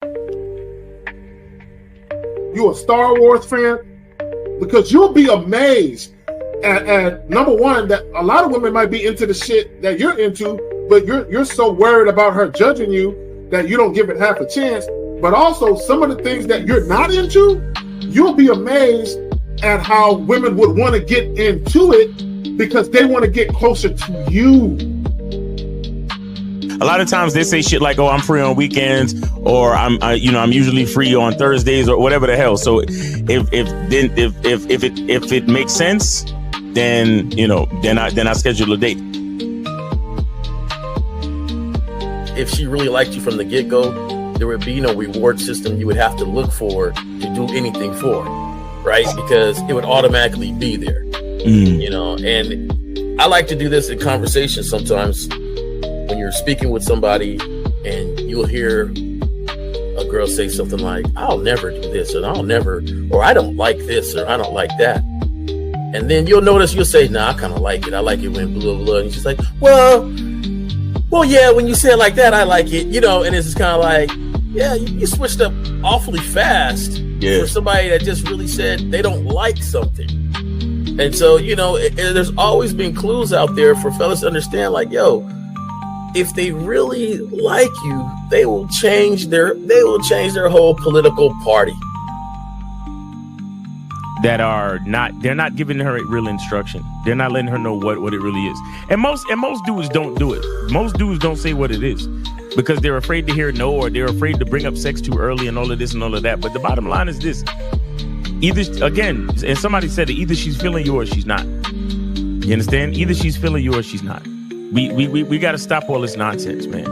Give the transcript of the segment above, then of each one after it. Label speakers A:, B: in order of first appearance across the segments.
A: You a Star Wars fan? Because you'll be amazed at number one, that a lot of women might be into the shit that you're into, but you're so worried about her judging you that you don't give it half a chance. But also some of the things that you're not into, you'll be amazed at how women would want to get into it because they want to get closer to you.
B: A lot of times they say shit like, "Oh, I'm free on weekends," or I'm usually free on Thursdays," or whatever the hell. So if it makes sense, then I schedule a date.
C: If she really liked you from the get-go, there would be no reward system you would have to look for to do anything for, right? Because it would automatically be there, And I like to do this in conversation sometimes. When you're speaking with somebody and you'll hear a girl say something like, "I'll never do this," or "I don't like this," or "I don't like that." And then you'll notice you'll say, "Nah, I kind of like it. I like it when blah, blah, blah." And she's like, well, yeah, when you say it like that, I like it, and it's just kind of like, yeah, you switched up awfully fast for somebody that just really said they don't like something. And so, there's always been clues out there for fellas to understand, like, yo, if they really like you, they will change their whole political party.
B: They're not giving her real instruction. They're not letting her know what it really is. And most dudes don't do it. Most dudes don't say what it is because they're afraid to hear no, or they're afraid to bring up sex too early and all of this and all of that. But the bottom line is this. Either, again, and somebody said it, either she's feeling you or she's not. You understand? Either she's feeling you or she's not. We got to stop all this nonsense, man.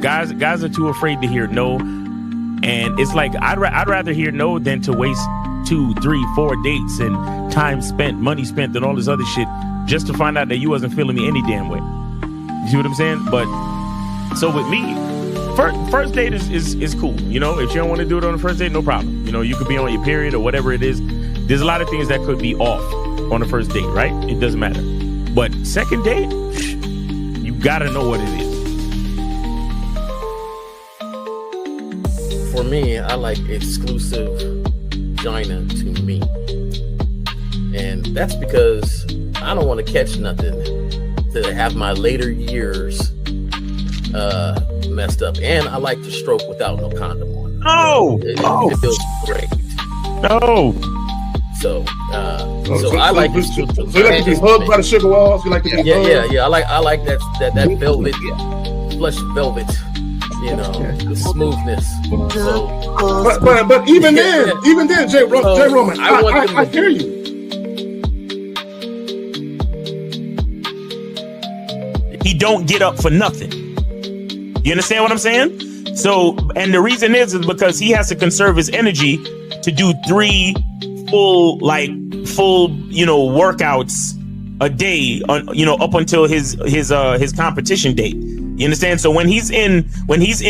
B: Guys are too afraid to hear no, and it's like I'd rather hear no than to waste 2, 3, 4 dates and time spent, money spent, and all this other shit just to find out that you wasn't feeling me any damn way. You see what I'm saying? But so with me, first date is cool. If you don't want to do it on the first date, no problem. You could be on your period or whatever it is. There's a lot of things that could be off on the first date, right? It doesn't matter. But second date, you gotta know what it is.
C: For me, I like exclusive vagina to me. And that's because I don't want to catch nothing to have my later years messed up. And I like to stroke without no condom on. It feels great.
B: No.
C: So I like this.
A: So you like to be hugged by the sugar walls? You like to be hugged?
C: Yeah. I like that velvet, plush velvet. The smoothness. So,
A: but even then, J. Roman, I hear you.
B: He don't get up for nothing. You understand what I'm saying? So, and the reason is because he has to conserve his energy to do 3 full workouts a day up until his competition date. You understand? So when he's in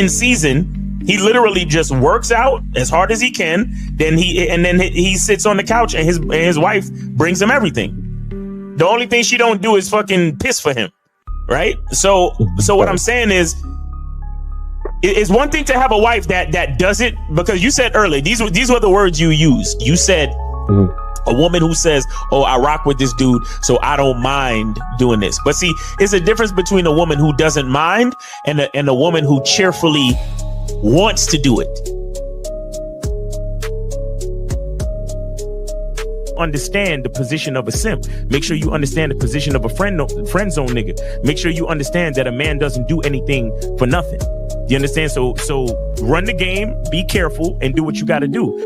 B: season, he literally just works out as hard as he can. Then he sits on the couch and his wife brings him everything. The only thing she don't do is fucking piss for him, right? So what I'm saying is, it's one thing to have a wife that does it, because you said earlier, these were the words you used. You said a woman who says, "Oh, I rock with this dude, so I don't mind doing this." But see, it's a difference between a woman who doesn't mind and a woman who cheerfully wants to do it. Understand the position of a simp. Make sure you understand the position of a friend zone nigga. Make sure you understand that a man doesn't do anything for nothing. You understand? So run the game, be careful, and do what you got to do.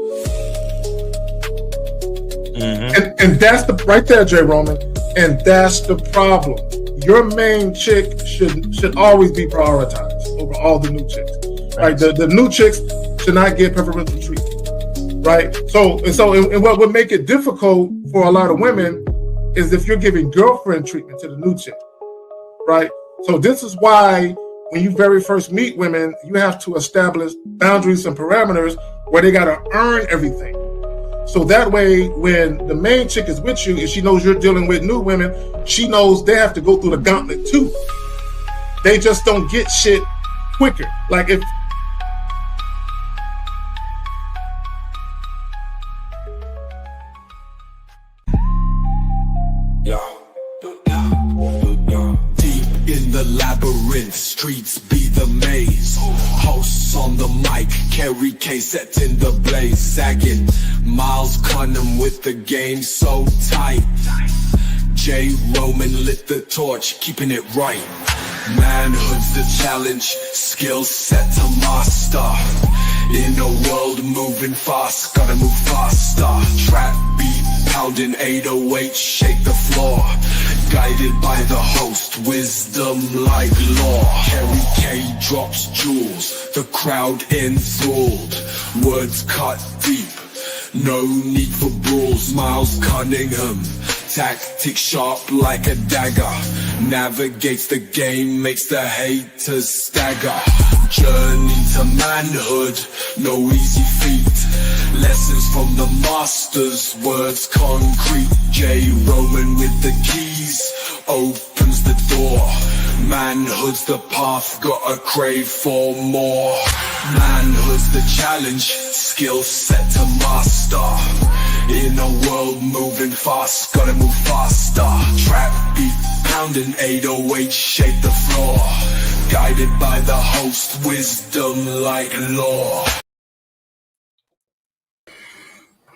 A: And that's the right there, J. Roman. And that's the problem. Your main chick should always be prioritized over all the new chicks. Right? The new chicks should not get preferential treatment. Right? So what would make it difficult for a lot of women is if you're giving girlfriend treatment to the new chick. Right? So this is why when you very first meet women, you have to establish boundaries and parameters where they got to earn everything. So that way, when the main chick is with you, if she knows you're dealing with new women, she knows they have to go through the gauntlet too. They just don't get shit quicker. Like if
D: Kerry K set in the blaze, sagging. Miles Condom with the game so tight. J Roman lit the torch, keeping it right. Manhood's the challenge, skill set to master. In a world moving fast, gotta move faster. Trap beat, pounding 808, shake the floor. Guided by the host, wisdom like law. Kerry K drops jewels, the crowd enthralled. Words cut deep, no need for brawls. Miles Cunningham, tactic sharp like a dagger. Navigates the game, makes the haters stagger. Journey to manhood, no easy feat. Lessons from the masters, words concrete. J Roman with the keys, opens the door. Manhood's the path, gotta crave for more. Manhood's the challenge, skill set to master. In a world moving fast, gotta move faster. Trap beat, pounding 808, shake the floor. Guided by the host, wisdom like law.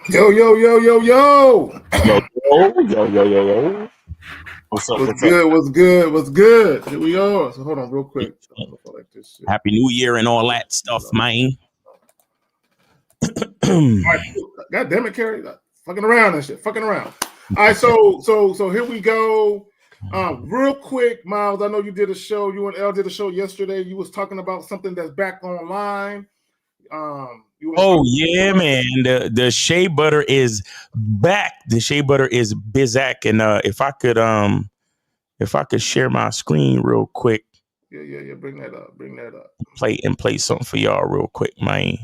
A: Yo.
E: Yo. What's up?
A: What's good? Here we are. So hold on real quick. Like this shit.
B: Happy New Year and all that stuff, man.
A: All right, God damn it, Kerry. Fucking around and shit. All right, so here we go. Real quick, Miles, I know you did a show. You and Elle did a show yesterday. You was talking about something that's back online.
B: Man. The shea butter is back. The shea butter is Bizak. And if I could share my screen real quick.
A: Yeah. Bring that up.
B: Play something for y'all real quick, man.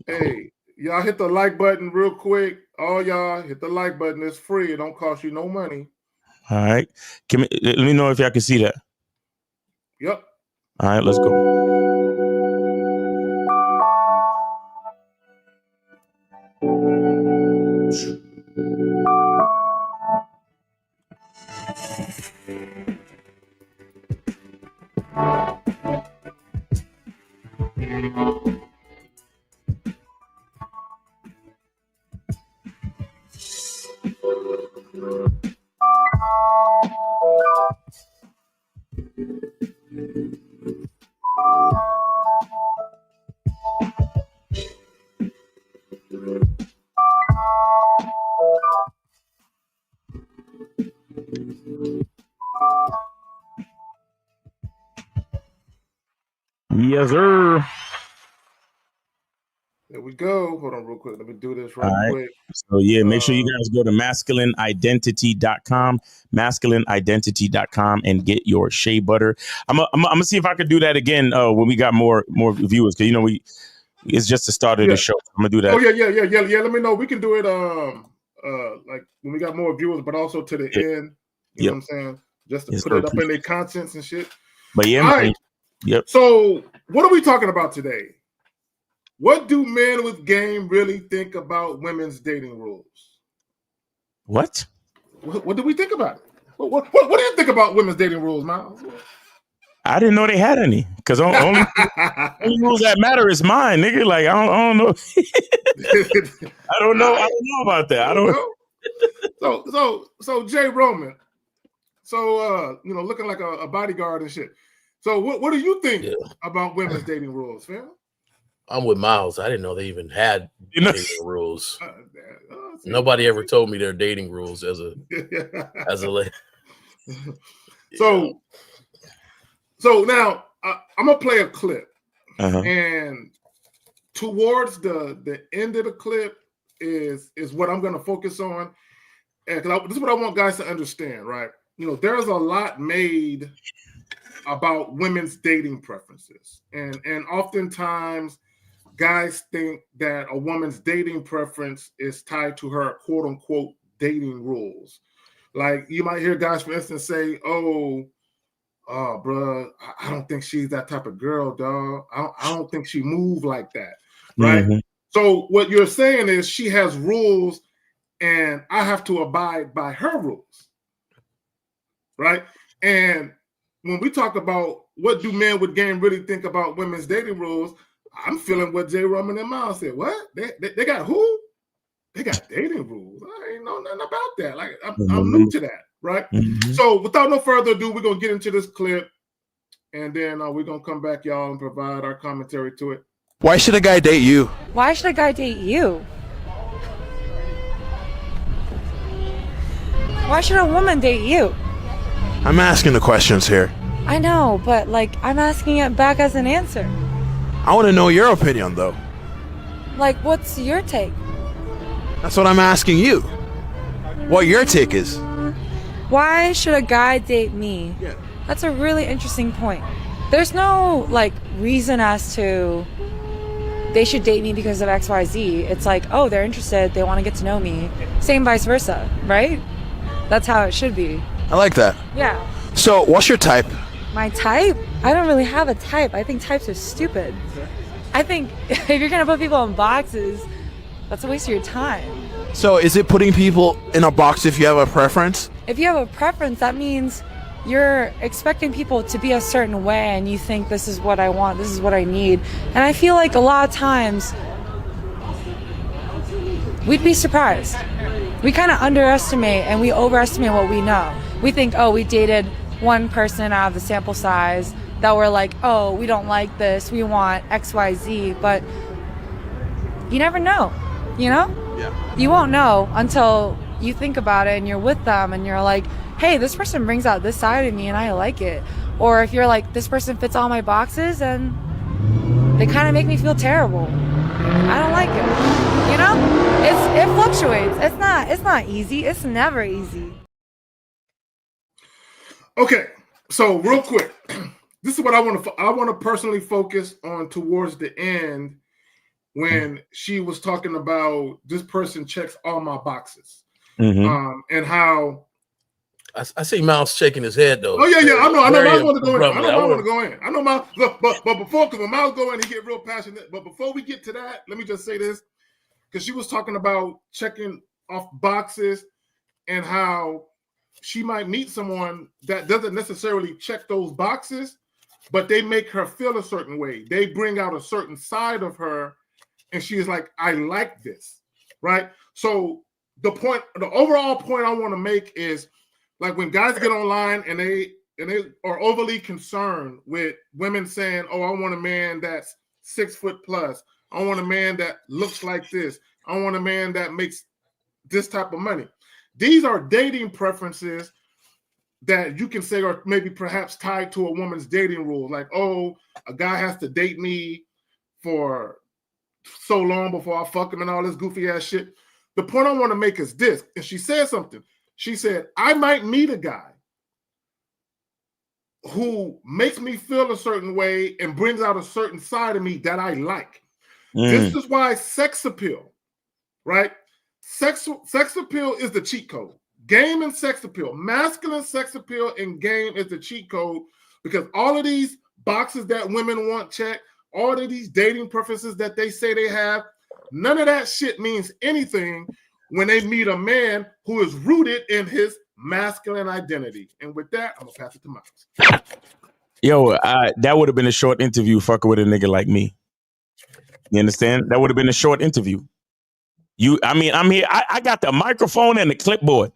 A: Hey, y'all hit the like button real quick. All y'all hit the like button. It's free. It don't cost you no money.
B: All right. Let me know if y'all can see that.
A: Yep.
B: All right, let's go. Yes, sir.
A: There we go. Hold on real quick. Let me do this right quick.
B: So yeah, make sure you guys go to masculineidentity.com and get your shea butter. I'm gonna see if I could do that again when we got more viewers, because it's just the start of the show. I'm gonna do that.
A: Oh yeah. Let me know. We can do it like when we got more viewers, but also to the end. You know what I'm saying? Just to put it up in their contents and shit.
B: But yeah,
A: all right.
B: Yep.
A: So what are we talking about today? What do men with game really think about women's dating rules?
B: What
A: do we think about it? What do you think about women's dating rules, Miles?
B: I didn't know they had any, because only rules that matter is mine, nigga. Like I don't know. I don't know about that. I don't know.
A: So J Roman. So looking like a bodyguard and shit. So what do you think about women's dating rules, fam?
C: I'm with Miles. I didn't know they even had dating rules. Nobody ever told me their dating rules as a lady.
A: So now I'm gonna play a clip, and towards the end of the clip is what I'm gonna focus on, and this is what I want guys to understand, right? There's a lot made about women's dating preferences, and oftentimes guys think that a woman's dating preference is tied to her quote unquote dating rules. Like you might hear guys, for instance, say, "Oh, bro, I don't think she's that type of girl, dog. I don't think she moves like that." Right. Mm-hmm. So what you're saying is she has rules, and I have to abide by her rules. Right. And when we talk about what do men with game really think about women's dating rules, I'm feeling what J. Roman and Miles said. What? They got who? They got dating rules. I ain't know nothing about that. Like I'm new to that, right?
B: Mm-hmm.
A: So without no further ado, we're gonna get into this clip, and then we're gonna come back, y'all, and provide our commentary to it.
E: Why should a guy date you?
F: Why should a guy date you? Why should a woman date you?
E: I'm asking the questions here.
F: I know, but like I'm asking it back as an answer.
E: I want to know your opinion, though.
F: Like, what's your take?
E: That's what I'm asking you. What your take is.
F: Why should a guy date me?
E: Yeah.
F: That's a really interesting point. There's no like reason as to they should date me because of XYZ. It's like, oh, they're interested, they want to get to know me. Same vice versa, right? That's how it should be.
E: I like that.
F: Yeah.
E: So, what's your type?
F: My type? I don't really have a type. I think types are stupid. I think if you're gonna put people in boxes, that's a waste of your time.
E: So, is it putting people in a box if you have a preference?
F: If you have a preference, that means you're expecting people to be a certain way and you think this is what I want, this is what I need. And I feel like a lot of times we'd be surprised. We kind of underestimate and we overestimate what we know. We think, oh, we dated one person out of the sample size that we're like, oh, we don't like this, we want XYZ, but you never know, you know?
E: Yeah.
F: You won't know until you think about it and you're with them and you're like, hey, this person brings out this side of me and I like it. Or if you're like, this person fits all my boxes and they kind of make me feel terrible. I don't like it. You know? It fluctuates. It's not easy. It's never easy.
A: Okay, so real quick, this is what I want to personally focus on towards the end when she was talking about this person checks all my boxes.
B: Mm-hmm.
A: And how
C: I see Miles shaking his head though.
A: Oh yeah, I know. Miles want to go in.
C: abruptly.
A: I want to go in. I know Miles. Look, but before, because when Miles go in, he get real passionate. But before we get to that, let me just say this, because she was talking about checking off boxes and how she might meet someone that doesn't necessarily check those boxes, but they make her feel a certain way. They bring out a certain side of her, and she is like, I like this, right? So the overall point I want to make is, like, when guys get online and they are overly concerned with women saying, oh, I want a man that's 6 foot plus. I want a man that looks like this. I want a man that makes this type of money. These are dating preferences that you can say are maybe perhaps tied to a woman's dating rule. Like, oh, a guy has to date me for so long before I fuck him and all this goofy ass shit. The point I want to make is this. And she said something. She said, I might meet a guy who makes me feel a certain way and brings out a certain side of me that I like. This is why sex appeal, right? Sex appeal is the cheat code. Game and sex appeal. Masculine sex appeal and game is the cheat code, because all of these boxes that women want checked, all of these dating preferences that they say they have, none of that shit means anything when they meet a man who is rooted in his masculine identity. And with that, I'm gonna pass it to Miles.
B: Yo, that would have been a short interview fucking with a nigga like me. You understand? That would have been a short interview. I'm here. I got the microphone and the clipboard,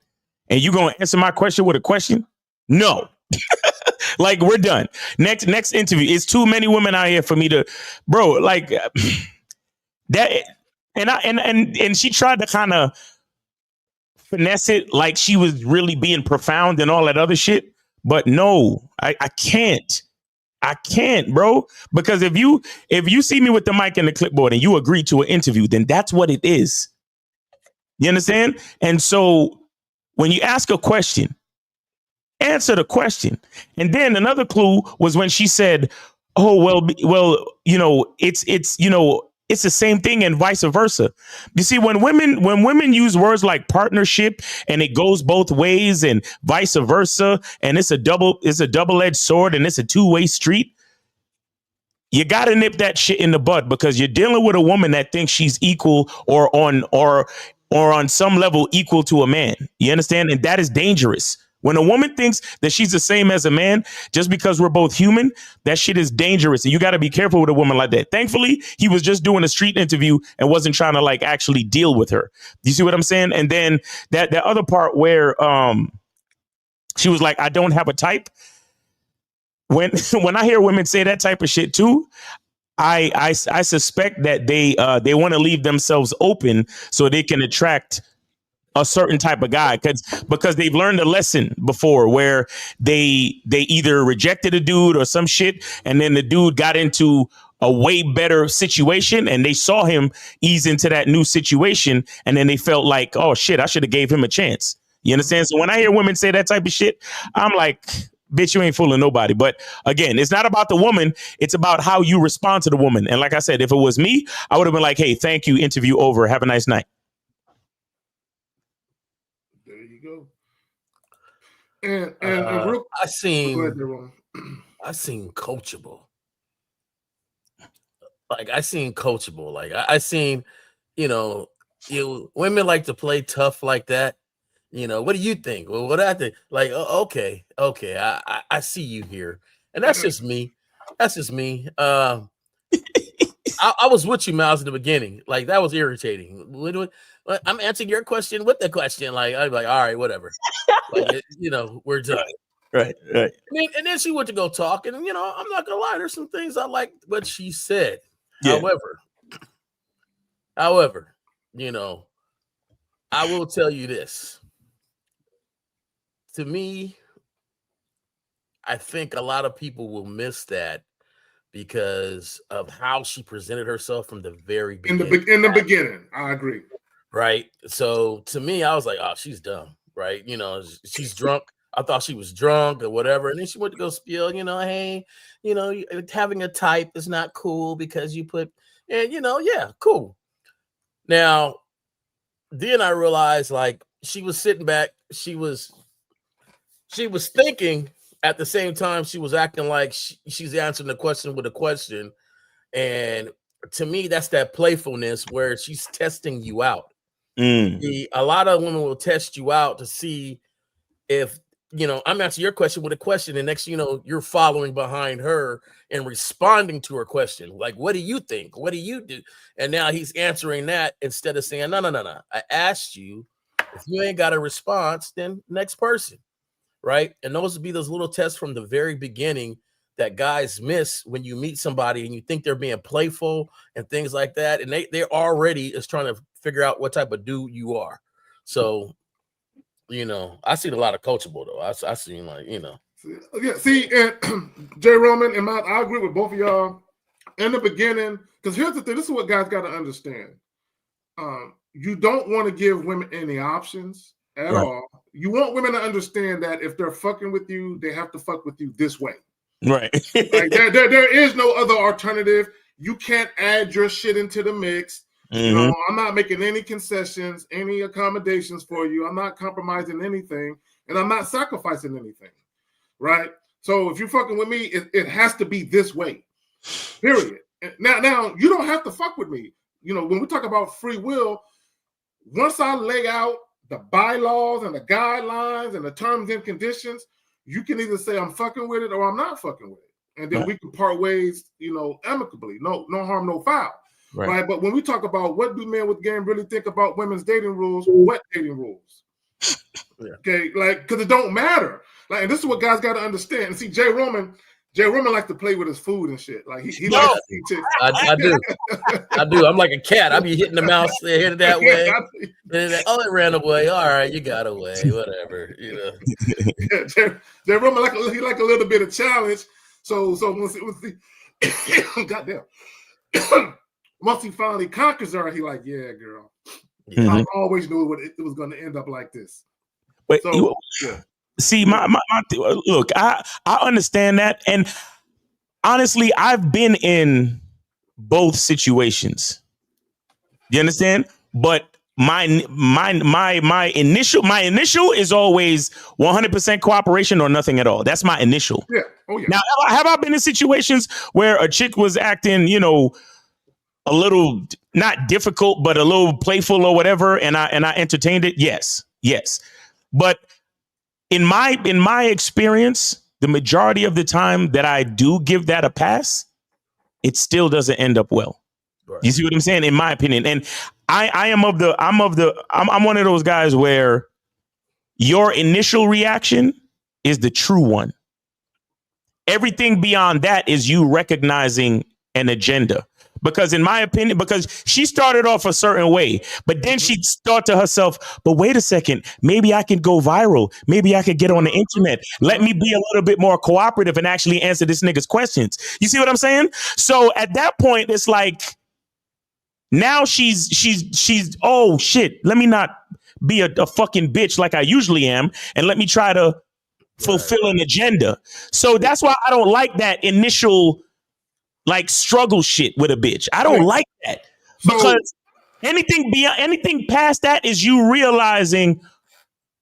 B: and you gonna answer my question with a question? No. Like, we're done. Next interview. It's too many women out here for me to, bro. Like that. And she tried to kind of finesse it like she was really being profound and all that other shit. But no, I can't. I can't, bro. Because if you see me with the mic and the clipboard and you agree to an interview, then that's what it is. You understand? And so when you ask a question, answer the question. And then another clue was when she said, oh, well, you know, it's the same thing and vice versa. You see, when women use words like partnership and it goes both ways and vice versa, and it's a double-edged sword and it's a two-way street, you got to nip that shit in the bud, because you're dealing with a woman that thinks she's equal or on some level equal to a man. You understand? And that is dangerous. When a woman thinks that she's the same as a man, just because we're both human, that shit is dangerous. And you got to be careful with a woman like that. Thankfully, he was just doing a street interview and wasn't trying to like actually deal with her. You see what I'm saying? And then that other part where she was like, I don't have a type. When I hear women say that type of shit too, I suspect that they want to leave themselves open so they can attract a certain type of guy because they've learned a lesson before where they either rejected a dude or some shit, and then the dude got into a way better situation and they saw him ease into that new situation, and then they felt like, oh shit, I should have gave him a chance. You understand? So when I hear women say that type of shit, I'm like, bitch, you ain't fooling nobody. But again, it's not about the woman. It's about how you respond to the woman. And like I said, if it was me, I would have been like, hey, thank you. Interview over. Have a nice night.
A: There you go. And real,
C: I seen
A: coachable.
C: Like I seen coachable. Like I seen, women like to play tough like that. What do you think? Well, what I think? Like, okay, I see you here, and that's just me. That's just me. I was with you, Miles, in the beginning. Like that was irritating. I'm answering your question with the question. Like I'm like, all right, whatever. Like, we're done.
B: Right.
C: And then she went to go talk, and I'm not gonna lie. There's some things I like what she said.
B: Yeah.
C: However, I will tell you this. To me, I think a lot of people will miss that because of how she presented herself from the very beginning.
A: In the beginning, I agree.
C: Right. So to me, I was like, oh, she's dumb. Right. She's drunk. I thought she was drunk or whatever. And then she went to go spiel, hey, having a type is not cool because you put, and yeah, cool. Now, then I realized like she was sitting back. She was thinking at the same time she was acting like she's answering the question with a question. And to me, that's that playfulness where she's testing you out. A lot of women will test you out to see if, I'm answering your question with a question. And next, you're following behind her and responding to her question. Like, what do you think? What do you do? And now he's answering that instead of saying, no. I asked you. If you ain't got a response, then next person. Right. And those would be those little tests from the very beginning that guys miss when you meet somebody and you think they're being playful and things like that. And they're already is trying to figure out what type of dude you are. So, I seen a lot of coachable though. I seen like,
A: Yeah, see, and Jay Roman and I agree with both of y'all in the beginning. Because here's the thing, this is what guys got to understand. You don't want to give women any options at all. You want women to understand that if they're fucking with you, they have to fuck with you this way.
B: Right.
A: Like there is no other alternative. You can't add your shit into the mix. I'm not making any concessions, any accommodations for you. I'm not compromising anything, and I'm not sacrificing anything. Right? So if you're fucking with me, it has to be this way. Period. Now you don't have to fuck with me. When we talk about free will, once I lay out the bylaws and the guidelines and the terms and conditions, you can either say I'm fucking with it or I'm not fucking with it. And then we can part ways, amicably. No harm, no foul. Right. But when we talk about what do men with game really think about women's dating rules, what dating rules? Yeah. Okay, like, because it don't matter. Like, and this is what guys got to understand. And see, Jay Roman likes to play with his food and shit. Like he likes to eat chicks.
C: I do. I do. I'm like a cat. I be hitting the mouse headed that way. And then, it ran away. All right, you got away. Whatever.
A: Yeah, Jay Roman he like a little bit of challenge. So once the goddamn. Once he finally conquers her, he like, yeah, girl. I always knew it was going to end up like this.
B: But see, my look, I understand that, and honestly, I've been in both situations. You understand? But my initial is always 100% cooperation or nothing at all. That's my initial.
A: Yeah. Oh yeah.
B: Now, have I been in situations where a chick was acting, a little not difficult, but a little playful or whatever, and I entertained it? Yes. But in my experience, the majority of the time that I do give that a pass, it still doesn't end up well.
C: Right.
B: You see what I'm saying? In my opinion, and I'm one of those guys where your initial reaction is the true one. Everything beyond that is you recognizing an agenda. Because in my opinion, because she started off a certain way, but then she thought to herself, but wait a second, maybe I can go viral. Maybe I could get on the internet. Let me be a little bit more cooperative and actually answer this nigga's questions. You see what I'm saying? So at that point, it's like, now she's oh shit, let me not be a fucking bitch like I usually am, and let me try to fulfill an agenda. So that's why I don't like that initial like struggle shit with a bitch. I don't like that, because anything past that is you realizing,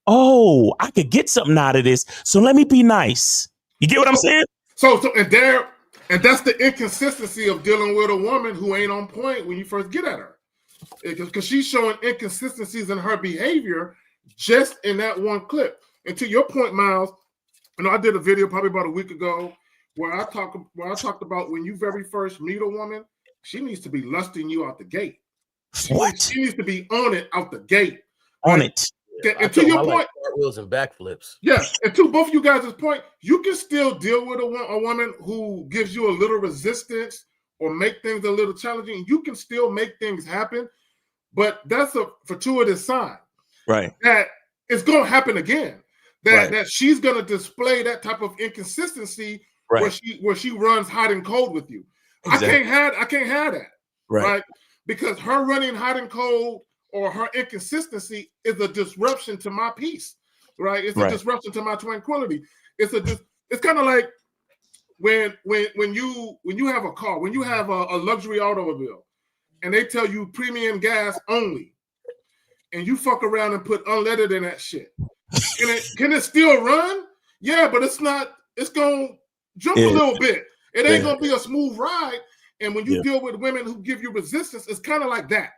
B: oh, I could get something out of this, so let me be nice. You get what I'm saying?
A: And that's the inconsistency of dealing with a woman who ain't on point when you first get at her, because she's showing inconsistencies in her behavior just in that one clip. And to your point, Miles, I did a video probably about a week ago where I talked about when you very first meet a woman, she needs to be lusting you out the gate.
B: What?
A: She needs to be on it out the gate.
B: On it.
A: Yeah, and to your point,
C: like cartwheels and backflips.
A: Yes, and to both you guys' point, you can still deal with a woman who gives you a little resistance or make things a little challenging. You can still make things happen, but that's a fortuitous sign,
B: right?
A: That it's going to happen again. That she's going to display that type of inconsistency, right, where she runs hot and cold with you. Exactly. I can't have that, right? Because her running hot and cold or her inconsistency is a disruption to my peace, right? It's a disruption to my tranquility. It's kind of like when you have a car, when you have a luxury automobile, and they tell you premium gas only, and you fuck around and put unleaded in that shit. Can it still run? Yeah, but it's not. It's gonna jump a little bit. It ain't gonna be a smooth ride. And when you deal with women who give you resistance, it's kind of like that.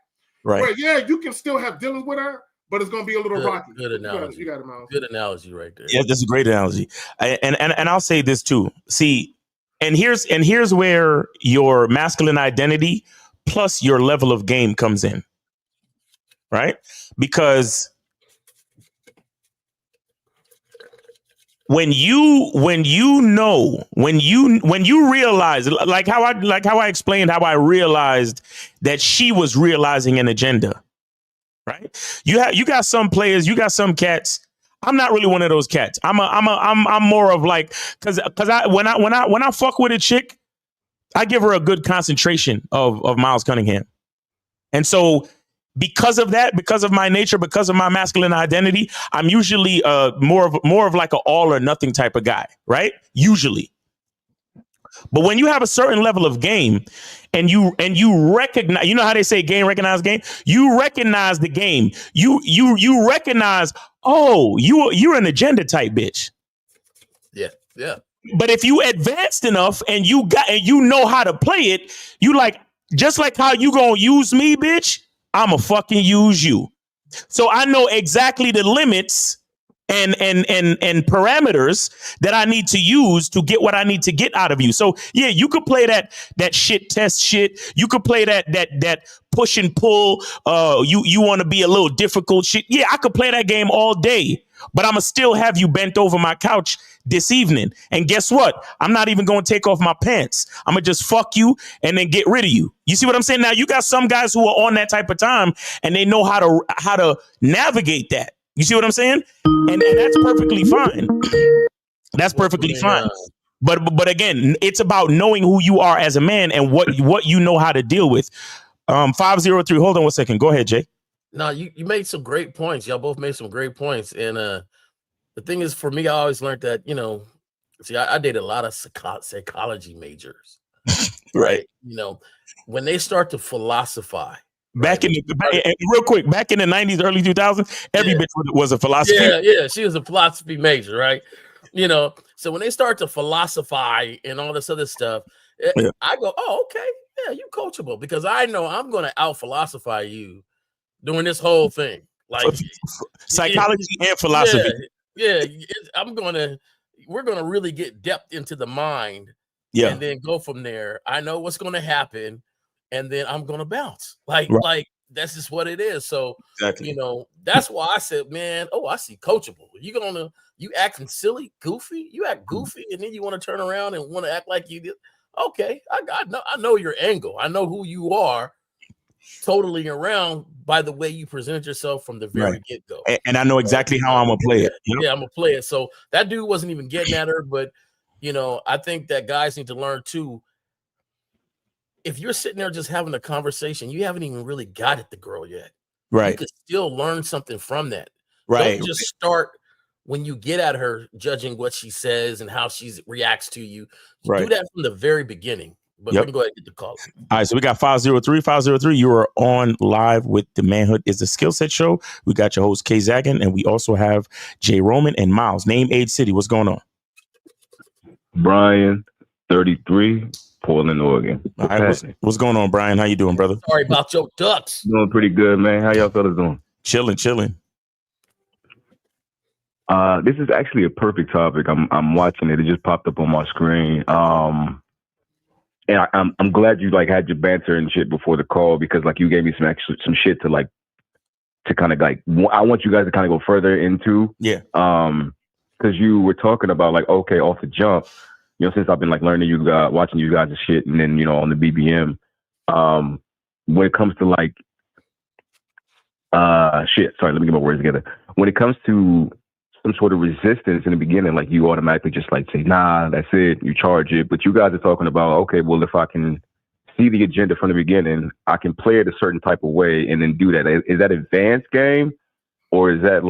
A: Right. Where, you can still have dealings with her, but it's going to be a little rocky.
C: Good analogy.
A: You got it, Miles.
C: Good analogy right there.
B: Yeah, that's a great analogy. And I'll say this too. See, and here's where your masculine identity plus your level of game comes in. Right? Because when you realize, like how I explained how I realized that she was realizing an agenda, right? You got some players, you got some cats. I'm not really one of those cats. I'm more of like, cause when I fuck with a chick, I give her a good concentration of Miles Cunningham, and so. Because of that, because of my nature, because of my masculine identity, I'm usually more of like an all or nothing type of guy, right? Usually. But when you have a certain level of game and you recognize, you know how they say game recognize game? You recognize the game. You recognize, oh, you're an agenda type bitch.
C: Yeah. Yeah.
B: But if you advanced enough and you know how to play it, you like, just like how you gonna use me, bitch, I'ma fucking use you. So I know exactly the limits and parameters that I need to use to get what I need to get out of you. So yeah, you could play that shit test shit. You could play that push and pull. You want to be a little difficult shit. Yeah, I could play that game all day, but I'ma still have you bent over my couch this evening. And guess what? I'm not even going to take off my pants. I'm going to just fuck you and then get rid of you. You see what I'm saying? Now you got some guys who are on that type of time and they know how to navigate that. You see what I'm saying? And that's perfectly fine. That's perfectly fine. But again, it's about knowing who you are as a man and what you know how to deal with. 503. Hold on 1 second. Go ahead, Jay.
C: No, you made some great points. Y'all both made some great points. And the thing is, for me, I always learned that, see, I dated a lot of psychology majors.
B: Right.
C: When they start to philosophize.
B: Back in real quick, back in the 90s, early 2000s, every bitch was a philosophy.
C: Yeah, she was a philosophy major, right? So when they start to philosophize and all this other stuff, I go, oh, okay, yeah, you coachable, because I know I'm going to out philosophize you during this whole thing. Like
B: psychology and philosophy.
C: Yeah, we're gonna really get depth into the mind, and then go from there. I know what's gonna happen, and then I'm gonna bounce. Like that's just what it is. So
B: Exactly.
C: that's why I said, man, I see coachable. You acting silly, goofy. You act goofy, and then you want to turn around and want to act like you did. Okay, I know your angle. I know who you are. Totally around by the way you presented yourself from the very get-go.
B: And I know exactly how I'm gonna play it.
C: Yeah, I'm gonna play it. So that dude wasn't even getting at her, but I think that guys need to learn too. If you're sitting there just having a conversation, you haven't even really got at the girl yet.
B: Right.
C: You could still learn something from that.
B: Right.
C: Don't just start when you get at her judging what she says and how she reacts to you. Do that from the very beginning. But let me go ahead and get the call.
B: All right, so we got 503. You are on live with the Manhood is a Skill Set Show. We got your host, Kay Zagan, and we also have Jay Roman and Miles. Name, age, city. What's going on?
G: Brian, 33, Portland, Oregon.
B: All right, what's going on, Brian? How you doing, brother?
C: Sorry about your ducks.
G: Doing pretty good, man. How y'all fellas doing?
B: Chilling.
G: This is actually a perfect topic. I'm watching it. It just popped up on my screen. And I'm glad you had your banter and shit before the call, because you gave me some shit to kind of I want you guys to kind of go further into.
B: Yeah.
G: Because you were talking about okay, off the jump, since I've been learning you guys, watching you guys and shit, and then on the BBM, when it comes to sorry, let me get my words together. When it comes to some sort of resistance in the beginning, you automatically just say, nah, that's it, you charge it. But you guys are talking about, okay, well, if I can see the agenda from the beginning, I can play it a certain type of way and then do that. Is that advanced game, or is that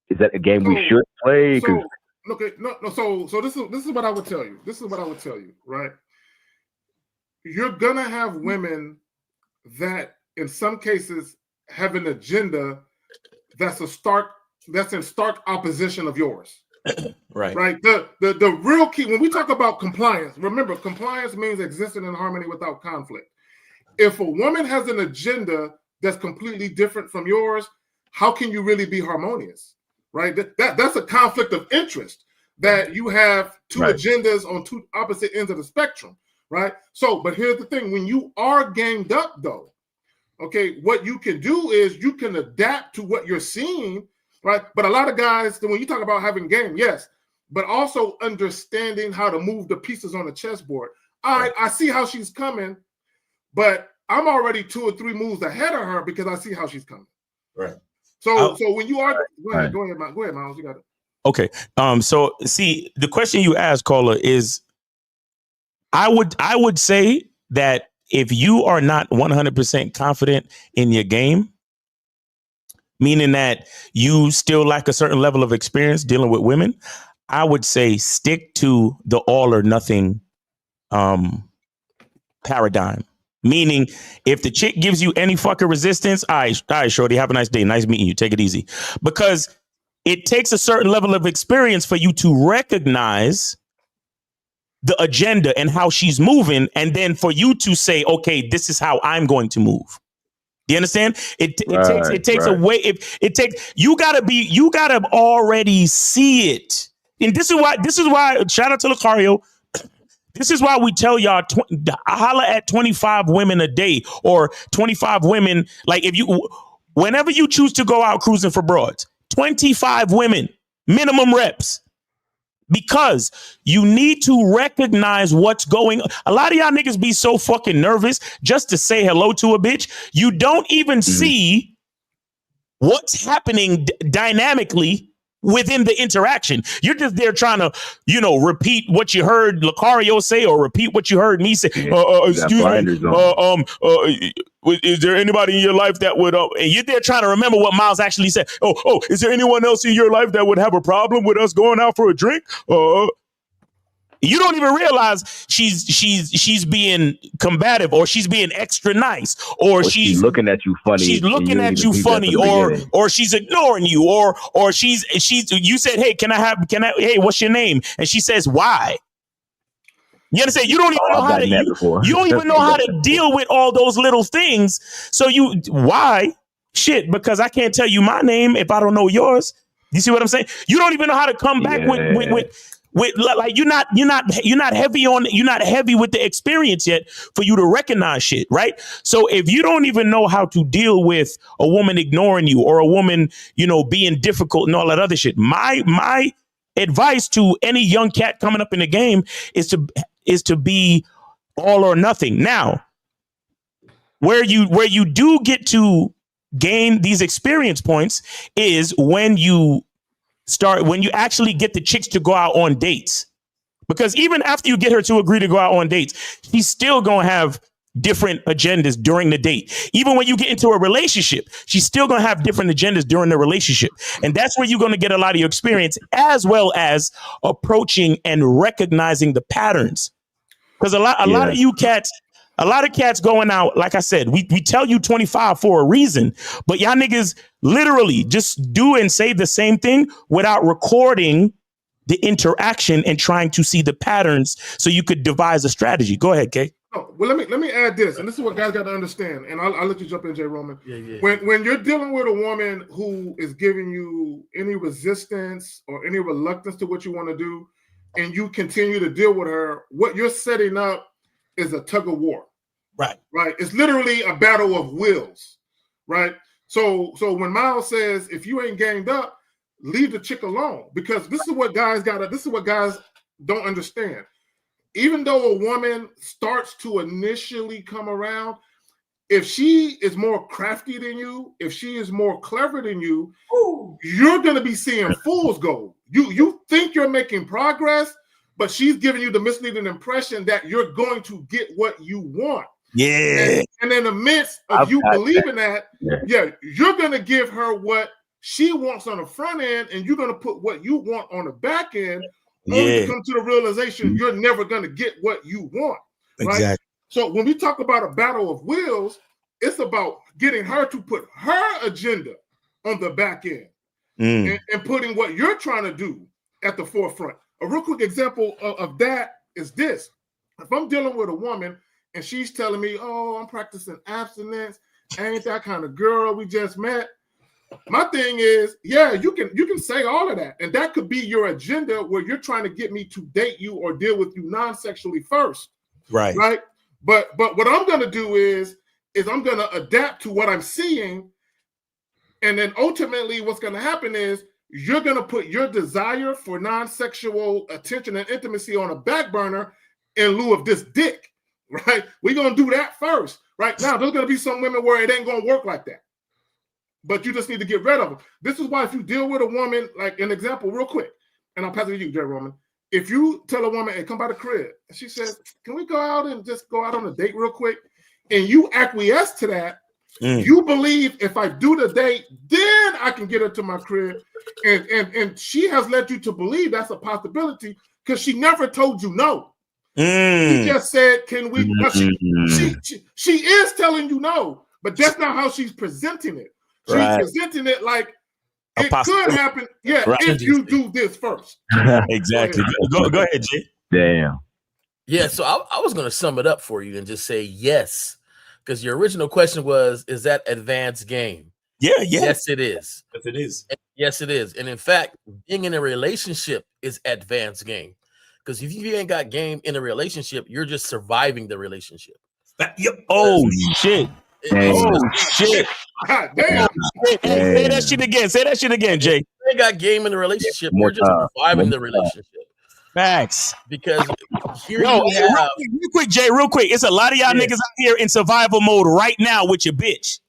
G: is that a game we should play?
A: So this is what I would tell you. Right? You're gonna have women that, in some cases, have an agenda that's in stark opposition of yours. Right. The real key when we talk about compliance, remember, compliance means existing in harmony without conflict. If a woman has an agenda that's completely different from yours, how can you really be harmonious? Right? That's a conflict of interest, that you have two agendas on two opposite ends of the spectrum. Right. So, but here's the thing: when you are gamed up, though, okay, what you can do is you can adapt to what you're seeing. Right. But a lot of guys, when you talk about having game, yes, but also understanding how to move the pieces on the chessboard. All right, I see how she's coming, but I'm already 2 or 3 moves ahead of her because I see how she's coming.
B: Right.
A: So when you are go ahead, Miles, you got it.
B: Okay. So see, the question you asked, caller, is I would say that if you are not 100% confident in your game, meaning that you still lack a certain level of experience dealing with women, I would say stick to the all or nothing paradigm. Meaning, if the chick gives you any fucking resistance, all right, shorty, have a nice day. Nice meeting you. Take it easy. Because it takes a certain level of experience for you to recognize the agenda and how she's moving, and then for you to say, okay, this is how I'm going to move. You understand? It takes away. It takes, you gotta already see it. And this is why shout out to Lucario. This is why we tell y'all holla at 25 women a day, or 25 women. Whenever you choose to go out cruising for broads, 25 women, minimum reps. Because you need to recognize what's going on. A lot of y'all niggas be so fucking nervous just to say hello to a bitch. You don't even see what's happening dynamically within the interaction. You're just there trying to, repeat what you heard Lucario say, or repeat what you heard me say. Excuse me. Is there anybody in your life that would, and you're there trying to remember what Miles actually said. Oh, is there anyone else in your life that would have a problem with us going out for a drink? You don't even realize she's being combative, or she's being extra nice, or she's
G: looking at you funny.
B: She's looking at you funny, or she's ignoring you, or she's you said, hey, hey, what's your name? And she says, why? You understand? You don't even know how to. You don't even know how to deal with all those little things. So why? Shit, because I can't tell you my name if I don't know yours. You see what I'm saying? You don't even know how to come back with like you're not heavy with the experience yet for you to recognize shit, right? So if you don't even know how to deal with a woman ignoring you or a woman, being difficult and all that other shit, my advice to any young cat coming up in the game is to be all or nothing. Now, where you do get to gain these experience points is when you actually get the chicks to go out on dates. Because even after you get her to agree to go out on dates, she's still going to have different agendas during the date. Even when you get into a relationship, she's still going to have different agendas during the relationship. And that's where you're going to get a lot of your experience, as well as approaching and recognizing the patterns. Because a lot of you cats, a lot of cats going out, like I said, we tell you 25 for a reason, but y'all niggas literally just do and say the same thing without recording the interaction and trying to see the patterns so you could devise a strategy. Go ahead, Kay.
A: Oh, well, let me add this, and this is what guys got to understand, and I'll let you jump in, J. Roman.
C: Yeah.
A: When you're dealing with a woman who is giving you any resistance or any reluctance to what you want to do, and you continue to deal with her, what you're setting up is a tug of war. Right. It's literally a battle of wills, right? So when Miles says, if you ain't gamed up, leave the chick alone, because this is what guys don't understand. Even though a woman starts to initially come around, if she is more crafty than you, if she is more clever than you, you're going to be seeing fool's gold. You think you're making progress, but she's giving you the misleading impression that you're going to get what you want.
B: Yeah.
A: And in the midst of you believing that, you're going to give her what she wants on the front end, and you're going to put what you want on the back end, only to come to the realization you're never going to get what you want. Right? Exactly. So when we talk about a battle of wills, it's about getting her to put her agenda on the back end and putting what you're trying to do at the forefront. A real quick example of that is this. If I'm dealing with a woman and she's telling me, oh, I'm practicing abstinence, I ain't that kind of girl, we just met. My thing is, you can say all of that, and that could be your agenda where you're trying to get me to date you or deal with you non-sexually first. Right. But what I'm going to do is I'm going to adapt to what I'm seeing, and then ultimately what's going to happen is you're going to put your desire for non-sexual attention and intimacy on a back burner in lieu of this dick, right? We're going to do that first. Right now, there's going to be some women where it ain't going to work like that. But you just need to get rid of them. This is why if you deal with a woman, like an example real quick, and I'll pass it to you, J. Roman. If you tell a woman, hey, come by the crib, and she says, can we go out and just go out on a date real quick? And you acquiesce to that, you believe if I do the date, then I can get her to my crib. And she has led you to believe that's a possibility because she never told you no. She just said, can we? She is telling you no, but that's not how she's presenting it. She's presenting it like it could happen, if you do this first.
B: Exactly. Go ahead, Jay.
G: Damn.
C: Yeah, so I was going to sum it up for you and just say yes, because your original question was, is that advanced game? Yes, it is.
B: Yes, it is.
C: Yes, it is. And in fact, being in a relationship is advanced game, because if you ain't got game in a relationship, you're just surviving the relationship.
B: Oh, shit. Shit.
A: God damn.
B: Say that shit again, Jay.
C: If you ain't got game in the relationship, you're just surviving the relationship.
B: Facts.
C: Because here
B: real quick, Jay, real quick. It's a lot of y'all niggas out here in survival mode right now with your bitch.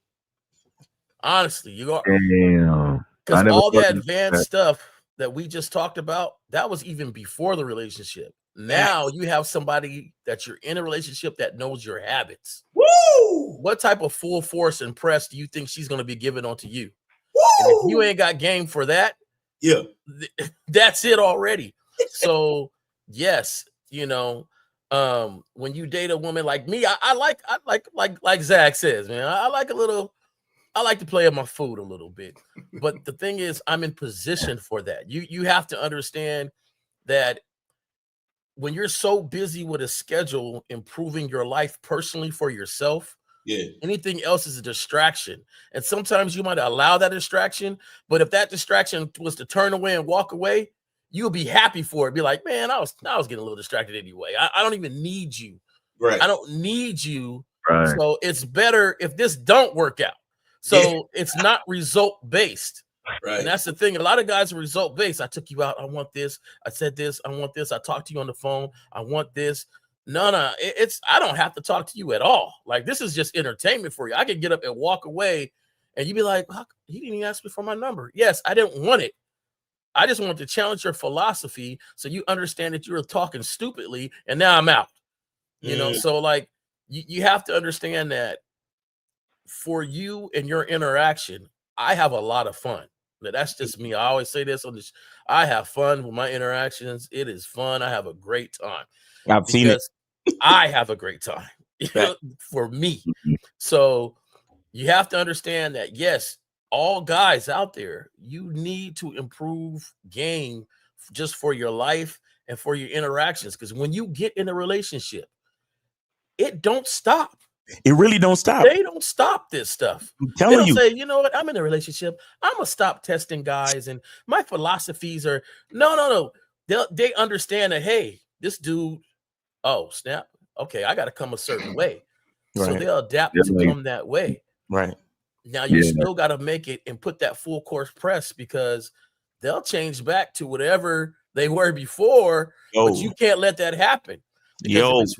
C: Honestly, you are.
G: Damn.
C: Because all that advanced stuff that we just talked about, that was even before the relationship. Now you have somebody that you're in a relationship that knows your habits. Woo! What type of full force and press do you think she's going to be giving onto you? And if you ain't got game for that, that's it already. So yes, when you date a woman like me, I like Zach says, man, I like to play on my food a little bit. But the thing is, I'm in position for that. You have to understand that when you're so busy with a schedule, improving your life personally for yourself,
H: Yeah.
C: Anything else is a distraction. And sometimes you might allow that distraction, but if that distraction was to turn away and walk away, you'll be happy for it. Be like, man, I was getting a little distracted anyway. I don't even need you.
H: Right.
C: I don't need you.
G: Right.
C: So it's better if this don't work out. So it's not result based.
H: Right.
C: And that's the thing. A lot of guys are result based. I took you out. I want this. I said this. I want this. I talked to you on the phone. I want this. No. I don't have to talk to you at all. Like, this is just entertainment for you. I can get up and walk away and you'd be like, he didn't even ask me for my number. Yes, I didn't want it. I just wanted to challenge your philosophy so you understand that you were talking stupidly and now I'm out. You know, so like you have to understand that for you and your interaction, I have a lot of fun. Now, that's just me. I always say this on this. I have fun with my interactions. It is fun. I have a great time.
B: I've seen it.
C: I have a great time for me. So you have to understand that, yes, all guys out there, you need to improve game just for your life and for your interactions. Because when you get in a relationship, it don't stop.
B: It really don't stop.
C: They don't stop this stuff.
B: I'm telling you.
C: Say, you know what? I'm in a relationship. I'm gonna stop testing guys, and my philosophies are no. They understand that, hey, this dude, oh snap, okay, I got to come a certain way, so they'll adapt to come that way.
B: Right.
C: Now you still got to make it and put that full course press, because they'll change back to whatever they were before, but you can't let that happen. Because if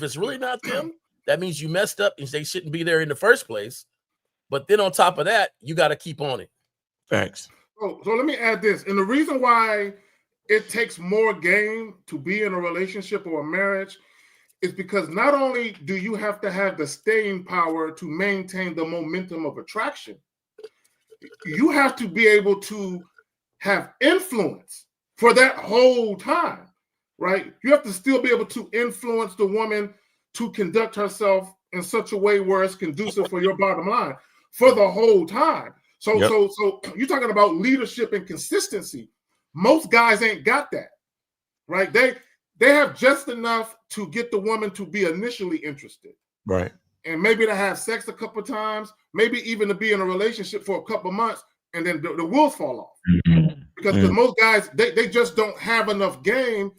C: it's really not them, that means you messed up and they shouldn't be there in the first place. But then on top of that, you got to keep on it.
B: Facts.
A: So let me add this. And the reason why it takes more game to be in a relationship or a marriage is because not only do you have to have the staying power to maintain the momentum of attraction, you have to be able to have influence for that whole time. Right? You have to still be able to influence the woman to conduct herself in such a way where it's conducive for your bottom line for the whole time. So you're talking about leadership and consistency. Most guys ain't got that, right? They have just enough to get the woman to be initially interested.
B: Right.
A: And maybe to have sex a couple of times, maybe even to be in a relationship for a couple of months, and then the wheels fall off. Because most guys, they just don't have enough game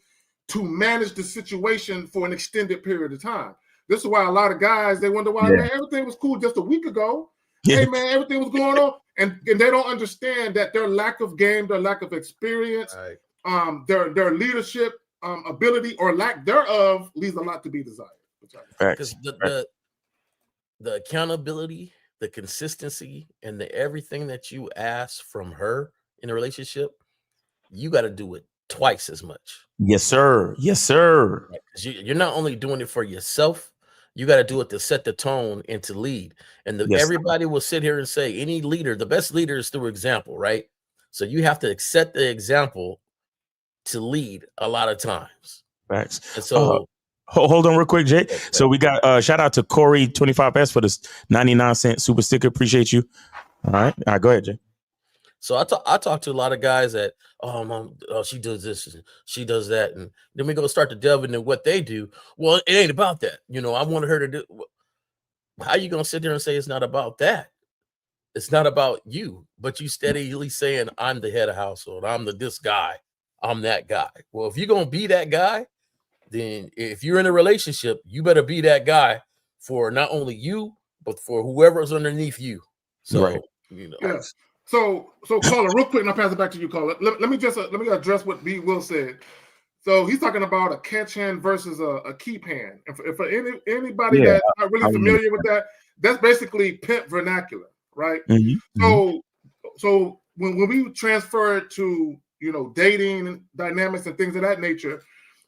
A: to manage the situation for an extended period of time. This is why a lot of guys, they wonder why, man, everything was cool just a week ago. Hey, man, everything was going on. And they don't understand that their lack of game, their lack of experience, their leadership ability or lack thereof leaves a lot to be desired.
C: Because the accountability, the consistency, and the everything that you ask from her in a relationship, you got to do it twice as much.
B: Yes, sir. Yes, sir.
C: You're not only doing it for yourself, you got to do it to set the tone and to lead. And everybody will sit here and say, any leader, the best leader is through example, right? So you have to set the example to lead a lot of times.
B: Facts.
C: And so
B: hold on real quick, Jay. So we got shout out to Corey 25S for this 99-cent super sticker. Appreciate you. All right, go ahead, Jay.
C: So I talk to a lot of guys that, she does this, and she does that, and then we go start to delve into what they do. Well, it ain't about that. You know, I wanted her to do. How you gonna sit there and say it's not about that? It's not about you, but you steadily saying I'm the head of household, I'm this guy, I'm that guy. Well, if you're gonna be that guy, then if you're in a relationship, you better be that guy for not only you, but for whoever's underneath you. So you know.
A: Yes. So caller, real quick, and I'll pass it back to you, caller. Let me address what B. Will said. So he's talking about a catch hand versus a keep hand. And for anybody that's not really familiar with that, that's basically pimp vernacular, right? So when we transfer it to dating and dynamics and things of that nature,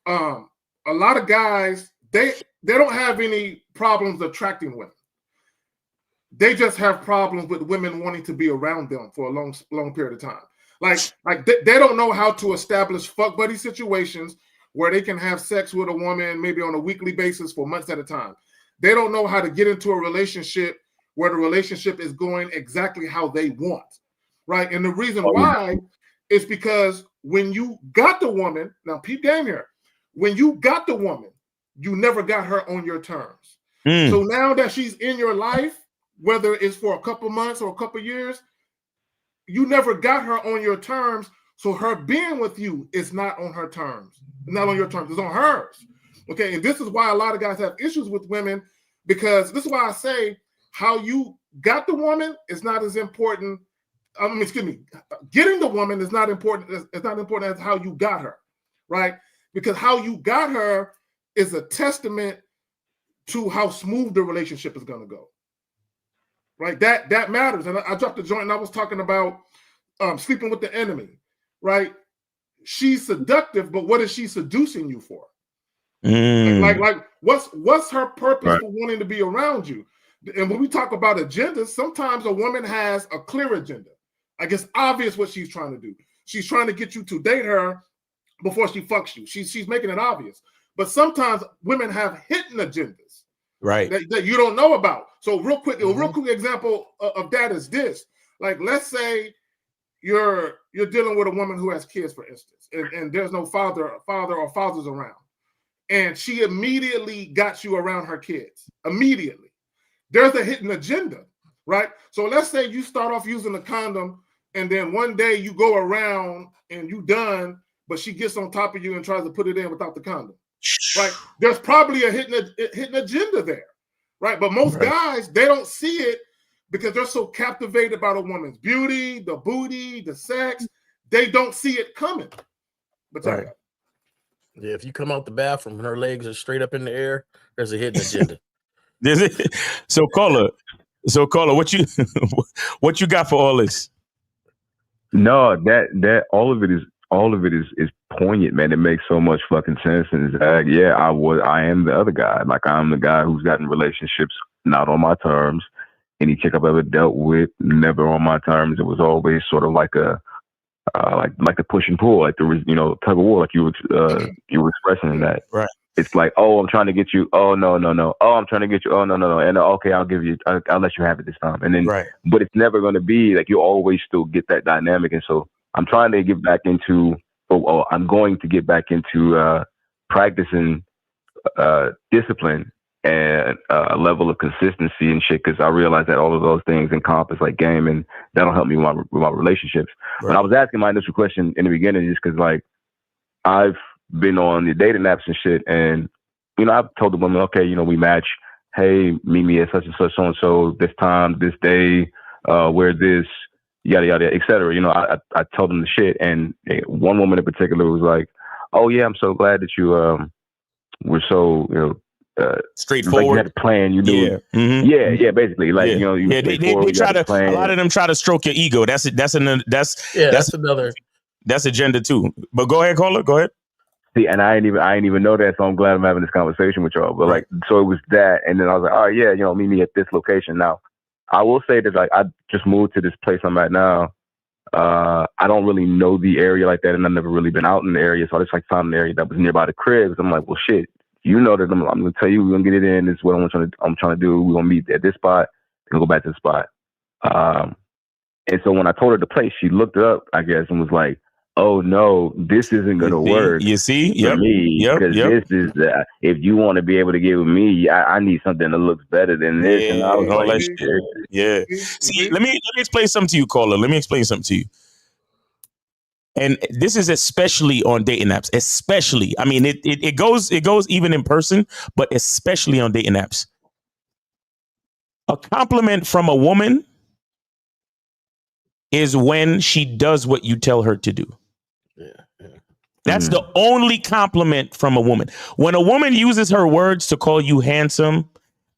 A: a lot of guys they don't have any problems attracting women. They just have problems with women wanting to be around them for a long period of time. Like they don't know how to establish fuck buddy situations where they can have sex with a woman maybe on a weekly basis for months at a time. They don't know how to get into a relationship where the relationship is going exactly how they want, right? And the reason why is because when you got the woman, now peep game here, when you got the woman, you never got her on your terms. So now that she's in your life, whether it's for a couple months or a couple years, you never got her on your terms. So her being with you is not on her terms, not on your terms, it's on hers. Okay, and this is why a lot of guys have issues with women, because this is why I say how you got the woman is not as important. Getting the woman is not important. It's not important as how you got her, right? Because how you got her is a testament to how smooth the relationship is going to go, right? That matters. And I dropped the joint and I was talking about sleeping with the enemy, right? She's seductive, but what is she seducing you for? Like what's her purpose for wanting to be around you? And when we talk about agendas, sometimes a woman has a clear agenda. Like it's obvious what she's trying to do. She's trying to get you to date her before she fucks you. She's making it obvious. But sometimes women have hidden agendas,
B: right,
A: that you don't know about. So real quick example of that is this. Like, let's say you're dealing with a woman who has kids, for instance, and there's no father or fathers around. And she immediately got you around her kids. Immediately. There's a hidden agenda, right? So let's say you start off using a condom, and then one day you go around and you done, but she gets on top of you and tries to put it in without the condom, right? There's probably a hidden agenda there, right? But most guys, they don't see it because they're so captivated by the woman's beauty, the booty, the sex. They don't see it coming. But
C: yeah, if you come out the bathroom and her legs are straight up in the air, there's a hidden agenda.
B: So caller, what you got for all this?
G: No, that all of it is poignant, man. It makes so much fucking sense. And it's like, yeah, I am the other guy. Like, I'm the guy who's gotten relationships not on my terms. Any chick I've ever dealt with, never on my terms. It was always sort of like a like the push and pull, like the tug of war, like you were expressing in that.
B: Right.
G: It's like, oh, I'm trying to get you. Oh, no. Oh, I'm trying to get you. Oh, no. And okay, I'll let you have it this time. And then, but it's never going to be like, you always still get that dynamic. And so I'm trying to get back into, I'm going to get back into practicing discipline and a level of consistency and shit. Cause I realize that all of those things encompass like game, and that'll help me with my relationships. Right. When I was asking my initial question in the beginning, just cause like I've been on the dating apps and shit, and I've told the woman, okay, we match, hey, meet me at such and such, so and so, this time, this day, wear this, yada yada, etc. I told them the shit, and one woman in particular was like, oh yeah, I'm so glad that you were so
B: straightforward.
G: Like you had a plan, you knew. Yeah, basically, like
B: they try to. A lot of them try to stroke your ego. That's
C: another.
B: That's agenda too. But go ahead, caller. Go ahead.
G: See, and I ain't even know that, so I'm glad I'm having this conversation with y'all. But like, so it was that, and then I was like, oh yeah, meet me at this location. Now, I will say that like I just moved to this place I'm at now. I don't really know the area like that, and I've never really been out in the area, so I just like found an area that was nearby the cribs. I'm like, well, shit, that I'm gonna tell you, we're gonna get it in. This is what I'm trying to do. We're gonna meet at this spot and go back to the spot. And so when I told her the place, she looked it up, I guess, and was like, oh no, this isn't gonna work.
B: You see,
G: for me, because this is if you want to be able to get with me, I need something that looks better than this.
B: Yeah,
G: and I was like,
B: yeah. See, let me explain something to you, caller. Let me explain something to you. And this is especially on dating apps. Especially, I mean, it goes even in person, but especially on dating apps. A compliment from a woman is when she does what you tell her to do. That's the only compliment from a woman. When a woman uses her words to call you handsome,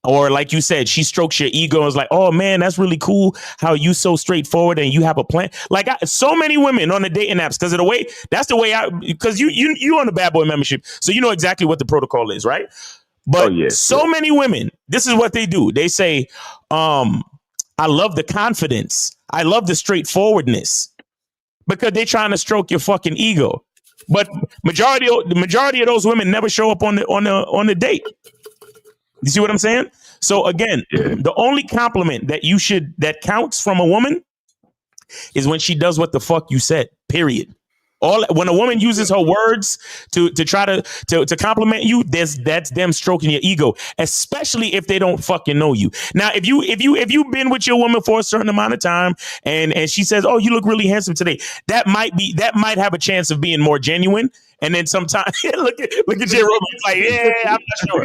B: or like you said, she strokes your ego and is like, oh man, that's really cool how you so straightforward and you have a plan. Like so many women on the dating apps, because of the way, that's the way because you on the bad boy membership. So you know exactly what the protocol is, right? But many women, this is what they do. They say, I love the confidence. I love the straightforwardness, because they're trying to stroke your fucking ego. But the majority of those women never show up on the date. You see what I'm saying? So again, the only compliment that counts from a woman is when she does what the fuck you said. Period. When a woman uses her words to try to compliment you, that's them stroking your ego, especially if they don't fucking know you. Now, if you've been with your woman for a certain amount of time and she says, "Oh, you look really handsome today," that might have a chance of being more genuine. And then sometimes look at Jay Roman. He's like, yeah, I'm not sure.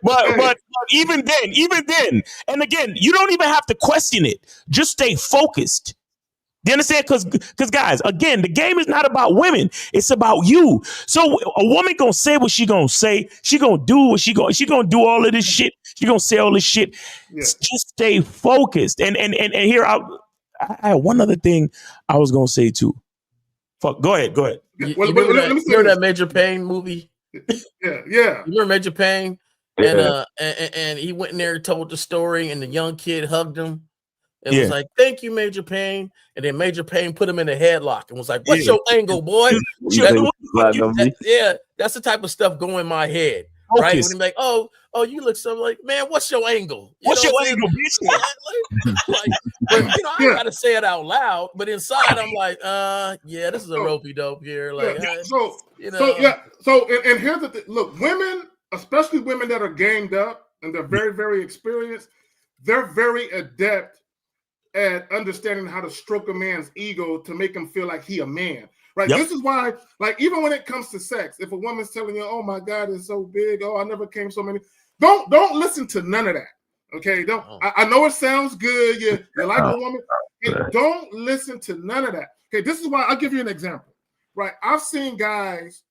B: but even then, and again, you don't even have to question it. Just stay focused. Do you understand? Because guys, again, the game is not about women. It's about you. So a woman gonna say what she gonna say. She gonna do what she gonna do all of this shit. She gonna say all this shit. Yeah. Just stay focused. And here I had one other thing I was gonna say too. Fuck. Go ahead.
C: You remember that Major Payne movie?
A: Yeah.
C: You remember Major Payne? And he went in there and told the story, and the young kid hugged him. And was like, "Thank you, Major Payne." And then Major Payne put him in a headlock and was like, "What's your angle, boy?" That's the type of stuff going in my head. Focus. Right? When he's like, oh, you look so like, man, what's your angle?
B: What's your angle, bitch?
C: But I gotta say it out loud, but inside I'm like, yeah, this is a ropey dope here. Like,
A: So here's the thing. Look, women, especially women that are gamed up and they're very, very experienced, they're very adept at understanding how to stroke a man's ego to make him feel like he a man. Right. Yep. This is why, like, even when it comes to sex, if a woman's telling you, "Oh my God, it's so big. Oh, I never came so many," don't listen to none of that. Okay. I know it sounds good. You like a woman. Don't listen to none of that. Okay. This is why I'll give you an example. Right. I've seen guys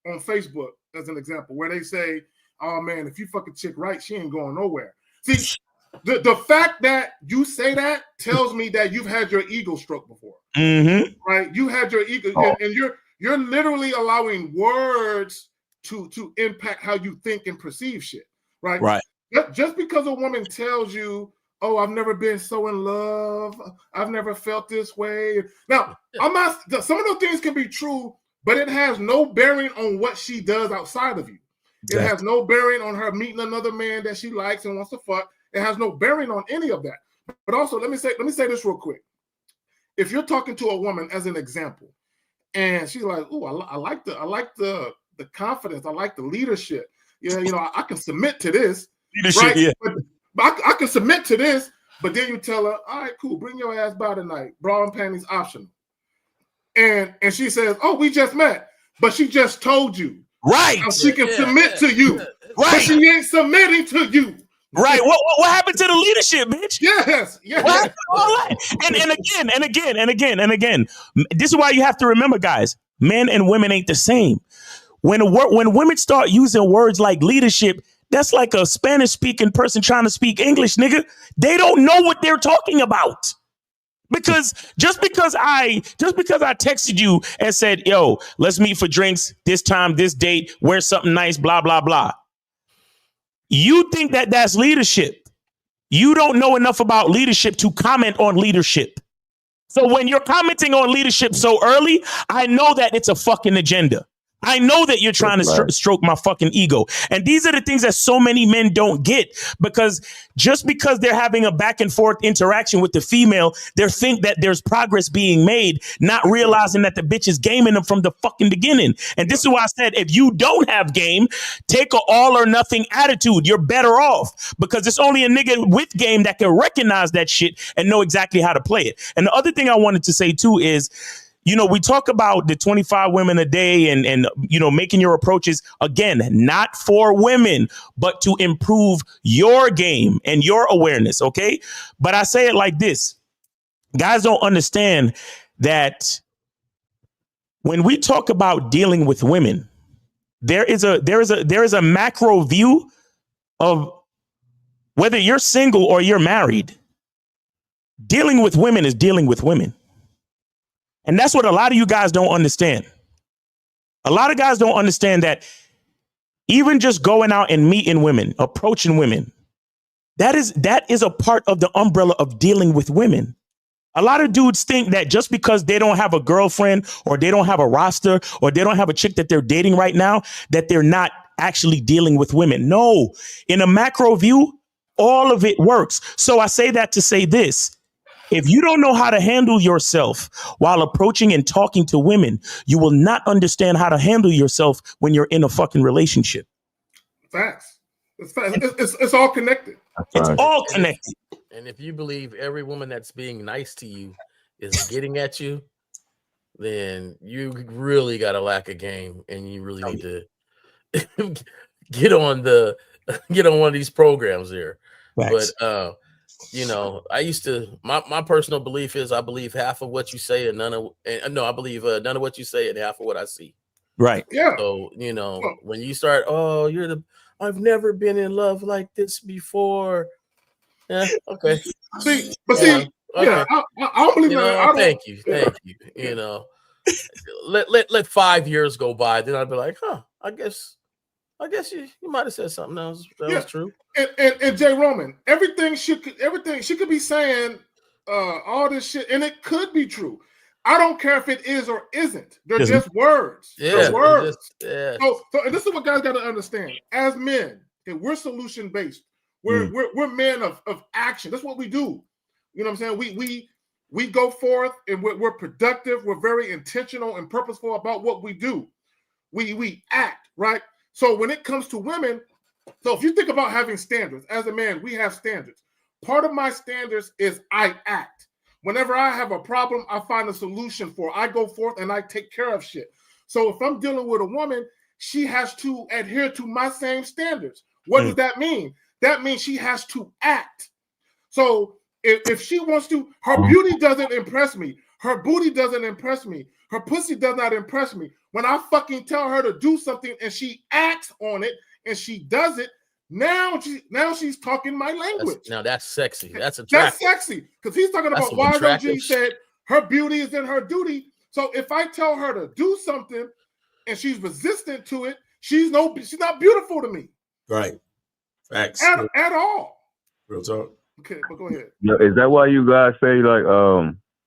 A: on Facebook, as an example, where they say, "Oh man, if you fuck a chick right, she ain't going nowhere." See, the fact that you say that tells me that you've had your ego stroked before.
B: Mm-hmm.
A: Right? You had your ego, and you're literally allowing words to impact how you think and perceive shit. Right?
B: Right.
A: Just because a woman tells you, "Oh, I've never been so in love. I've never felt this way." Now, I'm not. Some of those things can be true, but it has no bearing on what she does outside of you. It has no bearing on her meeting another man that she likes and wants to fuck. It has no bearing on any of that. But also, let me say this real quick. If you're talking to a woman as an example, and she's like, "Oh, I like the confidence. I like the leadership. Yeah, I can submit to this.
B: Leadership,
A: right?
B: Yeah.
A: But I can submit to this." But then you tell her, "All right, cool. Bring your ass by tonight. Bra and panties optional." And she says, "Oh, we just met," but she just told you,
B: right?
A: She can submit to you, right? But she ain't submitting to you.
B: Right. What happened to the leadership, bitch?
A: Yes.
B: And again. This is why you have to remember, guys, men and women ain't the same. When women start using words like leadership, that's like a Spanish speaking person trying to speak English, nigga. They don't know what they're talking about. Because just because I texted you and said, "Yo, let's meet for drinks this time, this date, wear something nice, blah, blah, blah." You think that that's leadership. You don't know enough about leadership to comment on leadership. So when you're commenting on leadership so early, I know that it's a fucking agenda. I know that you're trying to stroke my fucking ego. And these are the things that so many men don't get, because just because they're having a back and forth interaction with the female, they think that there's progress being made, not realizing that the bitch is gaming them from the fucking beginning. And this is why I said, if you don't have game, take an all or nothing attitude. You're better off, because it's only a nigga with game that can recognize that shit and know exactly how to play it. And the other thing I wanted to say too is, we talk about the 25 women a day and making your approaches, again, not for women, but to improve your game and your awareness. OK, but I say it like this. Guys don't understand that when we talk about dealing with women, there is a macro view of whether you're single or you're married. Dealing with women is dealing with women. And that's what a lot of you guys don't understand. A lot of guys don't understand that even just going out and meeting women, approaching women, that is a part of the umbrella of dealing with women. A lot of dudes think that just because they don't have a girlfriend or they don't have a roster or they don't have a chick that they're dating right now, that they're not actually dealing with women. No, in a macro view, all of it works. So I say that to say this. If you don't know how to handle yourself while approaching and talking to women, you will not understand how to handle yourself when you're in a fucking relationship.
A: Facts. It's all connected.
B: It's all connected.
C: And if you believe every woman that's being nice to you is getting at you, then you really got a lack of game, and you really need to get on one of these programs here.
B: Facts.
C: But I used to. My personal belief is I believe half of what you say and I believe none of what you say and half of what I see.
B: Right.
A: Yeah.
C: So when you start, I've never been in love like this before. Yeah. Okay.
A: See,
C: okay.
A: yeah, I don't believe that.
C: Thank you. Let 5 years go by, then I'd be like, I guess you might have said something else that was true.
A: And Jay Roman, everything she could be saying, all this shit, and it could be true. I don't care if it is or isn't. They're just words.
C: Yeah,
A: words. So, and this is what guys got to understand. As men, okay, we're solution based. We're men of action. That's what we do. You know what I'm saying? We go forth and we're productive. We're very intentional and purposeful about what we do. We act, right? So when it comes to women, so if you think about having standards, as a man, we have standards. Part of my standards is I act. Whenever I have a problem, I find a solution for it. I go forth and I take care of shit. So if I'm dealing with a woman, she has to adhere to my same standards. What does that mean? That means she has to act. So if she wants to, her beauty doesn't impress me. Her booty doesn't impress me. Her pussy does not impress me. When I fucking tell her to do something and she acts on it and she does it, now she's talking my language.
C: That's sexy. That's attractive.
A: That's sexy. Because he's talking about why OG said her beauty is in her duty. So if I tell her to do something and she's resistant to it, she's not beautiful to me.
H: Right. Facts.
A: At all.
H: Real talk.
A: Okay, but go ahead.
G: Yeah, is that why you guys say like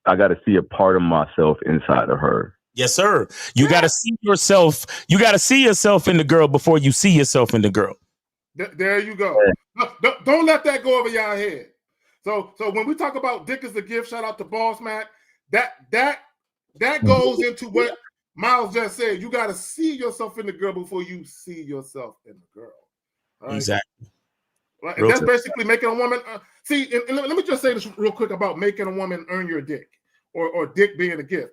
G: I got to see a part of myself inside of her?
B: Yes, sir. You got to see yourself. You got to see yourself in the girl before you see yourself in the girl.
A: There you go. Don't let that go over your head. So when we talk about dick is a gift, shout out to Boss Mac. That goes into what Miles just said. You got to see yourself in the girl before you see yourself in the girl. Right?
B: Exactly.
A: Right? And that's basically making a woman see. And let me just say this real quick about making a woman earn your dick, or dick being a gift.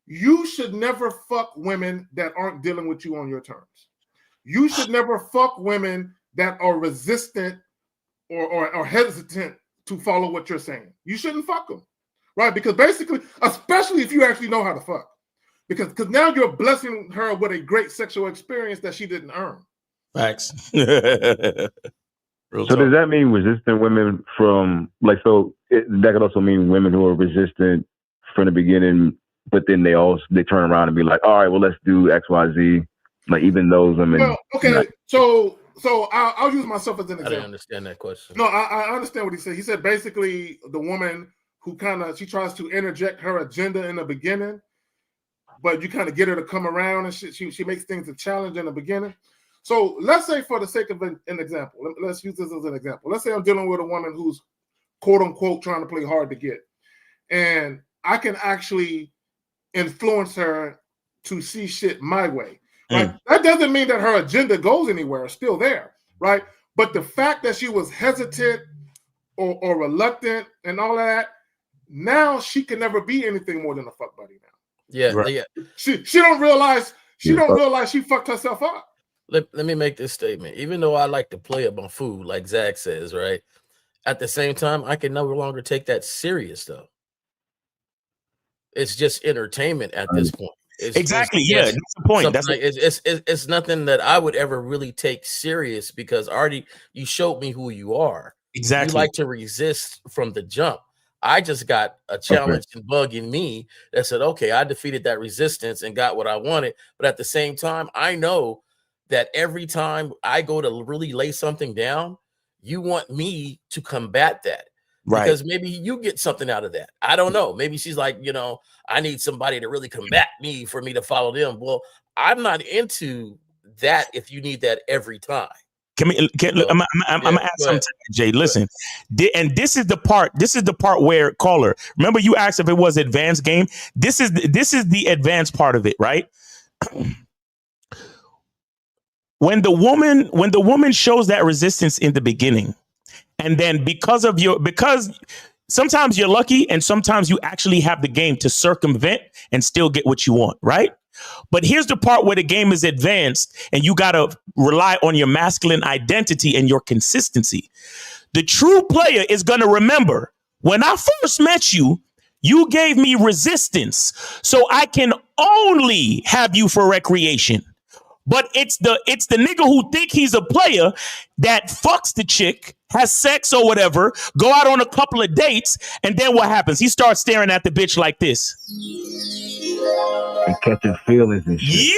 A: You should never fuck women that aren't dealing with you on your terms. You should never fuck women that are resistant or hesitant to follow what you're saying. You shouldn't fuck them, right? Because basically, especially if you actually know how to fuck, because now you're blessing her with a great sexual experience that she didn't earn.
B: Facts.
G: So does that mean resistant women from that could also mean women who are resistant from the beginning, but then they turn around and be like, all right, well, let's do X, Y, Z. Like even those women.
A: Well, okay, so I'll use myself as an example.
C: I didn't understand that question.
A: No, I understand what he said. He said basically the woman who she tries to interject her agenda in the beginning, but you kind of get her to come around and she makes things a challenge in the beginning. So let's say for the sake of an example, let's use this as an example. Let's say I'm dealing with a woman who's quote unquote trying to play hard to get. And I can actually influence her to see shit my way. Right? That doesn't mean that her agenda goes anywhere. It's still there, right? But the fact that she was hesitant or reluctant and all that, now she can never be anything more than a fuck buddy now.
C: Yeah, right. Yeah.
A: She don't realize she fucked herself up.
C: Let me make this statement. Even though I like to play up on food, like Zach says, right? At the same time, I can no longer take that serious though. It's just entertainment at this point.
B: Exactly. That's the point.
C: It's nothing that I would ever really take serious because already you showed me who you are.
B: Exactly.
C: You like to resist from the jump. I just got a challenge and bug in me that said, okay, I defeated that resistance and got what I wanted. But at the same time, I know that every time I go to really lay something down, you want me to combat that. Right. Because maybe you get something out of that. I don't know. Maybe she's like, I need somebody to really combat me for me to follow them. Well, I'm not into that if you need that every time.
B: I'm gonna ask something, Jay. Listen, and this is the part. This is the part where caller. Remember, you asked if it was advanced game. This is the advanced part of it, right? When the woman shows that resistance in the beginning, and then because sometimes you're lucky, and sometimes you actually have the game to circumvent and still get what you want, right? But here's the part where the game is advanced and you got to rely on your masculine identity and your consistency. The true player is going to remember, when I first met you, you gave me resistance, so I can only have you for recreation. But it's the nigga who think he's a player that fucks the chick, has sex or whatever, go out on a couple of dates, and then what happens? He starts staring at the bitch like this.
G: And catching feelings and shit.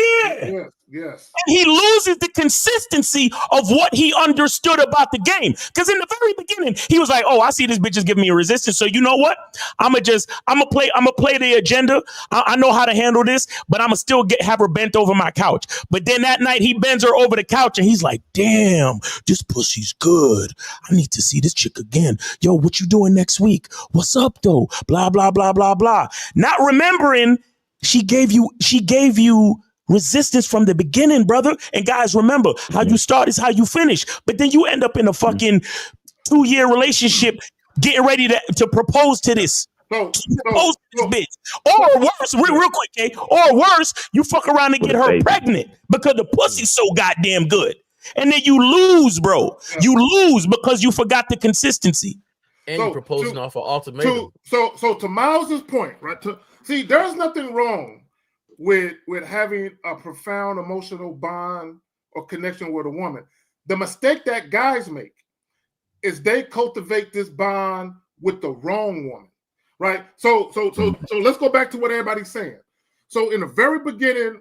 B: Yeah.
A: Yes.
B: And he loses the consistency of what he understood about the game. Because in the very beginning, he was like, "Oh, I see this bitch is giving me a resistance. So you know what? I'ma play the agenda. I know how to handle this, but I'ma still have her bent over my couch." But then that night he bends her over the couch and he's like, "Damn, this pussy's good. I need to see this chick again. Yo, what you doing next week? What's up though? Blah, blah, blah, blah, blah." Not remembering she gave you resistance from the beginning, brother. And guys, remember, how you start is how you finish. But then you end up in a fucking 2-year relationship getting ready to propose to this. Propose to this bitch. Or worse, real quick, okay? Or worse, you fuck around and get her pregnant because the pussy's so goddamn good. And then you lose, bro. You lose because you forgot the consistency.
C: And you proposing off an ultimatum.
A: So to Miles's point, right? See, there's nothing wrong with having a profound emotional bond or connection with a woman. The mistake that guys make is they cultivate this bond with the wrong woman, right? So let's go back to what everybody's saying. So in the very beginning,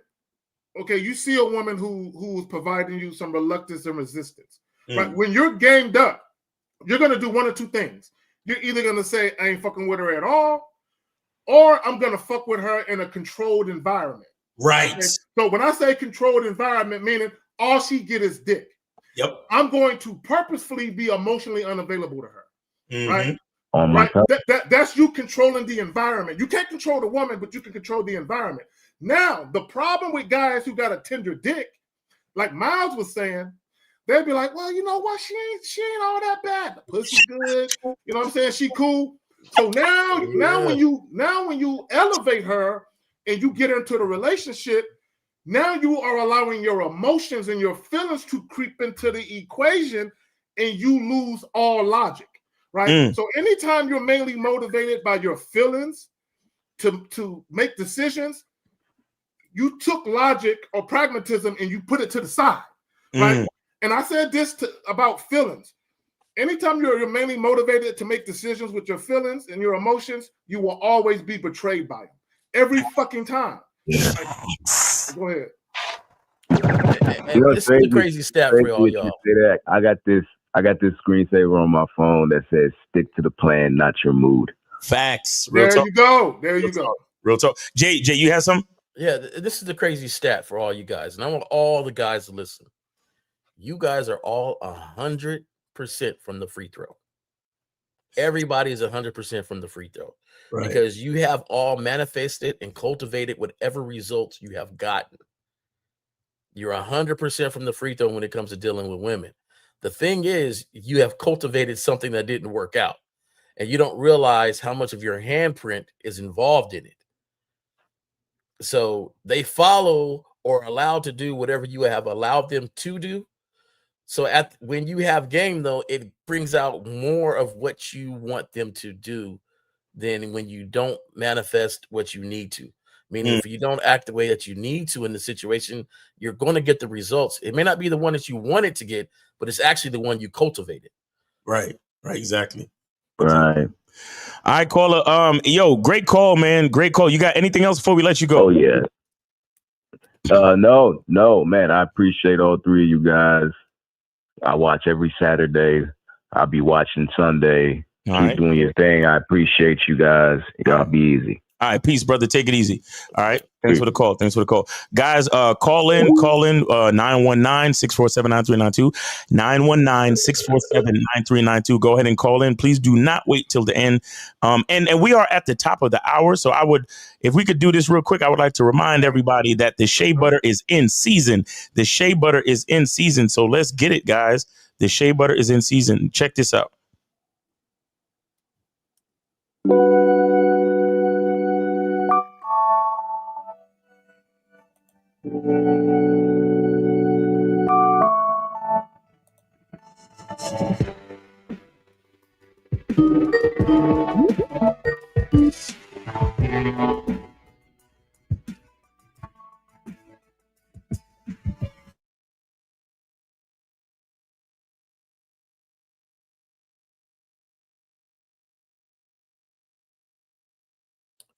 A: okay, you see a woman who's providing you some reluctance and resistance, right? When you're gamed up, you're gonna do one or two things. You're either gonna say, "I ain't fucking with her at all," or "I'm gonna fuck with her in a controlled environment."
B: Right.
A: Okay? So when I say controlled environment, meaning all she get is dick.
B: Yep.
A: I'm going to purposefully be emotionally unavailable to her. Right?
G: Right.
A: That's you controlling the environment. You can't control the woman, but you can control the environment. Now, the problem with guys who got a tender dick, like Miles was saying, they'd be like, "Well, you know what? She ain't all that bad. The pussy's good. You know what I'm saying? She cool." So now when you elevate her and you get into the relationship, now you are allowing your emotions and your feelings to creep into the equation, and you lose all logic, right? So anytime you're mainly motivated by your feelings to make decisions, you took logic or pragmatism and you put it to the side, right? And I said this about feelings. Anytime you're mainly motivated to make decisions with your feelings and your emotions, you will always be betrayed by them. Every fucking time. Go ahead.
C: This is a crazy stat for y'all.
G: I got this screensaver on my phone that says, "Stick to the plan, not your mood."
B: Facts.
A: Real talk. There you go.
B: Real talk. Jay, you have some?
C: Yeah, this is the crazy stat for all you guys. And I want all the guys to listen. You guys are all 100% from the free throw. Everybody is 100% from the free throw. Right. Because you have all manifested and cultivated whatever results you have gotten. You're 100% from the free throw when it comes to dealing with women. The thing is, you have cultivated something that didn't work out, and you don't realize how much of your handprint is involved in it. So they follow or allowed to do whatever you have allowed them to do. So when you have game, though, it brings out more of what you want them to do than when you don't manifest what you need to. Meaning, if you don't act the way that you need to in the situation, you're going to get the results. It may not be the one that you wanted to get, but it's actually the one you cultivated.
B: Right. Exactly.
G: Right.
B: All right, caller. Yo, great call, man. Great call. You got anything else before we let you go?
G: Oh yeah. No, man. I appreciate all three of you guys. I watch every Saturday. I'll be watching Sunday. Keep doing your thing. I appreciate you guys. Y'all be easy.
B: All right, peace, brother. Take it easy. All right. Thanks for the call. Guys, call in 919-647-9392. 919-647-9392. Go ahead and call in. Please do not wait till the end. And we are at the top of the hour. So if we could do this real quick, I would like to remind everybody that the shea butter is in season. The shea butter is in season. So let's get it, guys. The shea butter is in season. Check this out.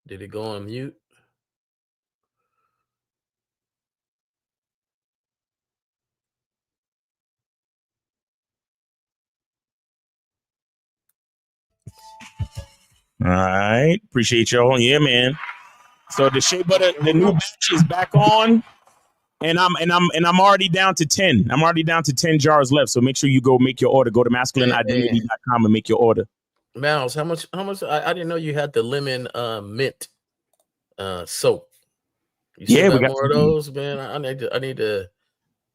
C: Did it go on mute?
B: All right. Appreciate y'all. Yeah, man. So the shea butter, the new batch is back on. And I'm already down to 10. I'm already down to 10 jars left. So make sure you go make your order. Go to masculineidentity.com and make your order.
C: Mouse, how much? I didn't know you had the lemon mint soap. You we got more of those, man. I need to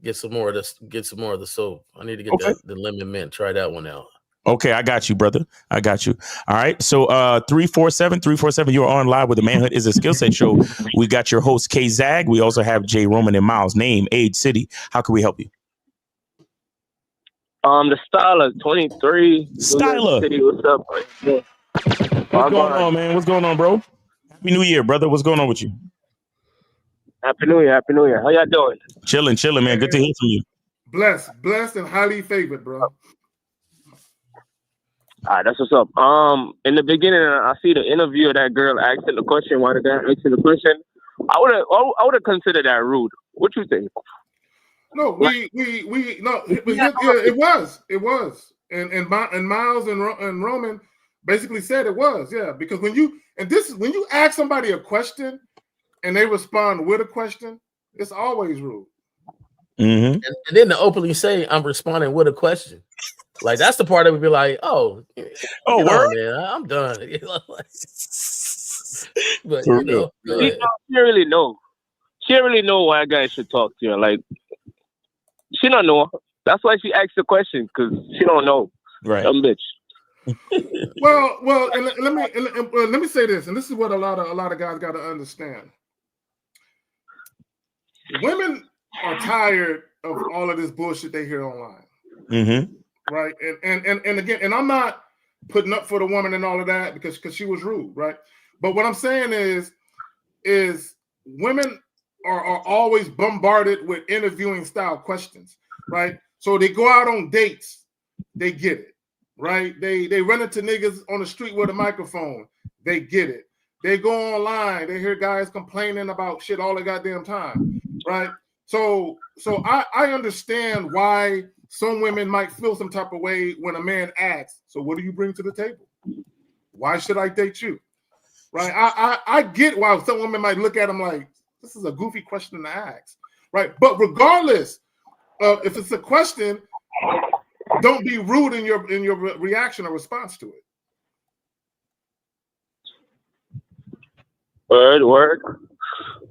C: get some more of this. Get some more of the soap. I need to get the lemon mint. Try that one out.
B: Okay, I got you, brother. I got you. All right. So 347, you are on live with the Manhood is a Skill Set show. We got your host, K Zag. We also have Jay Roman and Miles. Name, age, city. How can we help you?
I: The Styler 23.
B: Styler.
I: City, what's up?
B: What's going on, man? What's going on, bro? Happy New Year, brother. What's going on with you?
I: Happy New Year. Happy New Year. How y'all doing?
B: Chilling, man. Good to hear from you.
A: Blessed and highly favored, bro.
I: All right, that's what's up. In the beginning, I see the interview of that girl asking the question. Why the guy asking the question? I would have considered that rude. What you think?
A: No, it was, and Miles and Roman basically said it was, yeah, because when you ask somebody a question and they respond with a question, it's always rude.
B: Mm-hmm.
C: And then to openly say, "I'm responding with a question." Like that's the part that would be like, "Oh, man, I'm done." But
I: she don't really know. She don't really know why a guy should talk to her. Like she don't know. That's why she asked the question because she don't know.
B: Right,
I: dumb bitch.
A: well, and let me say this, and this is what a lot of guys got to understand. Women are tired of all of this bullshit they hear online.
B: Mm-hmm.
A: Right. And again, and I'm not putting up for the woman and all of that because she was rude, right? But what I'm saying is women are always bombarded with interviewing style questions, right? So they go out on dates, they get it, right? They run into niggas on the street with a microphone, they get it. They go online, they hear guys complaining about shit all the goddamn time, right? So I understand why some women might feel some type of way when a man asks, so what do you bring to the table? Why should I date you? Right? I get why some women might look at him like, this is a goofy question to ask. Right? But regardless of if it's a question, don't be rude in your reaction or response to it.
I: Word.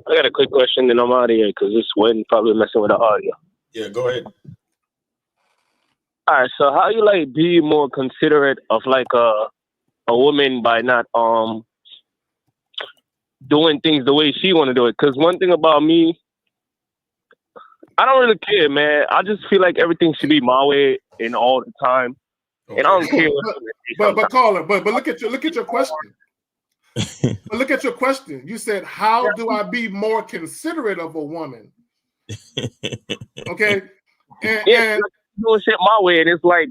I: I got a quick question, and I'm out of here because this wind probably messing with the audio.
H: Yeah, go ahead.
I: All right, so how you like be more considerate of like a woman by not doing things the way she want to do it? Because one thing about me, I don't really care, man. I just feel like everything should be my way and all the time, and I don't care.
A: But caller, but look at your question. But look at your question. You said, "How do I be more considerate of a woman?" Okay, and
I: doing shit my way, and it's like,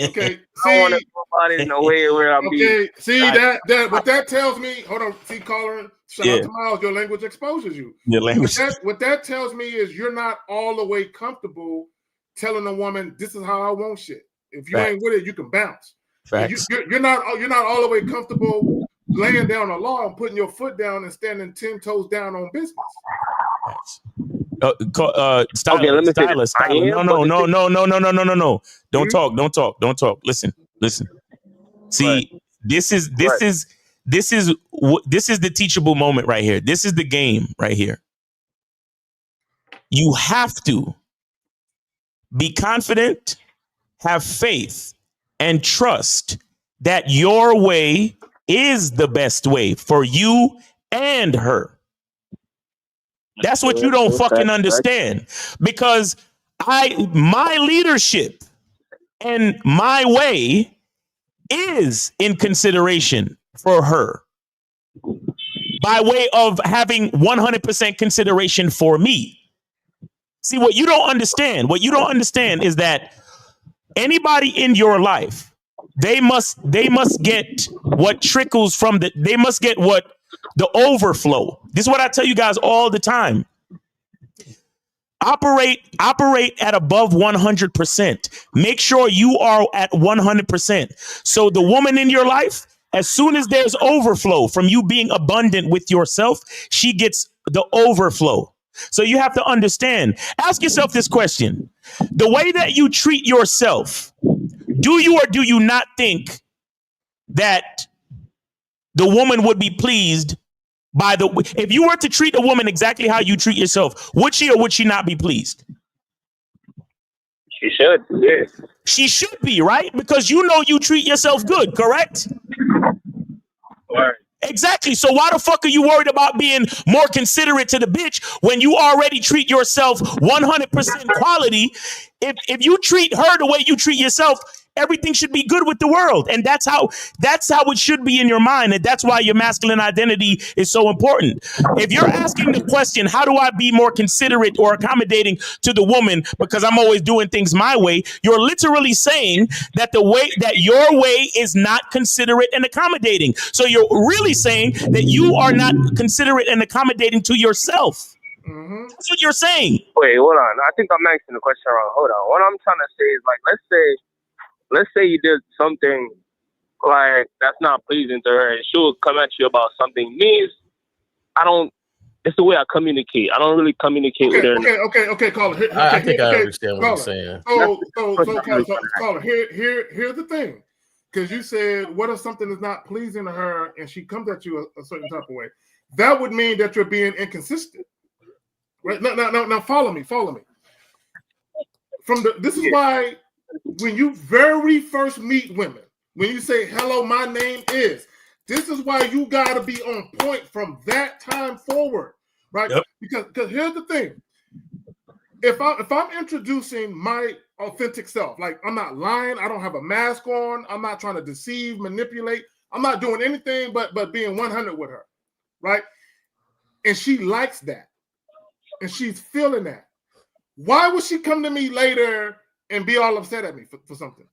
A: okay,
I: I want to go about it in a way where I'm
A: what that tells me. Hold on, see, caller, shout out to Miles. Your language exposes you.
B: Your language.
A: What that tells me is you're not all the way comfortable telling a woman this is how I want shit. If you ain't with it, you can bounce. You're not all the way comfortable laying down the law and putting your foot down and standing 10 toes down on business.
B: Stylist,
I: Okay, let me say this.
B: stylist.
I: I am,
B: No. Don't
A: Mhm.
B: talk. Listen. See,
I: Right.
B: this is the teachable moment right here. This is the game right here. You have to be confident, have faith, and trust that your way is the best way for you and her. That's what you don't fucking understand, because my leadership and my way is in consideration for her by way of having 100% consideration for me. See, what you don't understand is that anybody in your life, they must get what trickles from they must get what the overflow. This is what I tell you guys all the time. Operate at above 100%. Make sure you are at 100%. So the woman in your life, as soon as there's overflow from you being abundant with yourself, she gets the overflow. So you have to understand. Ask yourself this question. The way that you treat yourself, do you or do you not think that the woman would be pleased by if you were to treat a woman exactly how you treat yourself, would she or would she not be pleased?
I: She should. Yeah.
B: She should be, right? Because you know you treat yourself good, correct?
I: Right.
B: Exactly. So why the fuck are you worried about being more considerate to the bitch when you already treat yourself 100% quality? If you treat her the way you treat yourself, everything should be good with the world. And that's how it should be in your mind. And that's why your masculine identity is so important. If you're asking the question, how do I be more considerate or accommodating to the woman because I'm always doing things my way, you're literally saying that your way is not considerate and accommodating. So you're really saying that you are not considerate and accommodating to yourself.
A: Mm-hmm.
B: That's what you're saying.
I: Wait, hold on. I think I'm asking the question wrong. Hold on. What I'm trying to say is, like, let's say you did something like that's not pleasing to her, and she'll come at you about something. It's the way I communicate. I don't really communicate with her.
A: Okay, caller.
C: I think I understand what you're saying.
A: Caller, here's the thing. Because you said, what if something is not pleasing to her and she comes at you a certain type of way? That would mean that you're being inconsistent. Right? Now follow me. This is why when you very first meet women, when you say, hello, my name is, this is why you got to be on point from that time forward, right? Yep. Because here's the thing. If I'm introducing my authentic self, like I'm not lying, I don't have a mask on, I'm not trying to deceive, manipulate, I'm not doing anything but being 100 with her, right? And she likes that. And she's feeling that. Why would she come to me later and be all upset at me for something?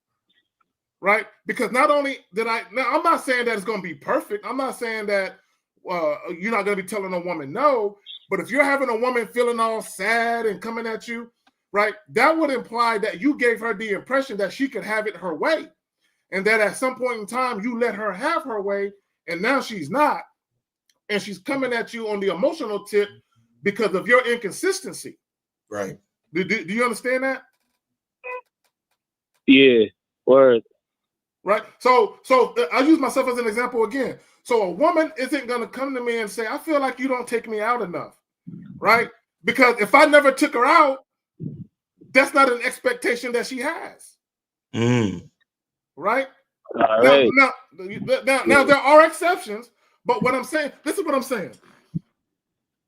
A: Right? Because not only I'm not saying that it's going to be perfect. I'm not saying that you're not going to be telling a woman no. But if you're having a woman feeling all sad and coming at you, right, that would imply that you gave her the impression that she could have it her way. And that at some point in time, you let her have her way. And now she's not. And she's coming at you on the emotional tip because of your inconsistency.
H: Right.
A: Do you understand that?
I: Yeah. Word.
A: Right. So I use myself as an example again. So a woman isn't going to come to me and say, I feel like you don't take me out enough. Right. Because if I never took her out, that's not an expectation that she has. Right.
I: All right.
A: Now there are exceptions, but this is what I'm saying.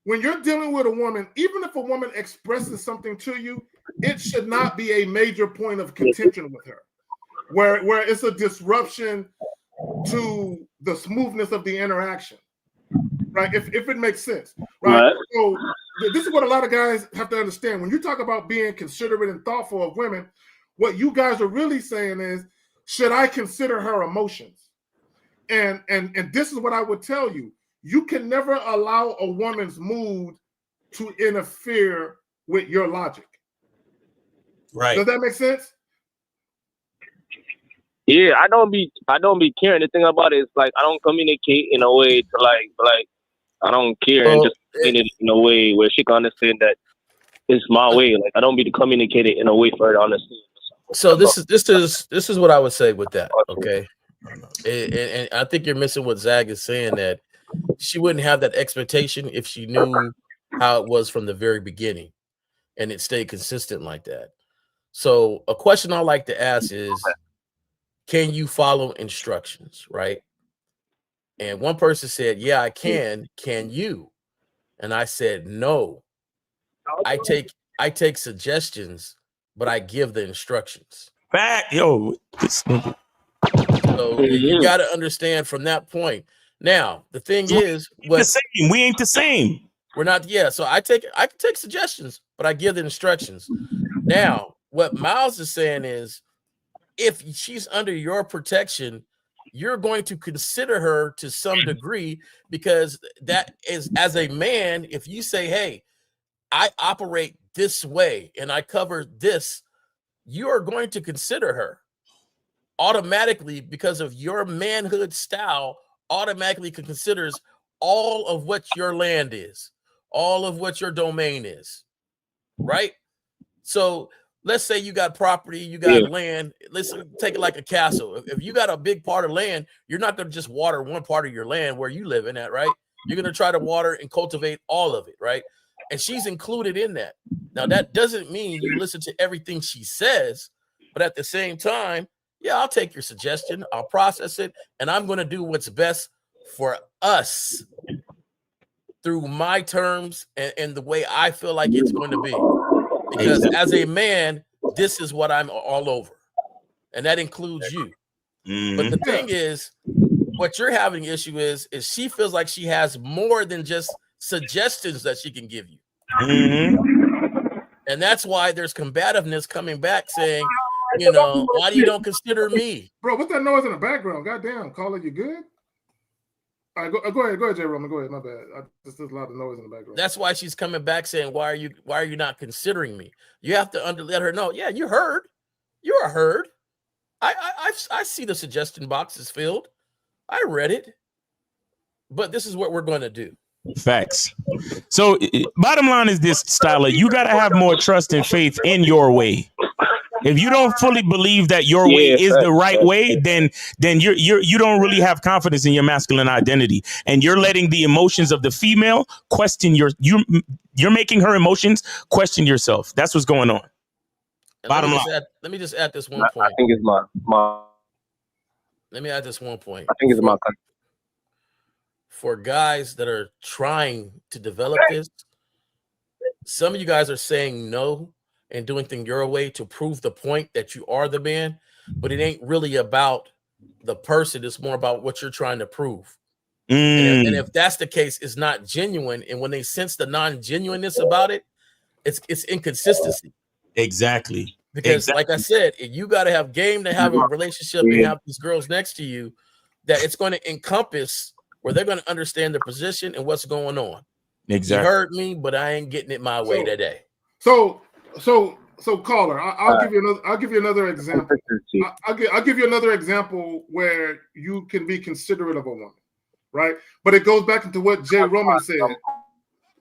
A: When you're dealing with a woman, even if a woman expresses something to you, it should not be a major point of contention with her, where it's a disruption to the smoothness of the interaction, right? If it makes sense, right? So this is what a lot of guys have to understand. When you talk about being considerate and thoughtful of women, what you guys are really saying is, should I consider her emotions? And this is what I would tell you. You can never allow a woman's mood to interfere with your logic.
B: Right.
A: Does that make sense?
I: Yeah, I don't be caring. The thing about it is like I don't communicate in a way to like I don't care and just explain it in a way where she can understand that it's my way. Like I don't be to communicate it in a way for her to understand.
C: So this is what I would say with that. Okay, and I think you're missing what Zag is saying, that she wouldn't have that expectation if she knew how it was from the very beginning, and it stayed consistent like that. So a question I like to ask is, can you follow instructions, right? And one person said, yeah, I can. Can you? And I said, no. I take suggestions, but I give the instructions.
B: Fact, yo.
C: So you got to understand from that point. Now, the thing is,
B: the same. We ain't the same.
C: We're not. Yeah. So I can take suggestions, but I give the instructions. Now, what Miles is saying is, if she's under your protection, you're going to consider her to some degree, because that is, as a man, if you say, hey, I operate this way and I cover this, you are going to consider her automatically, because of your manhood style, automatically considers all of what your land is, all of what your domain is, right? So let's say you got property, you got land. Let's take it like a castle. If you got a big part of land, you're not going to just water one part of your land where you live in at, right? You're going to try to water and cultivate all of it, right? And she's included in that. Now, that doesn't mean you listen to everything she says, but at the same time, yeah, I'll take your suggestion, I'll process it, and I'm going to do what's best for us through my terms and the way I feel like it's going to be. Because as a man, this is what I'm all over. And that includes you. But the thing is, what you're having issue is she feels like she has more than just suggestions that she can give you. And that's why there's combativeness coming back saying, you know, why do you don't consider me?
A: Bro, what's that noise in the background? Goddamn, Caller, you good? All right, go ahead, Jay Roman. Go ahead, my bad. There's a lot of noise in the background.
C: That's why she's coming back saying, why are you not considering me? You have to let her know. Yeah, you heard. You are heard. I see the suggestion box is filled. I read it. But this is what we're going to do.
B: Facts. So bottom line is this, Styler, you got to have more trust and faith in your way. If you don't fully believe that your way is the right way, then you don't really have confidence in your masculine identity, and you're letting the emotions of the female question you're making her emotions question yourself. That's what's going on. Bottom line.
C: Let me just add this one point.
I: I think it's my.
C: Let me add this one point.
I: I think it's my.
C: For guys that are trying to develop this, some of you guys are saying no and doing things your way to prove the point that you are the man, but it ain't really about the person. It's more about what you're trying to prove. And if that's the case, it's not genuine. And when they sense the non-genuineness about it, it's inconsistency.
B: Exactly.
C: Because like I said, you got to have game to have a relationship and have these girls next to you, that it's going to encompass where they're going to understand the position and what's going on.
B: Exactly.
C: You heard me, but I ain't getting it my way today.
A: So Caller, I'll give you another example. I'll give you another example where you can be considerate of a woman, right? But it goes back into what Jay Roman said.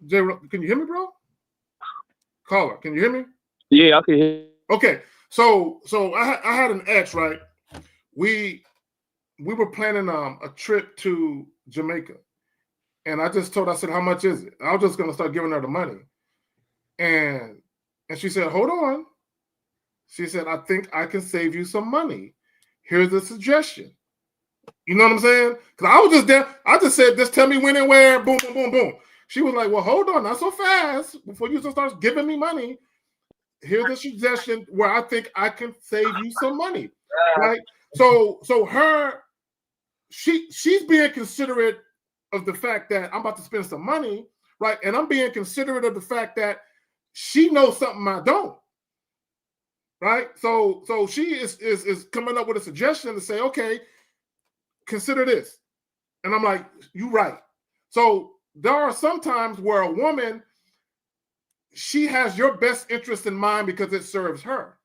A: Jay, can you hear me, bro? Caller, can you hear me?
I: Yeah, I can hear you.
A: Okay, so I had an ex, right? We were planning a trip to Jamaica, and I just told her, I said, how much is it? I was just gonna start giving her the money, and she said, hold on. She said, I think I can save you some money. Here's a suggestion. You know what I'm saying? Because I was just there. I just said, just tell me when and where. Boom, boom, boom, boom. She was like, well, hold on, not so fast. Before you start giving me money, here's a suggestion where I think I can save you some money. Right? So she's being considerate of the fact that I'm about to spend some money, right? And I'm being considerate of the fact that she knows something I don't, right? So she is coming up with a suggestion to say, okay, consider this. And I'm like, you right. So there are some times where a woman, she has your best interest in mind because it serves her.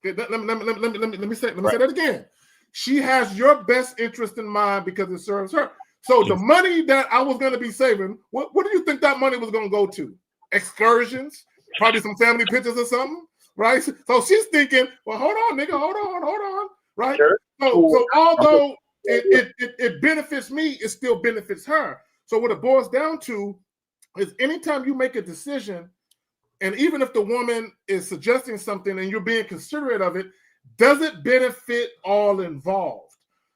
A: Okay, let me say that again. she has your best interest in mind because it serves her. So the money that I was going to be saving, what do you think that money was going to go to? Excursions, probably some family pictures or something, right? So she's thinking, well, hold on, nigga, hold on, right?
I: Sure.
A: So although it benefits me, it still benefits her. So what it boils down to is anytime you make a decision, and even if the woman is suggesting something and you're being considerate of it, does it benefit all involved?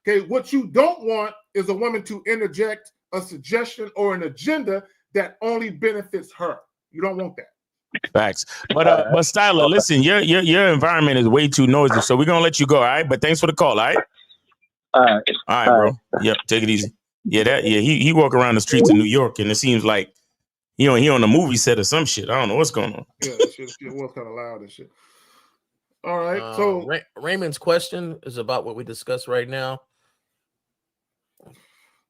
A: Okay, what you don't want is a woman to interject a suggestion or an agenda that only benefits her. You don't want that.
B: Facts. But Styler, listen, your environment is way too noisy, so we're gonna let you go, all right? But thanks for the call, all right? All right, bro. Yep, take it easy. He walk around the streets of New York, and it seems like he on a movie set or some shit. I don't know what's going on.
A: Yeah, shit was kind of loud and shit. All right, so
C: Raymond's question is about what we discussed right now.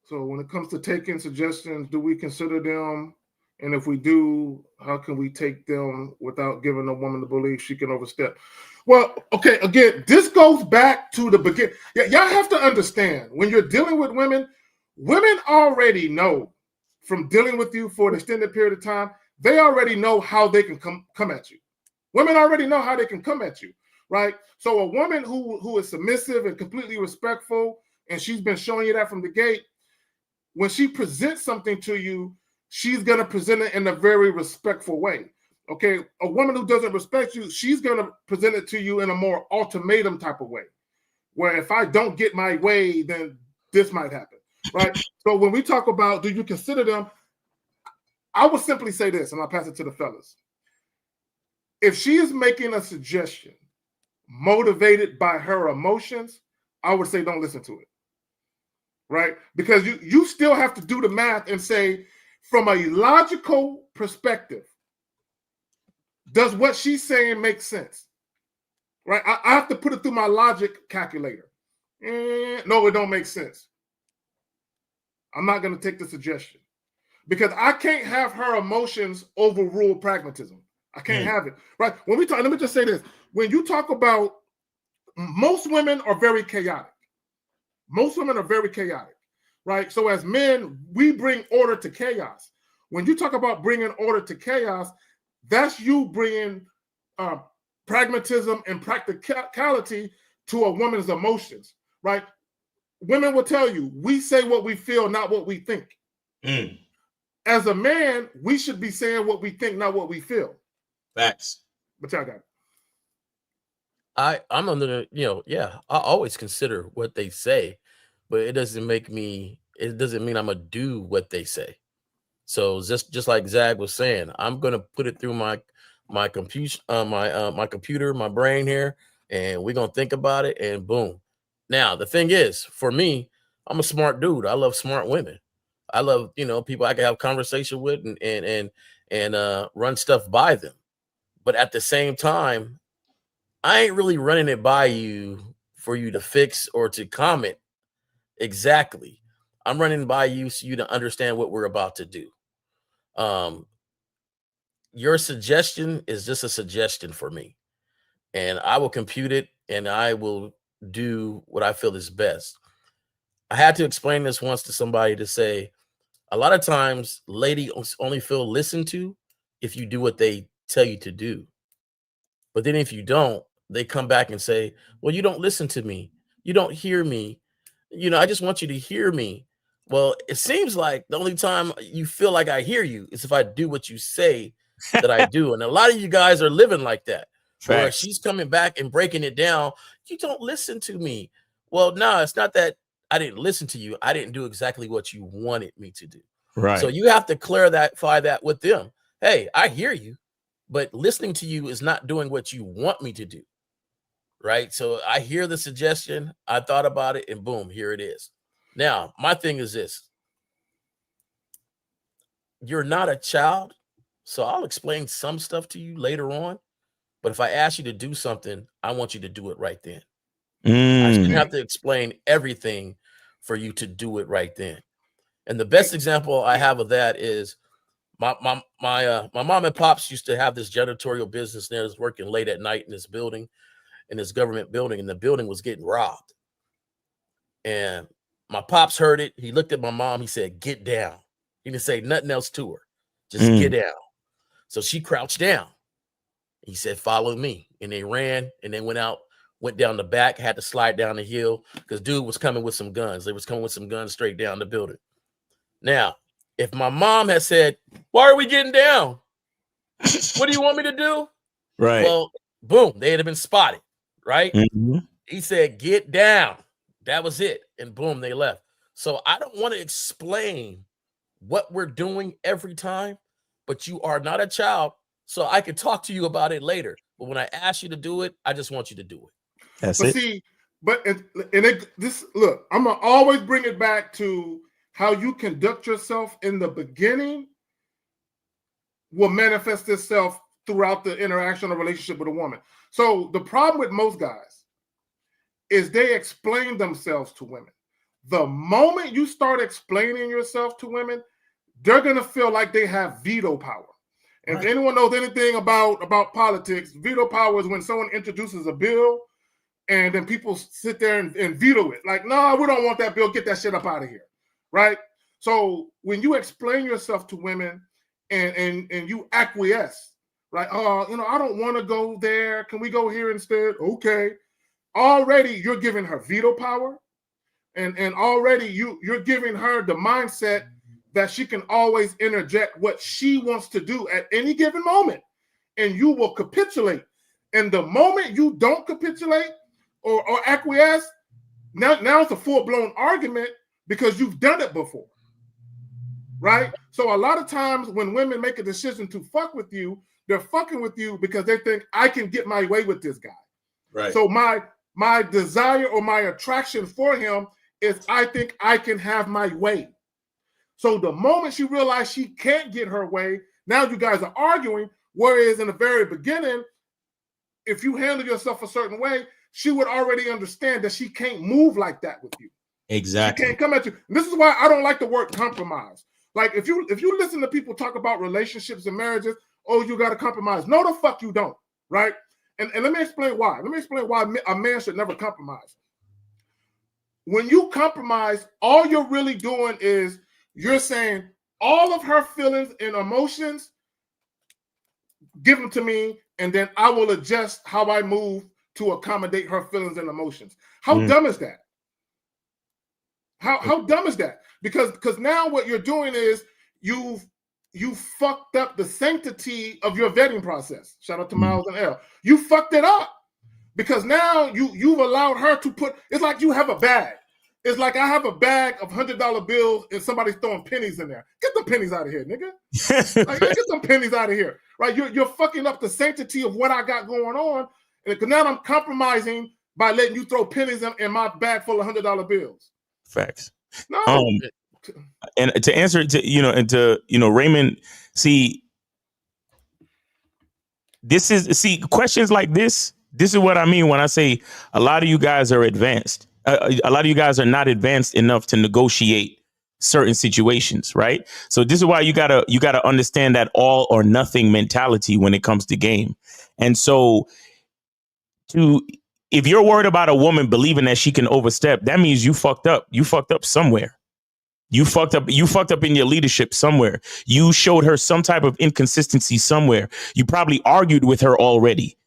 A: So when it comes to taking suggestions, do we consider them? And if we do, how can we take them without giving a woman the belief she can overstep? Well, okay, again, this goes back to the beginning. Y'all have to understand, when you're dealing with women, women already know from dealing with you for an extended period of time, they already know how they can come at you. Women already know how they can come at you, right? So a woman who is submissive and completely respectful, and she's been showing you that from the gate, when she presents something to you, she's going to present it in a very respectful way. Okay, a woman who doesn't respect you, she's going to present it to you in a more ultimatum type of way, where if I don't get my way, then this might happen, right? So when we talk about, do you consider them, I would simply say this, and I'll pass it to the fellas. If she is making a suggestion motivated by her emotions, I would say don't listen to it. Right? Because you still have to do the math and say, from a logical perspective, does what she's saying make sense? Right? I have to put it through my logic calculator. No, it don't make sense. I'm not going to take the suggestion because I can't have her emotions overrule pragmatism. I can't have it. Right? When we talk, let me just say this. When you talk about, most women are very chaotic. Most women are very chaotic, right? So as men, we bring order to chaos. When you talk about bringing order to chaos, that's you bringing pragmatism and practicality to a woman's emotions, right? Women will tell you, we say what we feel, not what we think. As a man, we should be saying what we think, not what we feel.
H: Facts.
A: But y'all got it.
C: I'm under the, I always consider what they say, but it doesn't mean I'm gonna do what they say. So just like Zag was saying, I'm gonna put it through my computer, my brain here, and we're gonna think about it, and boom. Now the thing is, for me, I'm a smart dude. I love smart women. I love, people I can have conversation with and run stuff by them. But at the same time, I ain't really running it by you for you to fix or to comment exactly. I'm running by you so you to understand what we're about to do. Your suggestion is just a suggestion for me, and I will compute it and I will do what I feel is best. I had to explain this once to somebody to say, a lot of times ladies only feel listened to if you do what they tell you to do. But then if you don't, they come back and say, well, you don't listen to me. You don't hear me. I just want you to hear me. Well, it seems like the only time you feel like I hear you is if I do what you say that I do. And a lot of you guys are living like that. Where she's coming back and breaking it down. You don't listen to me. Well, no, it's not that I didn't listen to you. I didn't do exactly what you wanted me to do.
B: Right.
C: So you have to clarify that with them. Hey, I hear you, but listening to you is not doing what you want me to do. Right. So I hear the suggestion. I thought about it and boom, here it is. Now, my thing is this. You're not a child. So I'll explain some stuff to you later on. But if I ask you to do something, I want you to do it right then. I shouldn't have to explain everything for you to do it right then. And the best example I have of that is my mom and pops used to have this janitorial business there. Was working late at night in this building, in this government building, and the building was getting robbed. And my pops heard it. He looked at my mom. He said, "Get down." He didn't say nothing else to her. Just get down. So she crouched down. He said, "Follow me." And they ran and they went down the back, had to slide down the hill because dude was coming with some guns. They was coming with some guns straight down the building. Now, if my mom had said, "Why are we getting down? What do you want me to do?"
B: Right.
C: Well, boom, they'd have been spotted, right?
B: Mm-hmm.
C: He said, "Get down." That was it. And boom, they left. So I don't want to explain what we're doing every time, but you are not a child. So I can talk to you about it later. But when I ask you to do it, I just want you to do it.
B: That's
A: but
B: it.
A: See, but look, I'm gonna always bring it back to how you conduct yourself in the beginning will manifest itself throughout the interaction or relationship with a woman. So the problem with most guys is they explain themselves to women. The moment you start explaining yourself to women, they're gonna feel like they have veto power. And if anyone knows anything about politics, veto power is when someone introduces a bill and then people sit there and veto it. Like, no, we don't want that bill. Get that shit up out of here, right? So when you explain yourself to women and you acquiesce, right? I don't want to go there. Can we go here instead? Okay. Already you're giving her veto power, and already you're giving her the mindset that she can always interject what she wants to do at any given moment, and you will capitulate. And the moment you don't capitulate or acquiesce, now it's a full-blown argument because you've done it before, right? So a lot of times when women make a decision to fuck with you, they're fucking with you because they think, I can get my way with this guy.
H: Right.
A: So my desire or my attraction for him is I think I can have my way. So the moment she realized she can't get her way, now you guys are arguing. Whereas in the very beginning, if you handle yourself a certain way, she would already understand that she can't move like that with you.
H: Exactly.
A: She can't come at you. And this is why I don't like the word compromise. Like if you listen to people talk about relationships and marriages, oh, you got to compromise. No, the fuck you don't, right? And let me explain why. Let me explain why a man should never compromise. When you compromise, all you're really doing is you're saying all of her feelings and emotions, give them to me, and then I will adjust how I move to accommodate her feelings and emotions. How dumb is that? How dumb is that? Because now what you're doing is you fucked up the sanctity of your vetting process. Shout out to Miles and L. You fucked it up because now you've allowed her to put. It's like you have a bag. It's like I have a bag of $100 bills and somebody's throwing pennies in there. Get the pennies out of here, nigga. Like, get some pennies out of here, right? You're fucking up the sanctity of what I got going on, and now I'm compromising by letting you throw pennies in my bag full of $100 bills.
B: Facts.
A: No.
B: And to answer it to Raymond, questions like this is what I mean when I say a lot of you guys are advanced. A lot of you guys are not advanced enough to negotiate certain situations, right? So this is why you gotta understand that all or nothing mentality when it comes to game. And so if you're worried about a woman believing that she can overstep, that means you fucked up. You fucked up somewhere. You fucked up in your leadership somewhere. You showed her some type of inconsistency somewhere. You probably argued with her already.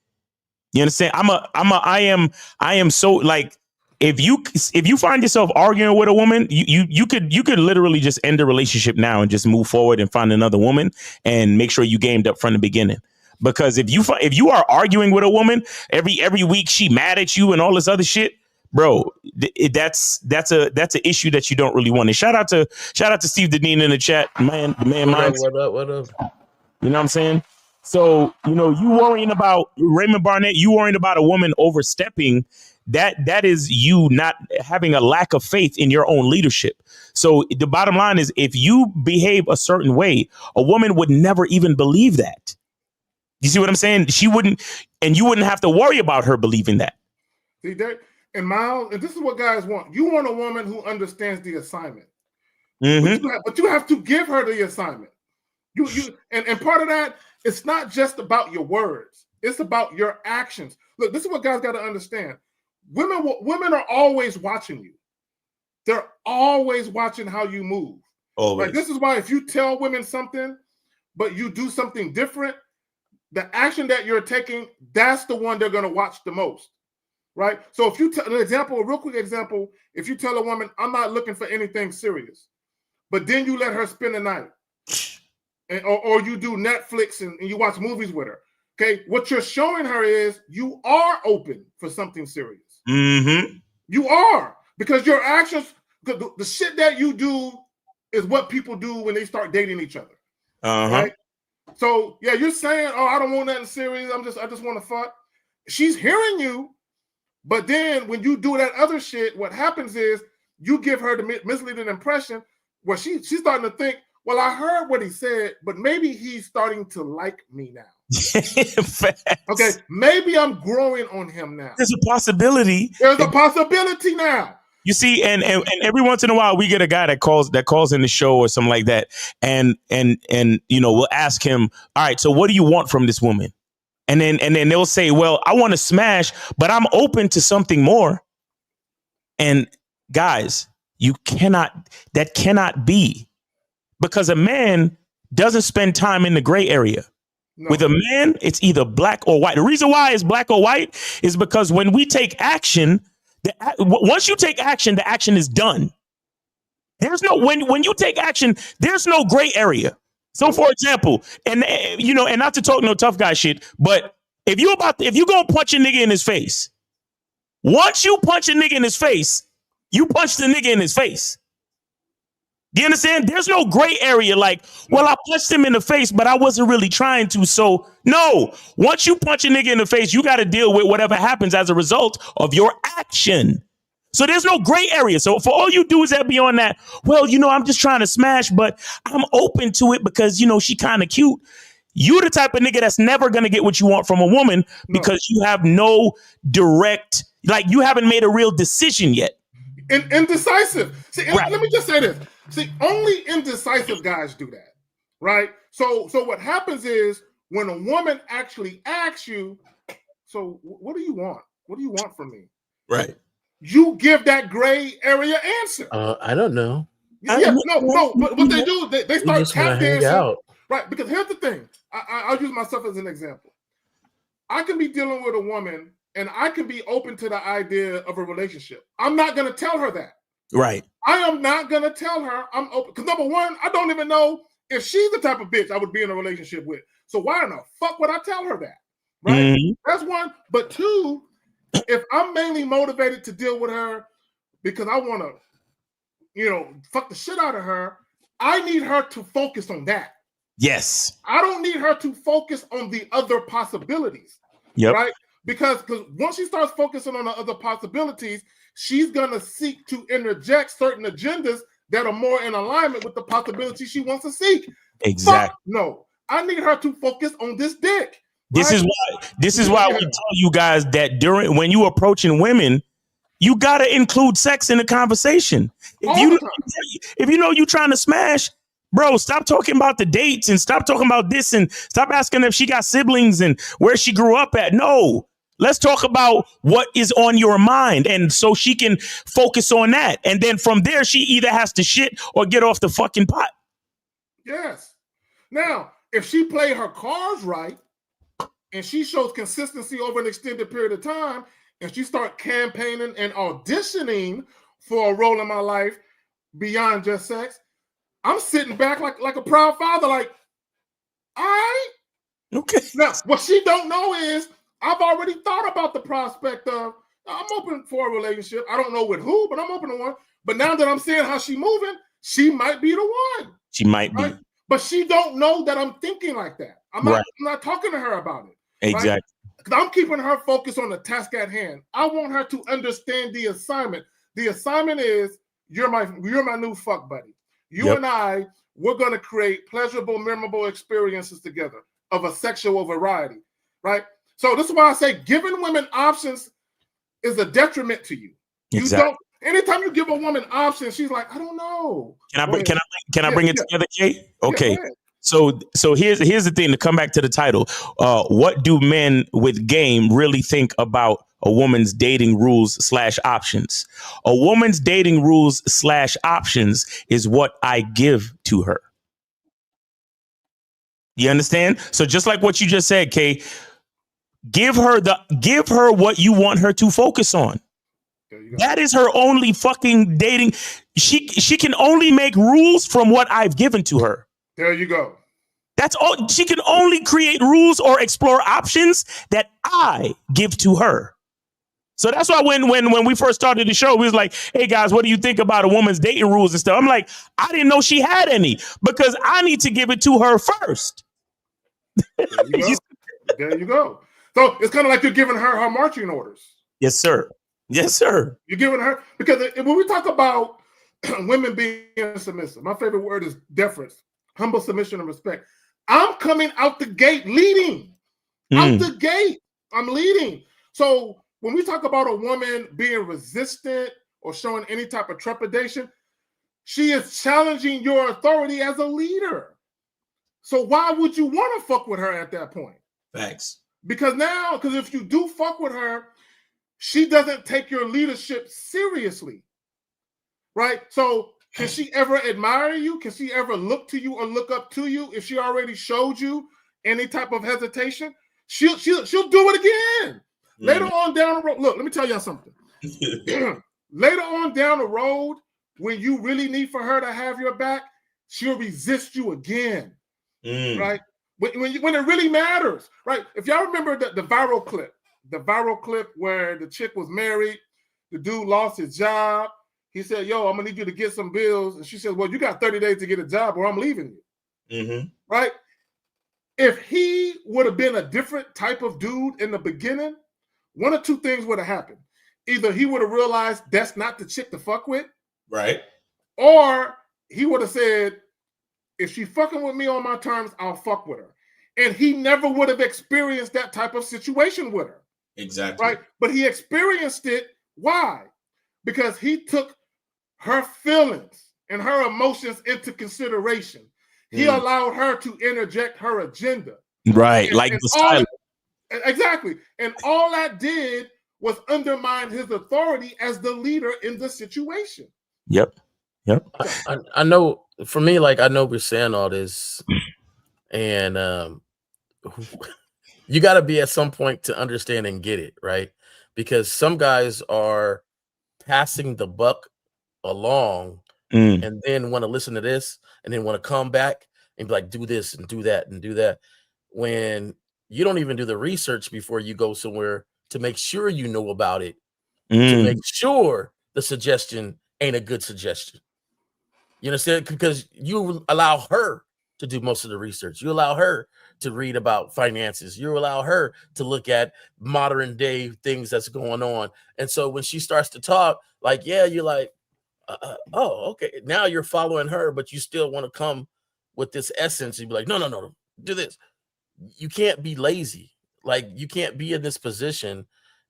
B: You understand? I am so like, if you find yourself arguing with a woman, you could literally just end the relationship now and just move forward and find another woman and make sure you gamed up from the beginning. Because if you are arguing with a woman every week, she mad at you and all this other shit, bro, that's an issue that you don't really want. And shout out to Steve Deneen in the chat, man.
C: What up?
B: You know what I'm saying? So, you worrying about Raymond Barnett, you worrying about a woman overstepping. That is you not having a lack of faith in your own leadership. So the bottom line is, if you behave a certain way, a woman would never even believe that. You see what I'm saying? She wouldn't, and you wouldn't have to worry about her believing that.
A: See that? And Miles, and this is what guys want. You want a woman who understands the assignment.
B: Mm-hmm.
A: But you have to give her the assignment. And part of that, it's not just about your words. It's about your actions. Look, this is what guys got to understand. Women are always watching you. they're always watching how you move.
H: Always.
A: Like, this is why if you tell women something, but you do something different, the action that you're taking, that's the one they're going to watch the most, right? So if you tell a real quick example, if you tell a woman, I'm not looking for anything serious, but then you let her spend the night, or you do Netflix and you watch movies with her, okay? What you're showing her is you are open for something serious.
H: Mm-hmm.
A: You are, because your actions, the shit that you do is what people do when they start dating each other, right? So yeah, you're saying, "Oh, I don't want nothing serious. I just want to fuck." She's hearing you, but then when you do that other shit, what happens is you give her the misleading impression where she's starting to think, "Well, I heard what he said, but maybe he's starting to like me now." Okay, maybe I'm growing on him now.
B: There's a possibility.
A: There's a possibility now.
B: You see, and every once in a while we get a guy that calls in the show or something like that, and we'll ask him, all right, so what do you want from this woman? And then they'll say, well, I want to smash, but I'm open to something more. And guys, that cannot be, because a man doesn't spend time in the gray area. No. With a man, it's either black or white. The reason why it's black or white is because when we take action, once you take action, the action is done. There's no when you take action, there's no gray area. So, for example, and not to talk no tough guy shit, but if you gonna punch a nigga in his face, once you punch a nigga in his face, you punch the nigga in his face. Do you understand? There's no gray area like, well, I punched him in the face, but I wasn't really trying to. So no, once you punch a nigga in the face, you got to deal with whatever happens as a result of your action. So there's no gray area. So for all you dudes that be on that, well, I'm just trying to smash, but I'm open to it because, she kind of cute. You the type of nigga that's never going to get what you want from a woman because you have no direct, you haven't made a real decision yet.
A: Indecisive. See,
B: right.
A: Let me just say this. See, only indecisive guys do that, right? So what happens is when a woman actually asks you, so what do you want? What do you want from me?
H: Right.
A: You give that gray area answer.
C: I don't know.
A: Yeah, no. But what they do, they start tap dancing.
C: Out.
A: Right, because here's the thing. I'll use myself as an example. I can be dealing with a woman and I can be open to the idea of a relationship. I'm not going to tell her that.
B: Right.
A: I am not going to tell her I'm open. Because number one, I don't even know if she's the type of bitch I would be in a relationship with. So why in the fuck would I tell her that? Right? Mm-hmm. That's one. But two, if I'm mainly motivated to deal with her because I want to, fuck the shit out of her, I need her to focus on that.
B: Yes.
A: I don't need her to focus on the other possibilities.
B: Yep.
A: Right? Because once she starts focusing on the other possibilities, she's going to seek to interject certain agendas that are more in alignment with the possibility she wants to seek.
B: Exactly.
A: No, I need her to focus on this dick.
B: This is why we tell you guys that when you approaching women, you got to include sex in the conversation. If you know you trying to smash, bro, stop talking about the dates and stop talking about this and stop asking if she got siblings and where she grew up at. No. Let's talk about what is on your mind. And so she can focus on that. And then from there, she either has to shit or get off the fucking pot.
A: Yes. Now, if she play her cards right and she shows consistency over an extended period of time and she start campaigning and auditioning for a role in my life beyond just sex, I'm sitting back like a proud father, like, all right.
B: Okay.
A: Now, what she don't know is I've already thought about the prospect of I'm open for a relationship. I don't know with who, but I'm open to one. But now that I'm seeing how she moving, she might be the one.
B: She might be.
A: Right? But she don't know that I'm thinking like that. I'm not talking to her about it.
B: Exactly.
A: Right? Because I'm keeping her focused on the task at hand. I want her to understand the assignment. The assignment is you're my new fuck buddy. You and I, we're going to create pleasurable, memorable experiences together of a sexual variety, right? So this is why I say giving women options is a detriment to you.
B: Exactly.
A: Anytime you give a woman options, she's like, I don't know.
B: Can I bring it together, Kate? Okay. Yeah, so here's the thing to come back to the title. What do men with game really think about a woman's dating rules / options. A woman's dating rules / options is what I give to her. You understand? So just like what you just said, Kay, give her what you want her to focus on. That is her only fucking dating. She can only make rules from what I've given to her.
A: There you go.
B: That's all. She can only create rules or explore options that I give to her. So that's why when we first started the show, we was like, hey guys, what do you think about a woman's dating rules and stuff? I'm like, I didn't know she had any because I need to give it to her first.
A: There you go. There you go. So it's kind of like you're giving her marching orders.
B: Yes, sir. Yes, sir.
A: You're giving her, because when we talk about women being submissive, my favorite word is deference, humble submission and respect. I'm coming out the gate leading. Out the gate, I'm leading. So when we talk about a woman being resistant or showing any type of trepidation, she is challenging your authority as a leader. So why would you want to fuck with her at that point?
H: Facts.
A: Because if you do fuck with her, she doesn't take your leadership seriously, right? So can she ever admire you? Can she ever look to you or look up to you if she already showed you any type of hesitation? She'll do it again. Later on down the road, look, let me tell y'all something. Later on down the road, when you really need for her to have your back, she'll resist you again, right? When it really matters, right? If y'all remember the viral clip where the chick was married, the dude lost his job. He said, yo, I'm going to need you to get some bills. And she said, well, you got 30 days to get a job or I'm leaving you, right? If he would have been a different type of dude in the beginning, one of two things would have happened. Either he would have realized that's not the chick to fuck with,
H: right?
A: Or he would have said, if she fucking with me on my terms, I'll fuck with her. And he never would have experienced that type of situation with her.
H: Exactly.
A: Right? But he experienced it. Why? Because he took her feelings and her emotions into consideration. He allowed her to interject her agenda.
B: Right. Like the silence.
A: Exactly. And all that did was undermine his authority as the leader in the situation.
B: Yep.
C: I know, for me, like, I know we're saying all this, and you got to be at some point to understand and get it, right? Because some guys are passing the buck along and then want to listen to this and then want to come back and be like, do this and do that and do that, when you don't even do the research before you go somewhere to make sure you know about it, to make sure the suggestion ain't a good suggestion. You understand? Because you allow her to do most of the research. You allow her to read about finances. You allow her to look at modern day things that's going on. And so when she starts to talk, like, yeah, you're like, oh, okay. Now you're following her, but you still want to come with this essence. You'd be like, no, do this. You can't be lazy. Like, you can't be in this position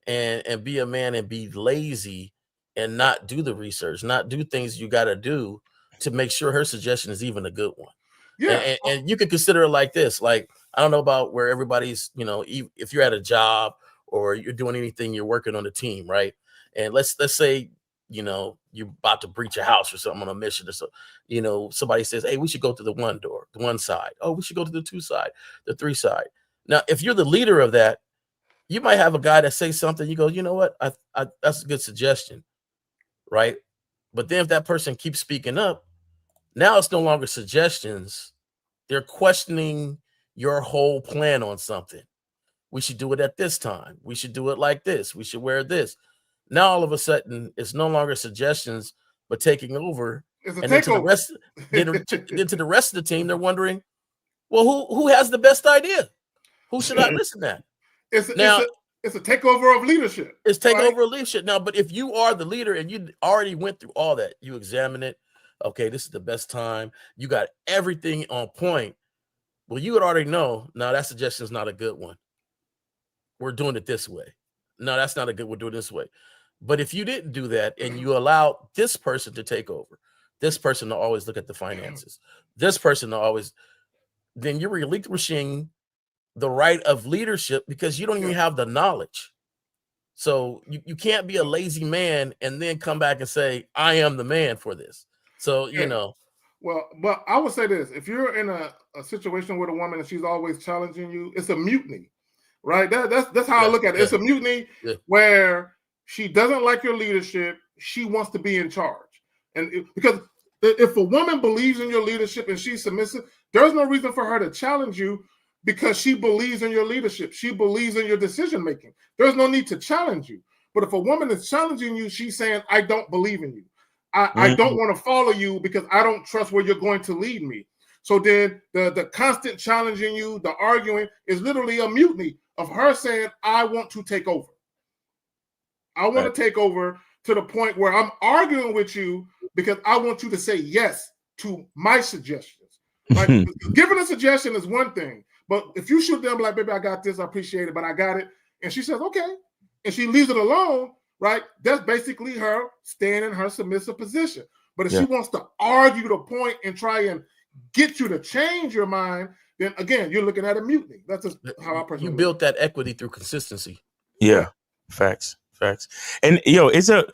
C: and be a man and be lazy and not do the research, not do things you got to do to make sure her suggestion is even a good one. Yeah. And you could consider it like this. Like, I don't know about where everybody's, if you're at a job or you're doing anything, you're working on a team, right? And let's say, you're about to breach a house or something on a mission or so, somebody says, hey, we should go to the one door, the one side. Oh, we should go to the 2 side, the 3 side. Now, if you're the leader of that, you might have a guy that says something, you go, you know what? I that's a good suggestion, right? But then if that person keeps speaking up, now it's no longer suggestions. They're questioning your whole plan on something. We should do it at this time. We should do it like this. We should wear this. Now, all of a sudden, it's no longer suggestions, but taking over. And then to the rest, then to the rest of the team, they're wondering, well, who has the best idea? Who should I listen to?
A: It's a takeover of leadership.
C: It's takeover of leadership. Now, but if you are the leader and you already went through all that, you examine it. Okay, this is the best time. You got everything on point. Well, you would already know, now that suggestion is not a good one. We're doing it this way. No, that's not a good, we're doing it this way. But if you didn't do that and you allow this person to take over, this person to always look at the finances, this person to always, then you're relinquishing the right of leadership because you don't even have the knowledge. So you can't be a lazy man and then come back and say, I am the man for this. So, you know.
A: Well, but I would say this. If you're in a situation with a woman and she's always challenging you, it's a mutiny, right? That's how I look at it. It's a mutiny where she doesn't like your leadership. She wants to be in charge. And because if a woman believes in your leadership and she's submissive, there's no reason for her to challenge you because she believes in your leadership. She believes in your decision making. There's no need to challenge you. But if a woman is challenging you, she's saying, I don't believe in you. I don't want to follow you because I don't trust where you're going to lead me. So then the constant challenging you, the arguing is literally a mutiny of her saying, I want to take over. I want to take over to the point where I'm arguing with you because I want you to say yes to my suggestions. Like giving a suggestion is one thing, but if you shoot them like, baby, I got this, I appreciate it, but I got it. And she says, okay. And she leaves it alone. Right, that's basically her staying in her submissive position. But if she wants to argue the point and try and get you to change your mind, then again, you're looking at a mutiny. That's just how I personally.
C: You built that equity through consistency.
B: Yeah, facts. And it's a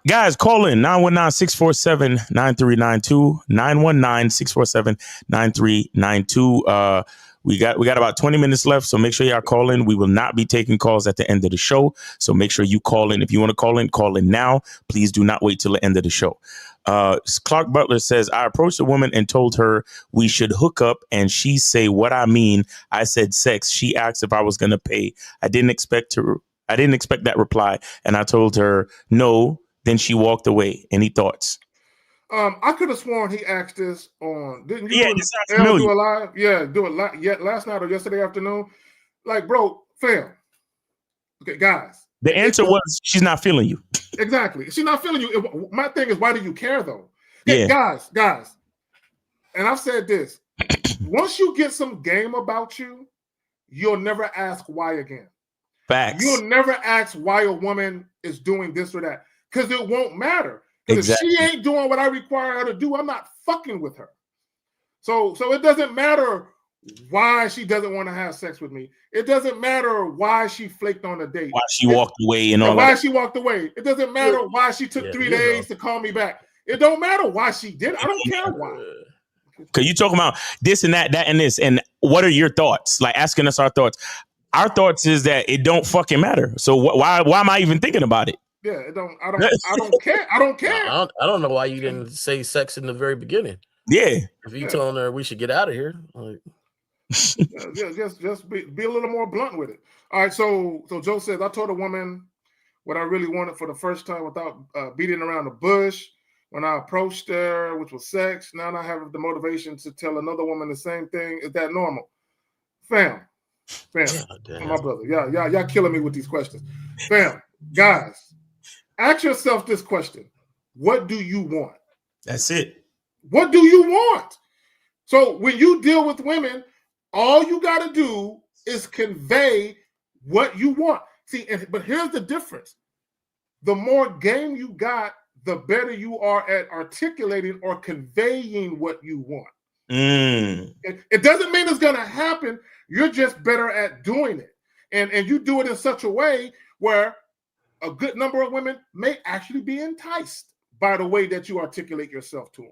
B: guys, call in 919-647-9392, 919-647-9392. We got about 20 minutes left, so make sure y'all call in. We will not be taking calls at the end of the show, so make sure you call in. If you want to call in now. Please do not wait till the end of the show. Clark Butler says, I approached a woman and told her we should hook up, and she say, what I mean? I said sex. She asked if I was going to pay. I didn't expect that reply, and I told her no. Then she walked away. Any thoughts?
A: I could have sworn he asked this on. Didn't you do a live? Yeah, do it last night or yesterday afternoon. Like, bro, fam. Okay, guys.
B: The answer was she's not feeling you.
A: Exactly. She's not feeling you. My thing is, why do you care though? Hey, guys. And I've said this. Once you get some game about you, you'll never ask why again.
B: Facts.
A: You'll never ask why a woman is doing this or that because it won't matter. Exactly. If she ain't doing what I require her to do, I'm not fucking with her. So it doesn't matter why she doesn't want to have sex with me. It doesn't matter why she flaked on a date.
B: Why she walked away and all
A: why
B: that.
A: she walked away. It doesn't matter why she took 3 days to call me back. It don't matter why she did it. I don't care why.
B: Because you talking about this and that, and this. And what are your thoughts? Like asking us our thoughts. Our thoughts is that it don't fucking matter. So why am I even thinking about it?
A: Yeah, I don't care. I don't care.
C: I don't know why you didn't say sex in the very beginning.
B: Yeah.
C: If you telling her we should get out of here, like
A: just be a little more blunt with it. All right, so Joe says, I told a woman what I really wanted for the first time without beating around the bush. When I approached her, which was sex, now I have the motivation to tell another woman the same thing. Is that normal? Fam, my brother. Y'all killing me with these questions. Fam, guys, ask yourself this question. What do you want?
B: That's it.
A: What do you want? So when you deal with women, all you got to do is convey what you want. See, but here's the difference. The more game you got, the better you are at articulating or conveying what you want. It doesn't mean it's going to happen. You're just better at doing it. And you do it in such a way where a good number of women may actually be enticed by the way that you articulate yourself to them.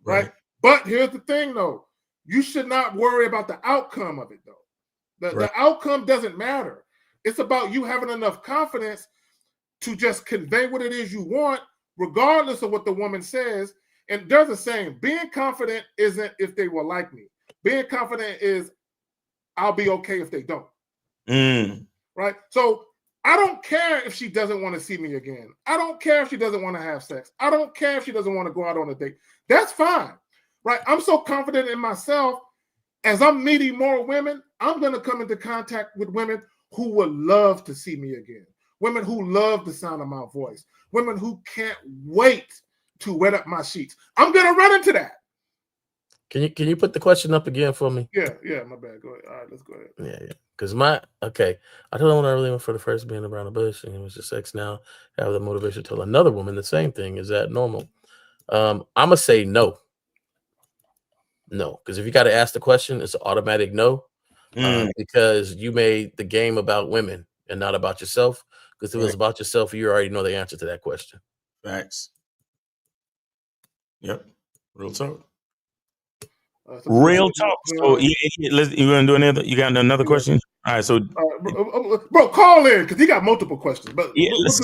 A: Right? But here's the thing, though. You should not worry about the outcome of it, though. The outcome doesn't matter. It's about you having enough confidence to just convey what it is you want, regardless of what the woman says. And there's a saying, being confident isn't if they will like me. Being confident is I'll be okay if they don't. Right? So I don't care if she doesn't want to see me again. I don't care if she doesn't want to have sex. I don't care if she doesn't want to go out on a date. That's fine. Right? I'm so confident in myself. As I'm meeting more women, I'm going to come into contact with women who would love to see me again. Women who love the sound of my voice. Women who can't wait to wet up my sheets. I'm going to run into that.
C: Can you put the question up again for me?
A: Yeah, my bad. Go ahead. All right, let's go ahead.
C: Yeah. Because I told her when I really went for the first being around the bush and it was just sex now. I have the motivation to tell another woman the same thing. Is that normal? I'm going to say no. No, because if you got to ask the question, it's an automatic no. Because you made the game about women. and not about yourself. Because if it was about yourself, you already know the answer to that question.
H: Facts. Yep. Real talk.
B: Real talk. So you want to do another? You got another question? All right. So,
A: bro, call in because he got multiple questions. But
B: yeah, let's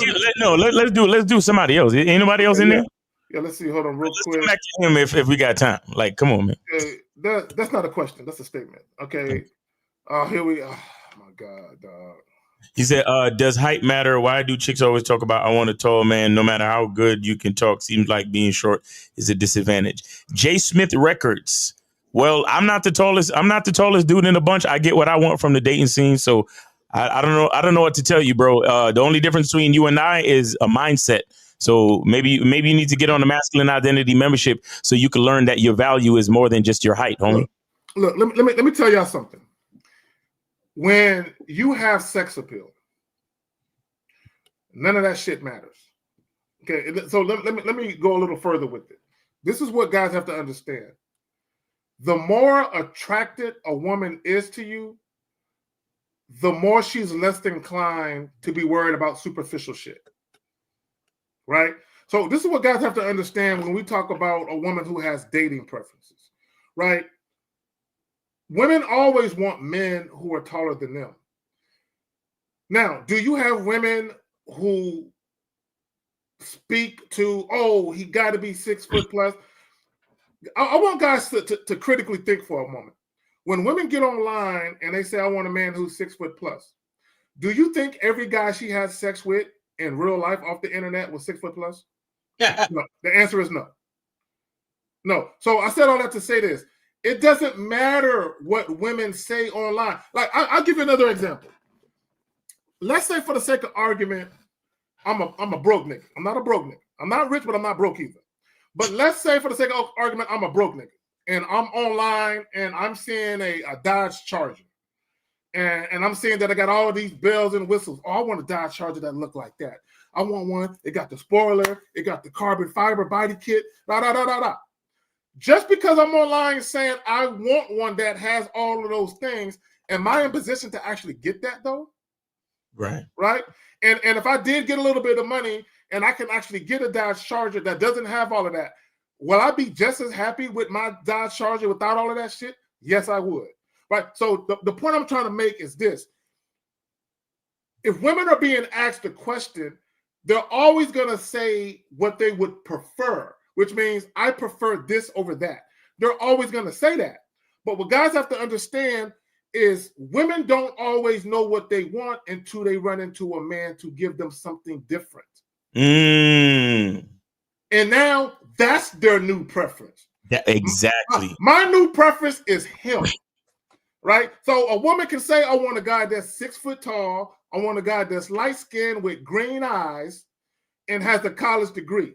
B: do somebody else. Ain't nobody else in there?
A: Yeah, let's see. Hold on, real quick.
B: Come back to him if we got time. Like, come on, man.
A: That's not a question. That's a statement. Okay. Here we. Oh my God, dog.
B: He said, does height matter? Why do chicks always talk about I want a tall man? No matter how good you can talk, seems like being short is a disadvantage. J. Smith Records. Well, I'm not the tallest dude in the bunch. I get what I want from the dating scene. So I don't know. I don't know what to tell you, bro. The only difference between you and I is a mindset. So maybe you need to get on the masculine identity membership so you can learn that your value is more than just your height, homie.
A: Look, let me tell y'all something. When you have sex appeal, none of that shit matters. Okay, so let me go a little further with it. This is what guys have to understand. The more attracted a woman is to you, the more she's less inclined to be worried about superficial shit. Right? So this is what guys have to understand when we talk about a woman who has dating preferences. Right? Women always want men who are taller than them. Now, do you have women who speak to, oh, he got to be 6 foot plus? I want guys to critically think for a moment. When women get online and they say, I want a man who's 6 foot plus, do you think every guy she has sex with in real life off the internet was 6 foot plus? No, the answer is no. No. So I said all that to say this. It doesn't matter what women say online. Like, I'll give you another example. Let's say, for the sake of argument, I'm a broke nigga. I'm not a broke nigga. I'm not rich, but I'm not broke either. But let's say, for the sake of argument, I'm a broke nigga. And I'm online, and I'm seeing a Dodge Charger. And I'm seeing that I got all these bells and whistles. Oh, I want a Dodge Charger that look like that. I want one. It got the spoiler. It got the carbon fiber body kit. Da. Just because I'm online saying I want one that has all of those things, am I in position to actually get that though?
B: Right.
A: Right. And if I did get a little bit of money and I can actually get a Dodge Charger that doesn't have all of that, will I be just as happy with my Dodge Charger without all of that shit? Yes, I would. Right. So the point I'm trying to make is this. If women are being asked a question, they're always going to say what they would prefer, which means I prefer this over that. They're always going to say that. But what guys have to understand is women don't always know what they want until they run into a man to give them something different. And now that's their new preference.
B: Yeah, exactly.
A: My new preference is him. Right? So a woman can say, I want a guy that's 6 foot tall. I want a guy that's light skinned with green eyes and has a college degree.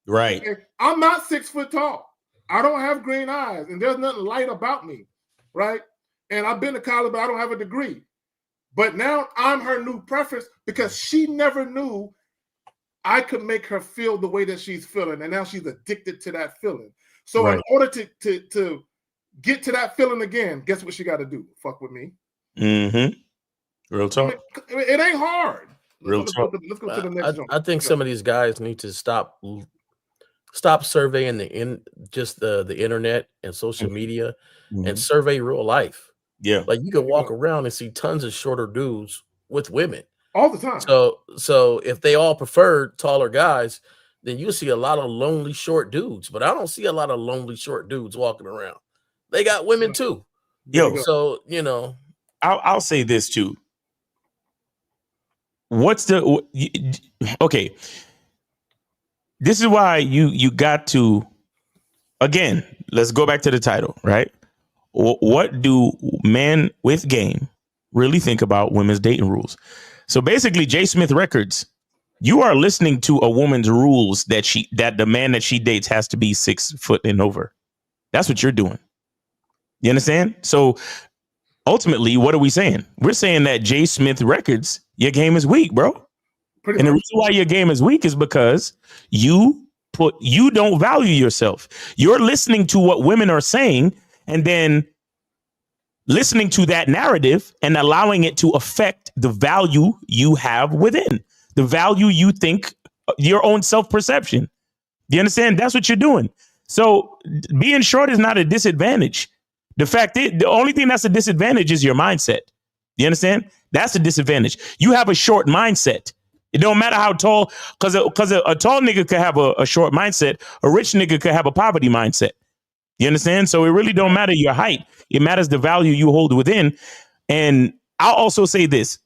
B: Right.
A: Okay? I'm not 6 foot tall. I don't have green eyes, and there's nothing light about me, right? And I've been to college, but I don't have a degree. But now I'm her new preference because she never knew I could make her feel the way that she's feeling, and now she's addicted to that feeling. So in order to get to that feeling again, guess what she got to do? Fuck with me.
B: Mm-hmm. Real talk.
A: I mean, it ain't hard.
B: Real talk.
A: Let's go to the next one.
C: I think some of these guys need to stop surveying the internet and social media and survey real life.
B: Yeah.
C: Like you can walk around and see tons of shorter dudes with women
A: all the time.
C: So if they all prefer taller guys, then you'll see a lot of lonely short dudes. But I don't see a lot of lonely short dudes walking around. They got women too.
B: Yo,
C: so
B: I'll say this too. Okay. This is why you got to, again, let's go back to the title, right? What do men with game really think about women's dating rules? So basically, J. Smith Records, you are listening to a woman's rules that the man that she dates has to be 6 foot and over. That's what you're doing. You understand? So ultimately, what are we saying? We're saying that J. Smith Records, your game is weak, bro. The reason why your game is weak is because you don't value yourself. You're listening to what women are saying, and then listening to that narrative and allowing it to affect the value you have within, the value you think, your own self-perception. You understand? That's what you're doing. So being short is not a disadvantage. The fact is, the only thing that's a disadvantage is your mindset. You understand? That's a disadvantage. You have a short mindset. It don't matter how tall, because a tall nigga could have a short mindset. A rich nigga could have a poverty mindset. You understand? So it really don't matter your height. It matters the value you hold within. And I'll also say this.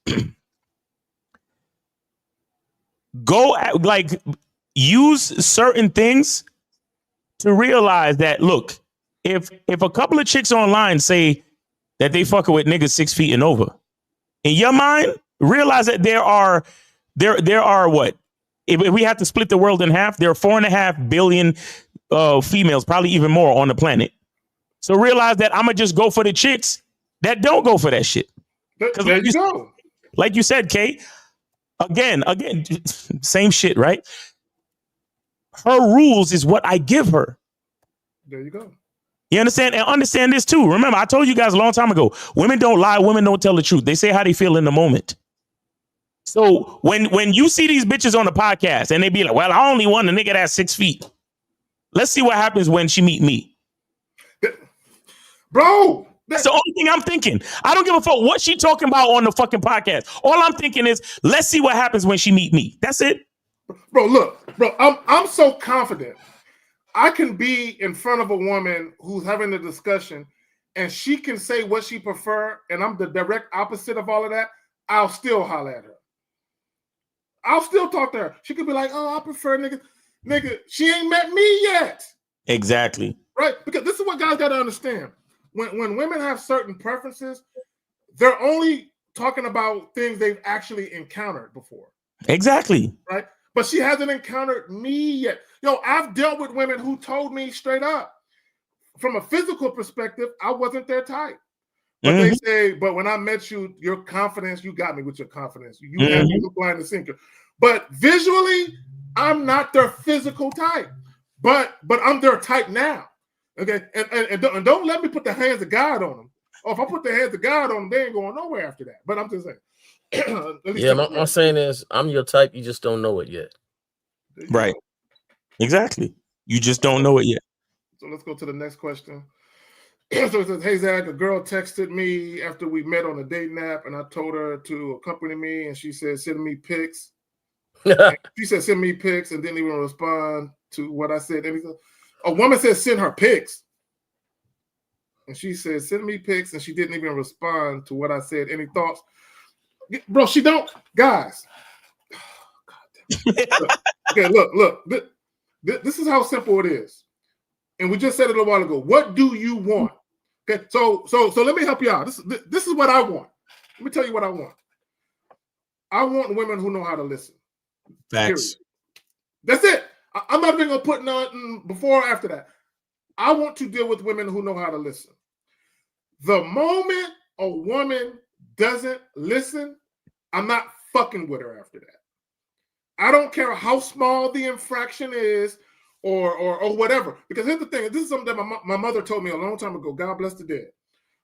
B: Use certain things to realize that, look, if a couple of chicks online say that they fucking with niggas 6 feet and over, in your mind, realize that there are what? If we have to split the world in half, there are 4.5 billion females, probably even more, on the planet. So realize that I'm gonna just go for the chicks that don't go for that shit.
A: There you go.
B: Like you said, Kate, again, same shit, right? Her rules is what I give her.
A: There you go.
B: You understand? And understand this too. Remember, I told you guys a long time ago, women don't lie, women don't tell the truth. They say how they feel in the moment. So when you see these bitches on the podcast and they be like, well, I only want a nigga that's 6 feet. Let's see what happens when she meet me.
A: Bro,
B: that's the only thing I'm thinking. I don't give a fuck what she talking about on the fucking podcast. All I'm thinking is, let's see what happens when she meet me. That's it.
A: Bro, look, bro, I'm so confident. I can be in front of a woman who's having a discussion and she can say what she prefer, and I'm the direct opposite of all of that. I'll still holler at her. I'll still talk to her. She could be like, oh, I prefer nigga. Nigga, she ain't met me yet.
B: Exactly.
A: Right? Because this is what guys got to understand. When women have certain preferences, they're only talking about things they've actually encountered before.
B: Exactly.
A: Right? But she hasn't encountered me yet. Yo, I've dealt with women who told me straight up, from a physical perspective, I wasn't their type. But they say, but when I met you, your confidence, you got me with your confidence. You had me hook, line, and sinker. But visually, I'm not their physical type. But I'm their type now. Okay, and don't let me put the hands of God on them. Or if I put the hands of God on them, they ain't going nowhere after that. But I'm just saying.
C: Yeah, my saying is, I'm your type. You just don't know it yet.
B: Right. Exactly. You just don't know it yet.
A: So let's go to the next question. So it says, hey, Zach, a girl texted me after we met on a dating app, and I told her to accompany me, and she said, send me pics. She said, send me pics, and didn't even respond to what I said. A woman said, send her pics. And she said, send me pics, and she didn't even respond to what I said. Any thoughts? Bro, she don't. Guys. Okay, look. This is how simple it is. And we just said it a while ago. What do you want? Okay, so let me help you out. This is what I want. Let me tell you what I want. I want women who know how to listen.
B: Facts.
A: Period. That's it. I'm not even gonna put nothing before or after that. I want to deal with women who know how to listen. The moment a woman doesn't listen, I'm not fucking with her after that. I don't care how small the infraction is or whatever. Because here's the thing. This is something that my mother told me a long time ago. God bless the dead.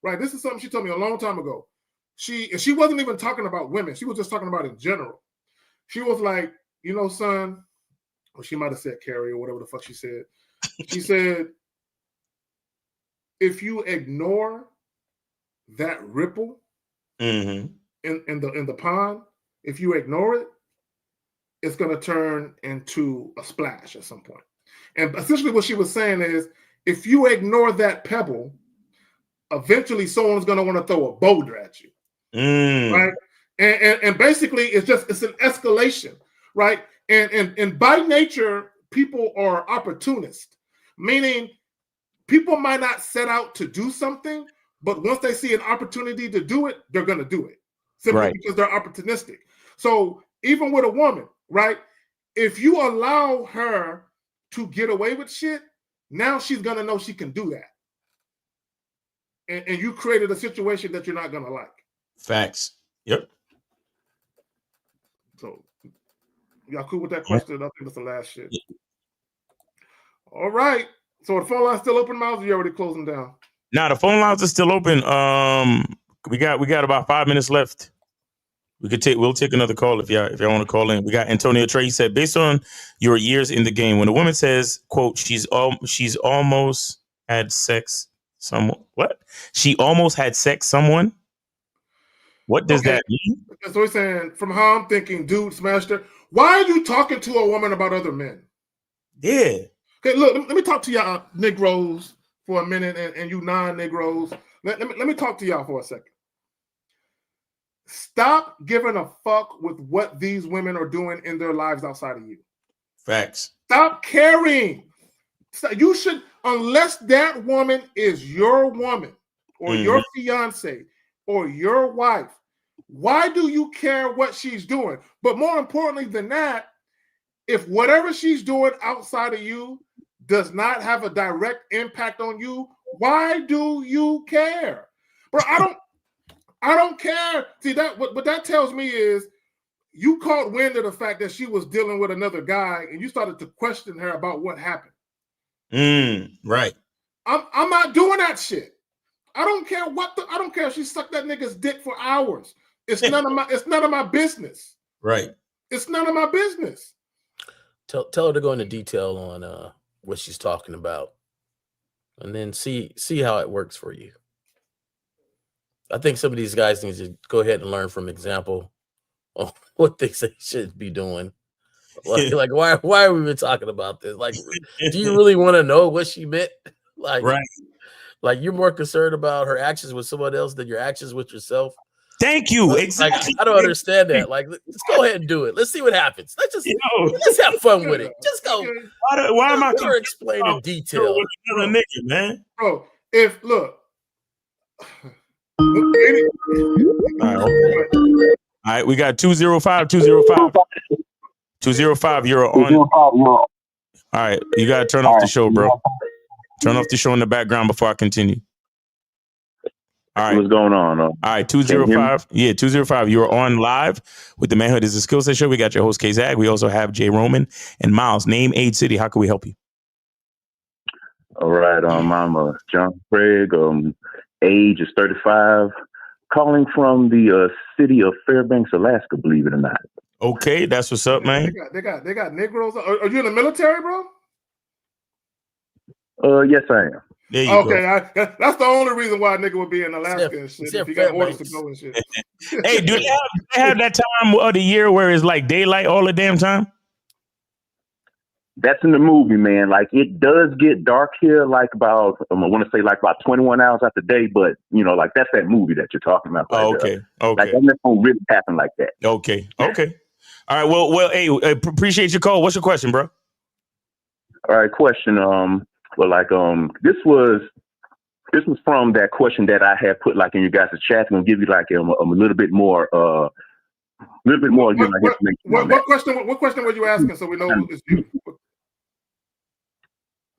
A: Right? This is something she told me a long time ago. She wasn't even talking about women. She was just talking about in general. She was like, you know, son, or she might have said Carrie or whatever the fuck she said. She said, if you ignore that ripple in the pond, if you ignore it, it's going to turn into a splash at some point. And essentially what she was saying is, if you ignore that pebble, eventually someone's going to want to throw a boulder at you. Right? And basically it's an escalation, right? And by nature, people are opportunist, meaning people might not set out to do something, but once they see an opportunity to do it, they're going to do it simply because they're opportunistic. So even with a woman, right? If you allow her to get away with shit, now she's going to know she can do that. And you created a situation that you're not going to like.
B: Facts. Yep.
A: So y'all cool with that question? I think that's the last shit. All right. So the phone line's still open, Miles, or you already closing down?
B: Now the phone lines are still open. We got about 5 minutes left. We'll take another call if y'all want to call in. We got Antonio Trey. He said, based on your years in the game, when a woman says, "quote she's almost had sex someone," what? She almost had sex someone. What does that mean?
A: So he's saying, from how I'm thinking, dude smashed her. Why are you talking to a woman about other men?
B: Yeah.
A: Okay, look, let me talk to y'all Negroes for a minute, and you non-Negroes. Let me talk to y'all for a second. Stop giving a fuck with what these women are doing in their lives outside of you.
B: Facts.
A: Stop caring. You should, unless that woman is your woman or your fiance or your wife, why do you care what she's doing? But more importantly than that, if whatever she's doing outside of you does not have a direct impact on you, why do you care? Bro, I don't care. See, that what that tells me is you caught wind of the fact that she was dealing with another guy and you started to question her about what happened.
B: Right.
A: I'm not doing that shit. I don't care I don't care if she sucked that nigga's dick for hours. It's none of my business.
B: Right.
A: It's none of my business.
C: Tell her to go into detail on what she's talking about, and then see how it works for you. I think some of these guys need to go ahead and learn from example on what they say should be doing. Like why are we even talking about this? Like, do you really want to know what she meant? Like,
B: right.
C: Like, you're more concerned about her actions with someone else than your actions with yourself.
B: Thank you. Exactly.
C: Like, I don't understand that. Like, let's go ahead and do it. Let's see what happens. Let's have fun with it. Just go.
B: Why am I
C: explain in detail?
B: With another nigga, man.
A: Bro, if look.
B: All right, we got 205. 205, you're on. All right, you got to turn off the show, bro. Turn off the show in the background before I continue. All right.
G: What's going on?
B: All right, 205. Yeah, 205. You're on live with the Manhood is a Skill Set Show. We got your host, K-Zag. We also have Jay Roman and Miles. Name, age, city. How can we help you?
G: All right. I'm John Craig. Age is 35. Calling from the city of Fairbanks, Alaska, believe it or not.
B: Okay, that's what's up, man.
A: They got Negroes. Are you in the military, bro?
G: Yes, I am.
B: There you
A: go. That's the only reason why a nigga would be in Alaska and shit. If you got orders to go and shit.
B: Hey, do they have that time of the year where it's like daylight all the damn time?
G: That's in the movie, man. Like, it does get dark here, like about, I want to say like about 21 hours after day, but, you know, like that's that movie that you're talking about.
B: Okay.
G: Like, that don't really happen like that.
B: Okay. All right. Well, hey, appreciate your call. What's your question, bro?
G: All right, question. This was from that question that I had put like in you guys' chat. I'm gonna give you like a little bit more, information.
A: What question were you asking? So we know it's you.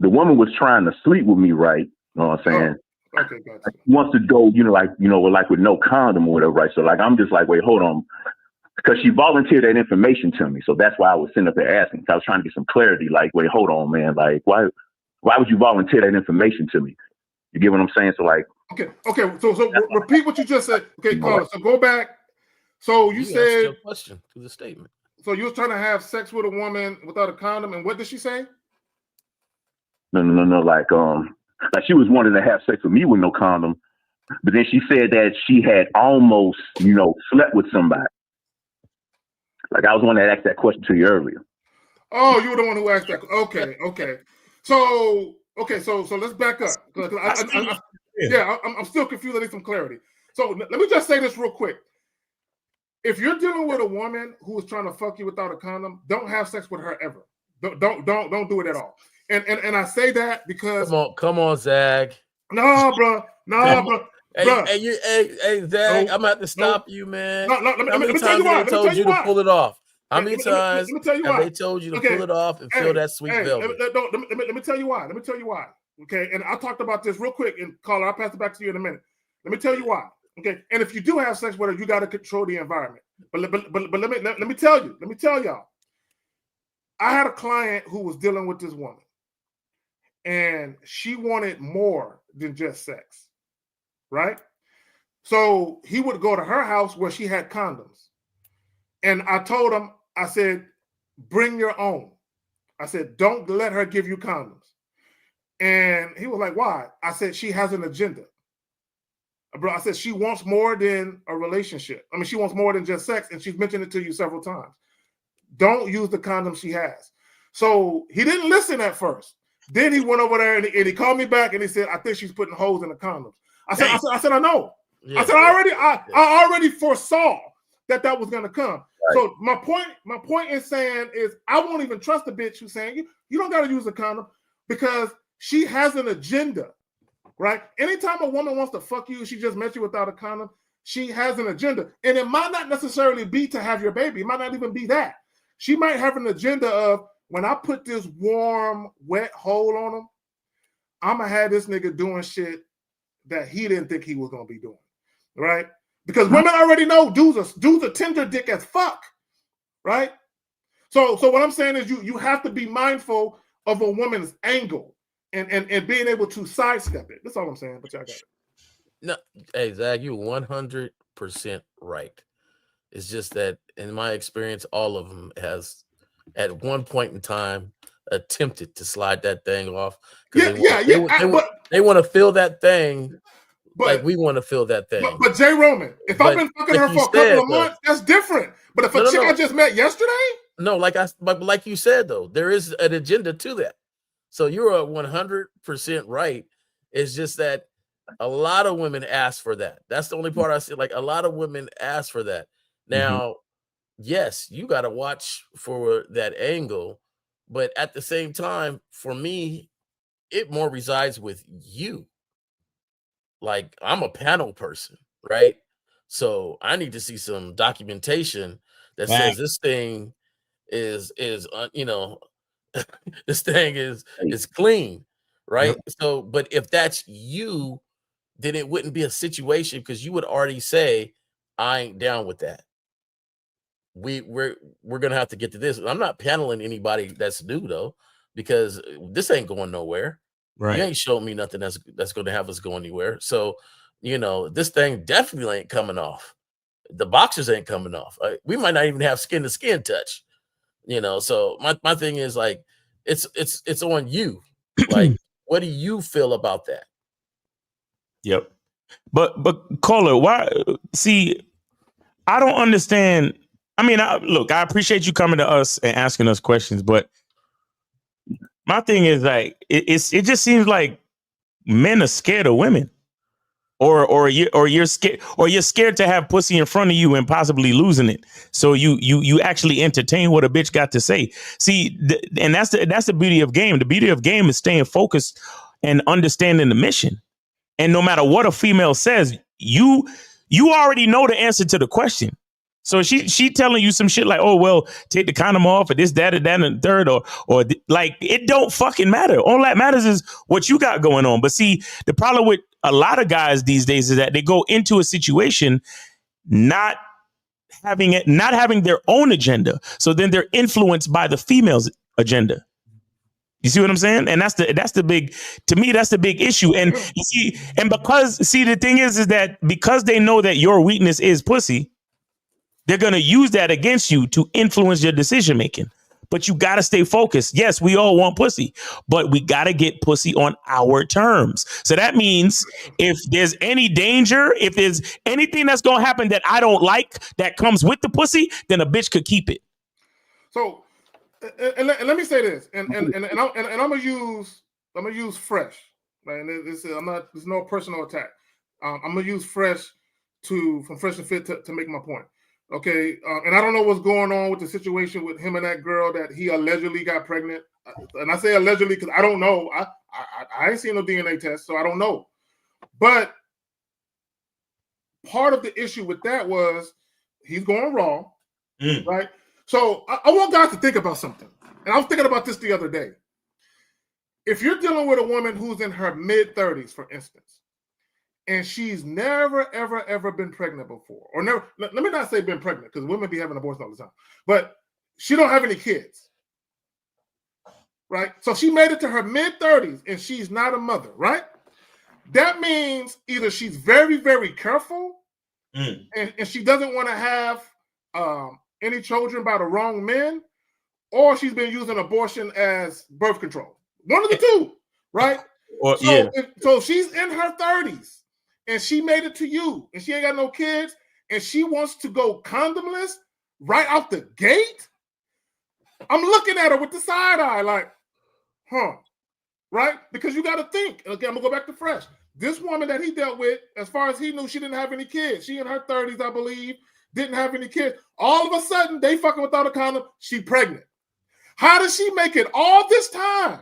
G: The woman was trying to sleep with me, right? You know what I'm saying?
A: Okay, gotcha.
G: Like, she wants to go, with no condom or whatever, right? So like, I'm just like, wait, hold on. Because she volunteered that information to me. So that's why I was sitting up there asking. I was trying to get some clarity. Like, wait, hold on, man. Like, why would you volunteer that information to me? You get what I'm saying? So like,
A: okay. So repeat what you just said. Okay, Carla. So go back. So you said
C: your question to the statement.
A: So you was trying to have sex with a woman without a condom, and what did she say?
G: No. Like she was wanting to have sex with me with no condom, but then she said that she had almost, slept with somebody. Like, I was the one that asked that question to you earlier.
A: Oh, you were the one who asked that. Okay. So let's back up. I'm still confused. I need some clarity. So let me just say this real quick. If you're dealing with a woman who is trying to fuck you without a condom, don't have sex with her ever. Don't do it at all. And I say that because
C: come on, Zag.
A: No, bro.
C: Hey, Zag, I'm gonna have to stop you, man.
A: How many times
C: have they told you to pull it off? How many times have they told you to pull it off and feel that sweet velvet?
A: Let me tell you why. Okay, and I talked about this real quick, and Carla, I'll pass it back to you in a minute. Let me tell you why. Okay, and if you do have sex with her, you got to control the environment. But let me tell y'all. I had a client who was dealing with this woman. and she wanted more than just sex, right? So he would go to her house where she had condoms. And I told him, I said, bring your own. I said, don't let her give you condoms. And he was like, why? I said, she has an agenda. Bro, I said, she wants more than a relationship. I mean, she wants more than just sex, and she's mentioned it to you several times. Don't use the condom she has. So he didn't listen at first. Then he went over there and he called me back and he said, I think she's putting holes in the condoms. I said, I know. Yeah, I said, I already foresaw that was going to come. Right. So my point in saying is I won't even trust the bitch who's saying you don't got to use a condom because she has an agenda, right? Anytime a woman wants to fuck you, she just met you without a condom, she has an agenda. And it might not necessarily be to have your baby. It might not even be that. She might have an agenda of, when I put this warm, wet hole on him, I'm going to have this nigga doing shit that he didn't think he was going to be doing, right? Because women already know dudes are tender dick as fuck, right? So what I'm saying is you have to be mindful of a woman's angle and being able to sidestep it. That's all I'm saying, but y'all got it.
C: No, hey, Zach, you're 100% right. It's just that in my experience, all of them has at one point in time attempted to slide that thing off. They want to feel that thing like we want to feel that thing.
A: But Jay Roman, if I've been fucking her for a couple of months, that's different. But if a chick I just met yesterday?
C: No, but like you said, though, there is an agenda to that. So you're 100% right. It's just that a lot of women ask for that. That's the only part I see. Like, a lot of women ask for that. Now, yes, you got to watch for that angle, but at the same time, for me, it more resides with you. Like, I'm a panel person, right? So I need to see some documentation that says this thing is this thing is clean, right? Yep. So, but if that's you, then it wouldn't be a situation because you would already say, I ain't down with that. We're gonna have to get to this. I'm not paneling anybody that's new though, because this ain't going nowhere. Right. You ain't showing me nothing that's gonna have us go anywhere. So, this thing definitely ain't coming off. The boxers ain't coming off. We might not even have skin to skin touch. So my thing is like it's on you. Like, what do you feel about that?
B: Yep. But caller, why? See, I don't understand. I mean, look, I appreciate you coming to us and asking us questions, but my thing is like it just seems like men are scared of women, or you're scared to have pussy in front of you and possibly losing it. So you actually entertain what a bitch got to say. See, and that's the beauty of game. The beauty of game is staying focused and understanding the mission. And no matter what a female says, you already know the answer to the question. So she telling you some shit like, oh, well, take the condom off or this, that, and the third, or like, it don't fucking matter. All that matters is what you got going on. But see, the problem with a lot of guys these days is that they go into a situation not having their own agenda. So then they're influenced by the female's agenda. You see what I'm saying? And that's the big, to me, that's the big issue. And you see, and the thing is that because they know that your weakness is pussy, they're going to use that against you to influence your decision making. But you got to stay focused. Yes, we all want pussy, but we got to get pussy on our terms. So that means if there's any danger, if there's anything that's going to happen that I don't like that comes with the pussy, then a bitch could keep it.
A: So, and let me say this, and I'm gonna use fresh, right? And there's no personal attack. I'm gonna use fresh from Fresh and Fit to make my point. Okay, and I don't know what's going on with the situation with him and that girl that he allegedly got pregnant. And I say allegedly because I don't know. I ain't seen no DNA test, so I don't know. But part of the issue with that was he's going wrong, right? So I want guys to think about something. And I was thinking about this the other day. If you're dealing with a woman who's in her mid-30s, for instance, and she's never, ever, ever been pregnant before, or never, let me not say been pregnant, because women be having abortions all the time, but she don't have any kids, right? So she made it to her mid-30s and she's not a mother, right? That means either she's very, very careful and she doesn't want to have any children by the wrong men, or she's been using abortion as birth control. One of the two, right? So she's in her 30s and she made it to you and she ain't got no kids and she wants to go condomless right out the gate. I'm looking at her with the side eye like, right? Because you got to think. Okay, I'm going to go back to Fresh. This woman that he dealt with, as far as he knew, she didn't have any kids. She in her 30s, I believe, didn't have any kids. All of a sudden, they fucking without a condom. She pregnant. How does she make it all this time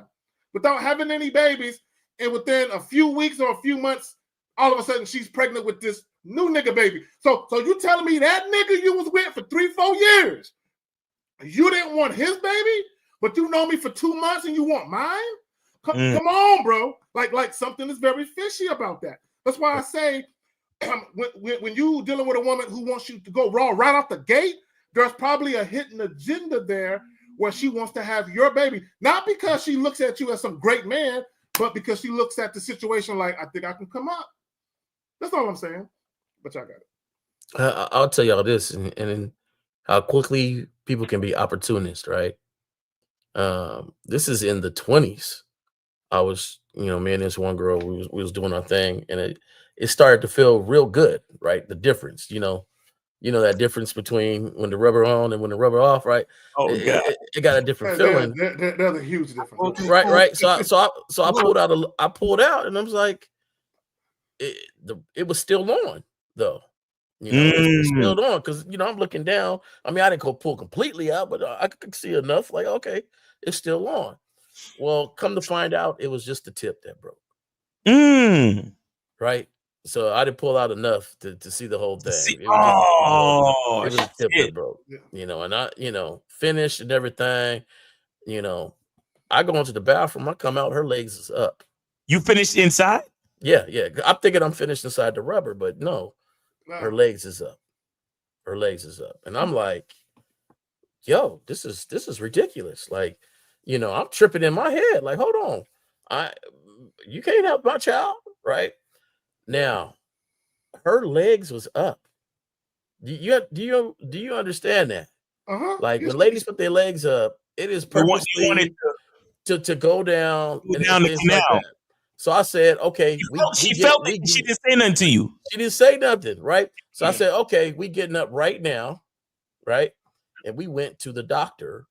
A: without having any babies? And within a few weeks or a few months, all of a sudden, she's pregnant with this new nigga baby. So you telling me that nigga you was with for 3-4 years, you didn't want his baby, but you know me for 2 months and you want mine? Come on, bro. Like something is very fishy about that. That's why I say when you dealing with a woman who wants you to go raw right off the gate, there's probably a hidden agenda there where she wants to have your baby. Not because she looks at you as some great man, but because she looks at the situation like, I think I can come up. That's all I'm saying. But y'all got it.
C: I'll tell y'all this, and how quickly people can be opportunist, right? This is in the 20s. I was, me and this one girl, we was doing our thing, and it started to feel real good, right? The difference, that difference between when the rubber on and when the rubber off, right?
B: Oh, God.
C: It got a different feeling.
A: There's a huge difference.
C: Right. So I pulled out, and I was like, it was still on though. It was still on because I'm looking down. I mean, I didn't go pull completely out, but I could see enough. Like, okay, it's still on. Well, come to find out, it was just the tip that broke. Right. So I didn't pull out enough to see the whole thing. It was a tip that broke. And I, finished and everything. I go into the bathroom. I come out. Her legs is up.
B: You finished inside?
C: Yeah. I'm thinking I'm finished inside the rubber, but no. Her legs is up. Her legs is up. And I'm like, yo, this is ridiculous. Like, I'm tripping in my head. Like, hold on. You can't help my child, right? Now, her legs was up. Do you understand that? Like when ladies put their legs up, it is purposely to go down and
B: down the canal.
C: Like that. So I said, okay.
B: She didn't say nothing to you.
C: She didn't say nothing, right? So I said, okay, we getting up right now, right? And we went to the doctor.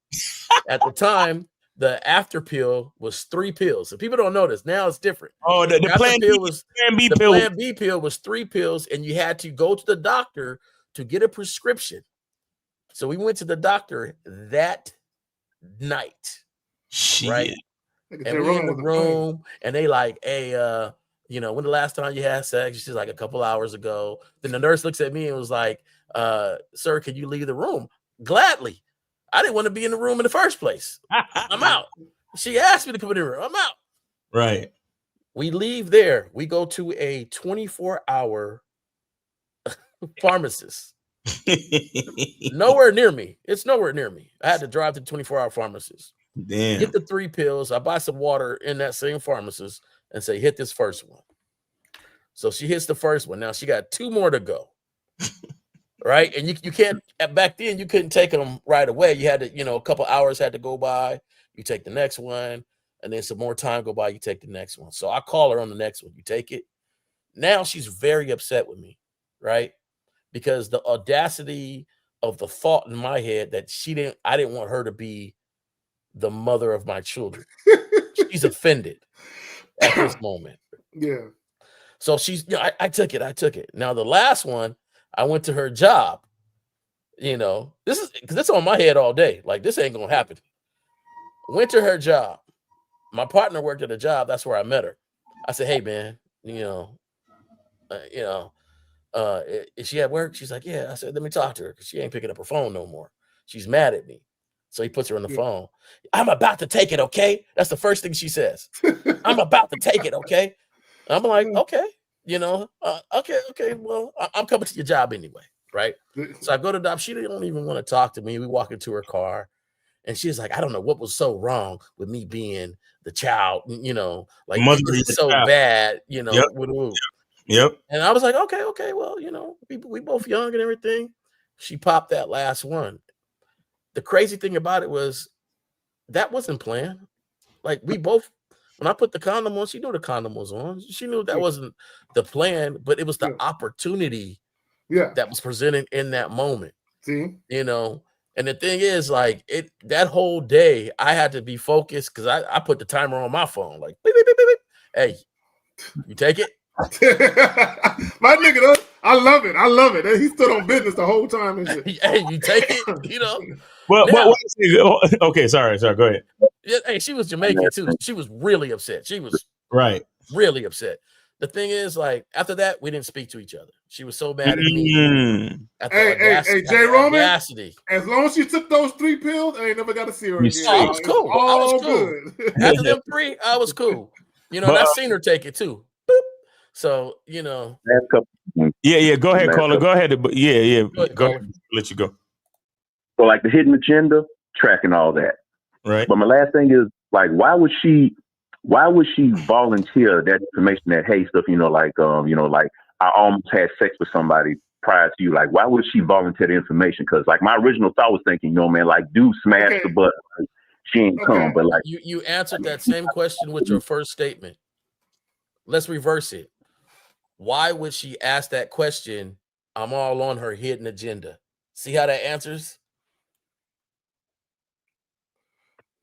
C: At the time, the after pill was 3 pills. So people don't know this. Now it's different.
B: Oh, the Plan B
C: pill was 3 pills, and you had to go to the doctor to get a prescription. So we went to the doctor that night. Right? And we in the room, and they like, hey, when the last time you had sex? She's like, a couple hours ago. Then the nurse looks at me and was like, sir, can you leave the room? Gladly. I didn't want to be in the room in the first place. I'm out. She asked me to come in the room. I'm out.
B: Right.
C: We leave there. We go to a 24-hour pharmacist. Nowhere near me. It's nowhere near me. I had to drive to the 24-hour pharmacist.
B: Damn.
C: Get the 3 pills. I buy some water in that same pharmacist and say, hit this first one. So she hits the first one. Now she got 2 more to go. Right. And you can't, back then you couldn't take them right away. You had to, a couple hours had to go by. You take the next one, and then some more time go by. You take the next one. So I call her on the next one. You take it. Now she's very upset with me. Right. Because the audacity of the thought in my head that I didn't want her to be the mother of my children. She's offended at this moment.
A: Yeah.
C: So she's, I took it. Now the last one, I went to her job. This is because it's on my head all day. Like, this ain't gonna happen. Went to her job. My partner worked at a job. That's where I met her. I said, hey man, is she at work? She's like, yeah. I said, let me talk to her because she ain't picking up her phone no more. She's mad at me. So he puts her on the phone. I'm about to take it, okay? That's the first thing she says. I'm about to take it, okay? I'm like, okay. Okay. Well, I'm coming to your job anyway, right? So I go to the job. She don't even want to talk to me. We walk into her car, And she's like, I don't know what was so wrong with me being the child, like
B: Mother
C: this
B: of
C: is
B: the
C: so
B: child.
C: bad,
B: Yep. Yep.
C: And I was like, okay, well, we both young and everything. She popped that last one. The crazy thing about it was that wasn't planned. Like we both, when I put the condom on, she knew the condom was on. She knew that wasn't the plan, but it was the opportunity that was presented in that moment.
A: See?
C: And the thing is, like, that whole day, I had to be focused because I put the timer on my phone, like, beep, beep, beep, beep, beep. Hey, you take it?
A: My nigga, I love it. I love it. He stood on business the whole time and shit.
C: Hey, you take it,
B: Well, okay, sorry, go ahead.
C: Yeah, hey, she was Jamaican too. She was really upset. She was really upset. The thing is, like, after that, we didn't speak to each other. She was so mad at me.
A: Hey, Jay Roman. As long as you took those 3 pills, I ain't never got to see her again.
C: I was cool.
A: I
C: was cool. After them 3, I was cool. And I seen her take it too. Boop. So,
G: Yeah,
B: go ahead, caller. Go ahead. Yeah. Go ahead. Let you go.
G: So, like, the hidden agenda, tracking all that.
B: Right.
G: But my last thing is, like, why would she volunteer that information, that hey stuff, like I almost had sex with somebody prior to you? Like, why would she volunteer the information? Because, like, my original thought was thinking, man, like, dude smashed the butt. Like, she ain't come, but like
C: you answered that same question with your first statement. Let's reverse it. Why would she ask that question? I'm all on her hidden agenda. See how that answers?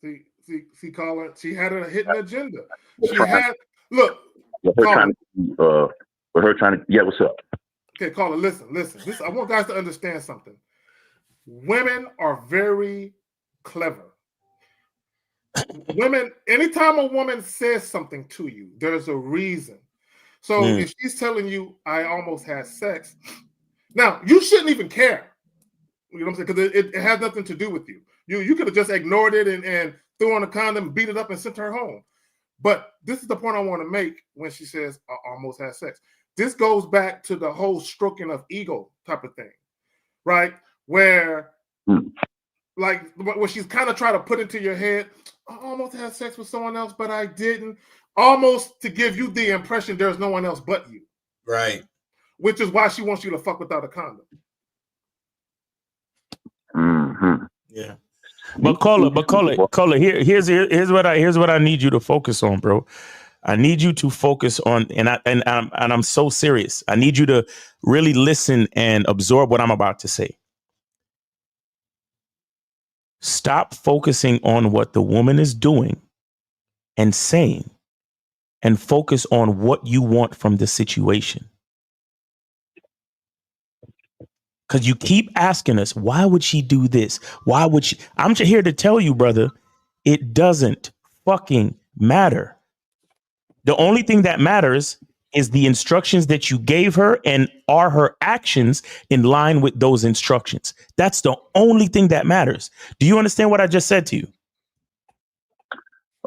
A: See, caller, she had a hidden agenda. She had look.
G: With her trying to, yeah. What's up?
A: Okay, caller, listen. This, I want guys to understand something. Women are very clever. Women, anytime a woman says something to you, there's a reason. So if she's telling you, I almost had sex, now you shouldn't even care. You know what I'm saying? Because it has nothing to do with you. You could have just ignored it and threw on a condom, beat it up, and sent her home. But this is the point I want to make when she says, I almost had sex. This goes back to the whole stroking of ego type of thing, right? Where, like, where she's kind of trying to put into your head, I almost had sex with someone else, but I didn't. Almost to give you the impression there's no one else but you.
H: Right.
A: Which is why she wants you to fuck without a condom.
G: Mm-hmm.
B: Yeah. But caller. Here's what I need you to focus on, bro. I need you to focus on, and I'm so serious. I need you to really listen and absorb what I'm about to say. Stop focusing on what the woman is doing and saying, and focus on what you want from the situation. Because you keep asking us, why would she do this? Why would she? I'm just here to tell you, brother, it doesn't fucking matter. The only thing that matters is the instructions that you gave her, and are her actions in line with those instructions. That's the only thing that matters. Do you understand what I just said to you?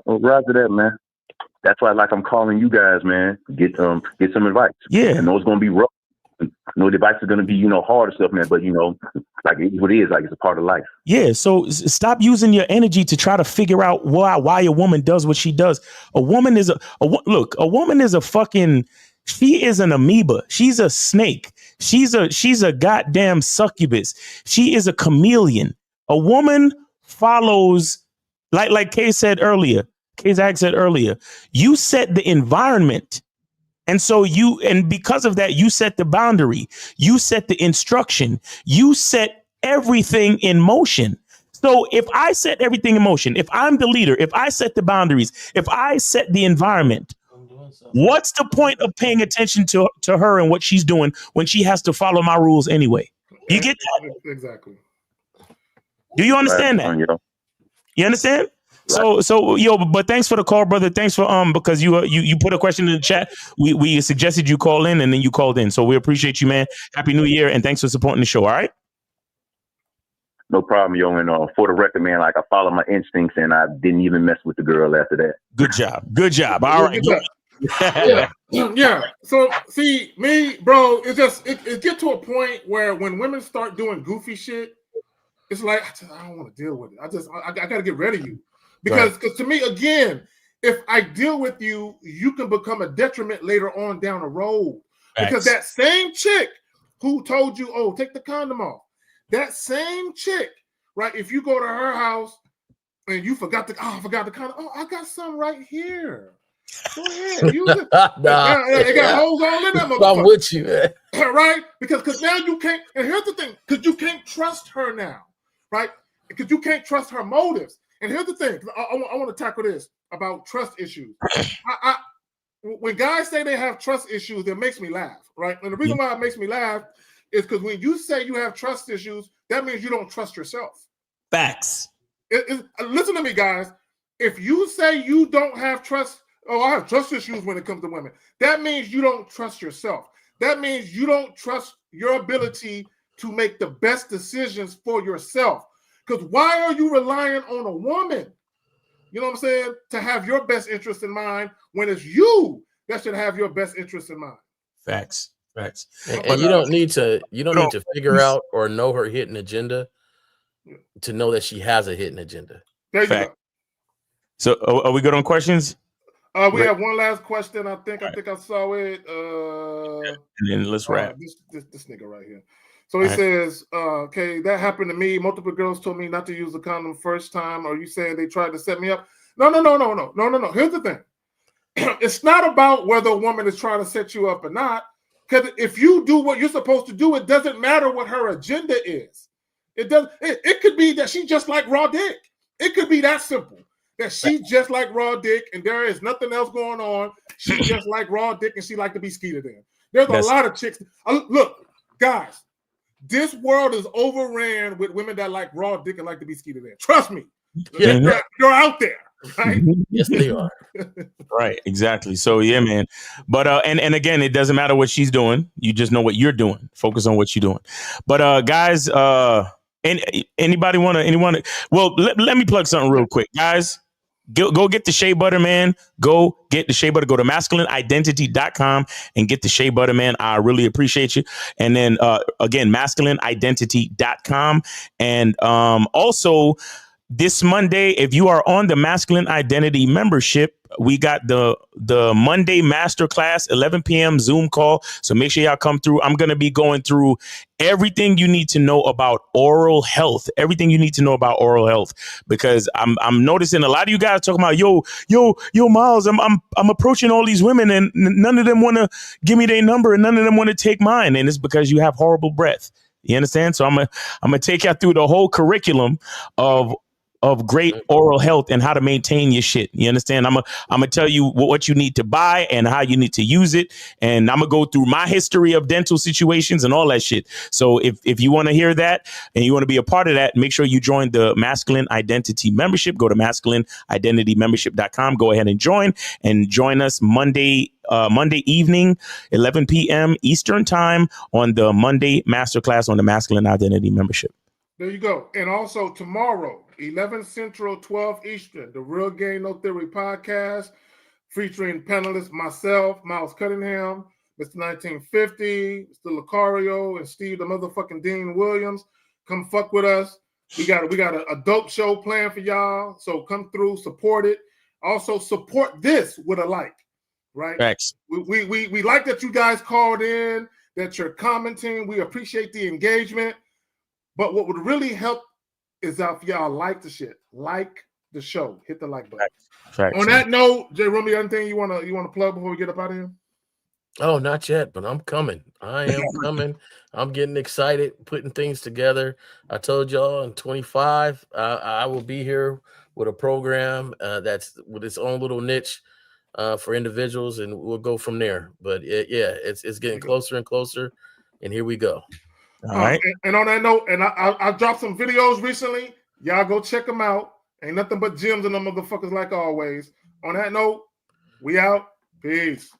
G: Well, roger that, man. That's why, like, I'm calling you guys, man. Get some advice.
B: Yeah.
G: I know it's gonna be rough. No, the advice is gonna be, hard and stuff, man. But like, it's what it is. Like, it's a part of life.
B: Yeah. So stop using your energy to try to figure out why a woman does what she does. A woman is a woman is a fucking. She is an amoeba. She's a snake. She's a goddamn succubus. She is a chameleon. A woman follows, like Kay said earlier. Zach said earlier, you set the environment. And so because of that, you set the boundary, you set the instruction, you set everything in motion. So if I set everything in motion, if I'm the leader, if I set the boundaries, if I set the environment, what's the point of paying attention to her and what she's doing when she has to follow my rules anyway? You get that?
A: Exactly.
B: Do you understand that? You understand? So but thanks for the call, brother. Thanks for because you put a question in the chat. We suggested you call in, and then you called in. So we appreciate you, man. Happy New Year, and thanks for supporting the show. All right.
G: No problem, yo. And for the record, man, like, I followed my instincts, and I didn't even mess with the girl after that.
B: Good job. All right.
A: Yeah. So see, me, bro, it get to a point where when women start doing goofy shit, it's like I don't want to deal with it. I got to get rid of you because to me, again, if I deal with you, you can become a detriment later on down the road. Because that same chick who told you, oh, take the condom off, that same chick, right? If you go to her house and you forgot the condom, oh, I got some right here. Go ahead, use it. It got holes all in that motherfucker.
C: I'm with you, man.
A: Right? Because now you can't, and here's the thing, because you can't trust her now, right? Because you can't trust her motives. And here's the thing, I want to tackle this about trust issues. When guys say they have trust issues, it makes me laugh, right? And the reason why it makes me laugh is because when you say you have trust issues, that means you don't trust yourself.
B: Facts.
A: Listen to me, guys. If you say you don't have trust, I have trust issues when it comes to women, that means you don't trust yourself. That means you don't trust your ability to make the best decisions for yourself. Because why are you relying on a woman, you know what I'm saying, to have your best interest in mind when it's you that should have your best interest in mind?
B: Facts.
C: And you don't need to figure out or know her hidden agenda to know that she has a hidden agenda.
A: There you go.
B: So are we good on questions?
A: We have one last question. I think I saw it.
B: And then let's wrap.
A: This nigga right here. So he says, okay, that happened to me. Multiple girls told me not to use the condom first time. Are you saying they tried to set me up? No. Here's the thing. It's not about whether a woman is trying to set you up or not. Because if you do what you're supposed to do, it doesn't matter what her agenda is. It could be that she just like raw dick. It could be that simple. That she just like raw dick and there is nothing else going on. She just like raw dick and she like to be skeeted in. There's a lot of chicks. Look, guys, this world is overran with women that like raw dick and like to be skeeted in. Trust me. They're out there, right?
C: Yes, they are.
B: Right, exactly. So yeah, man. But and again, it doesn't matter what she's doing. You just know what you're doing. Focus on what you're doing. But guys, anybody want to? Well, let me plug something real quick, guys. Go get the shea butter, man. Go get the shea butter. Go to masculineidentity.com and get the shea butter, man. I really appreciate you. And then again, masculineidentity.com. And also this Monday, if you are on the Masculine Identity membership, we got the Monday masterclass, 11 p.m. Zoom call. So make sure y'all come through. I'm going to be going through everything you need to know about oral health, because I'm noticing a lot of you guys talking about, yo, Miles, I'm approaching all these women and none of them want to give me their number and none of them want to take mine. And it's because you have horrible breath. You understand? So I'm going to take you through the whole curriculum of great oral health and how to maintain your shit. You understand? I'm gonna tell you what you need to buy and how you need to use it. And I'm gonna go through my history of dental situations and all that shit. So if you want to hear that and you want to be a part of that, make sure you join the Masculine Identity membership. Go to masculineidentitymembership.com. Go ahead and join us Monday evening, 11 p.m. Eastern time on the Monday masterclass on the Masculine Identity membership.
A: There you go. And also tomorrow, 11 Central, 12 Eastern, the Real Game No Theory podcast featuring panelists myself, Miles Cunningham, Mr. 1950, Mr. Lucario, and Steve the motherfucking Dean Williams. Come fuck with us. We got a dope show planned for y'all. So come through, support it. Also support this with a like, right?
B: Thanks.
A: We like that you guys called in, that you're commenting. We appreciate the engagement. But what would really help is if y'all like the shit, like the show, hit the like button.
B: Facts.
A: On that note, Jay Romeo, anything you wanna plug before we get up out of here?
C: Oh, not yet, but I'm coming. I am coming. I'm getting excited, putting things together. I told y'all in 25, I will be here with a program that's with its own little niche for individuals, and we'll go from there. But it's getting closer and closer, and here we go.
B: All right.
A: And on that note, and I dropped some videos recently. Y'all go check them out. Ain't nothing but gems in them motherfuckers like always. On that note, we out. Peace.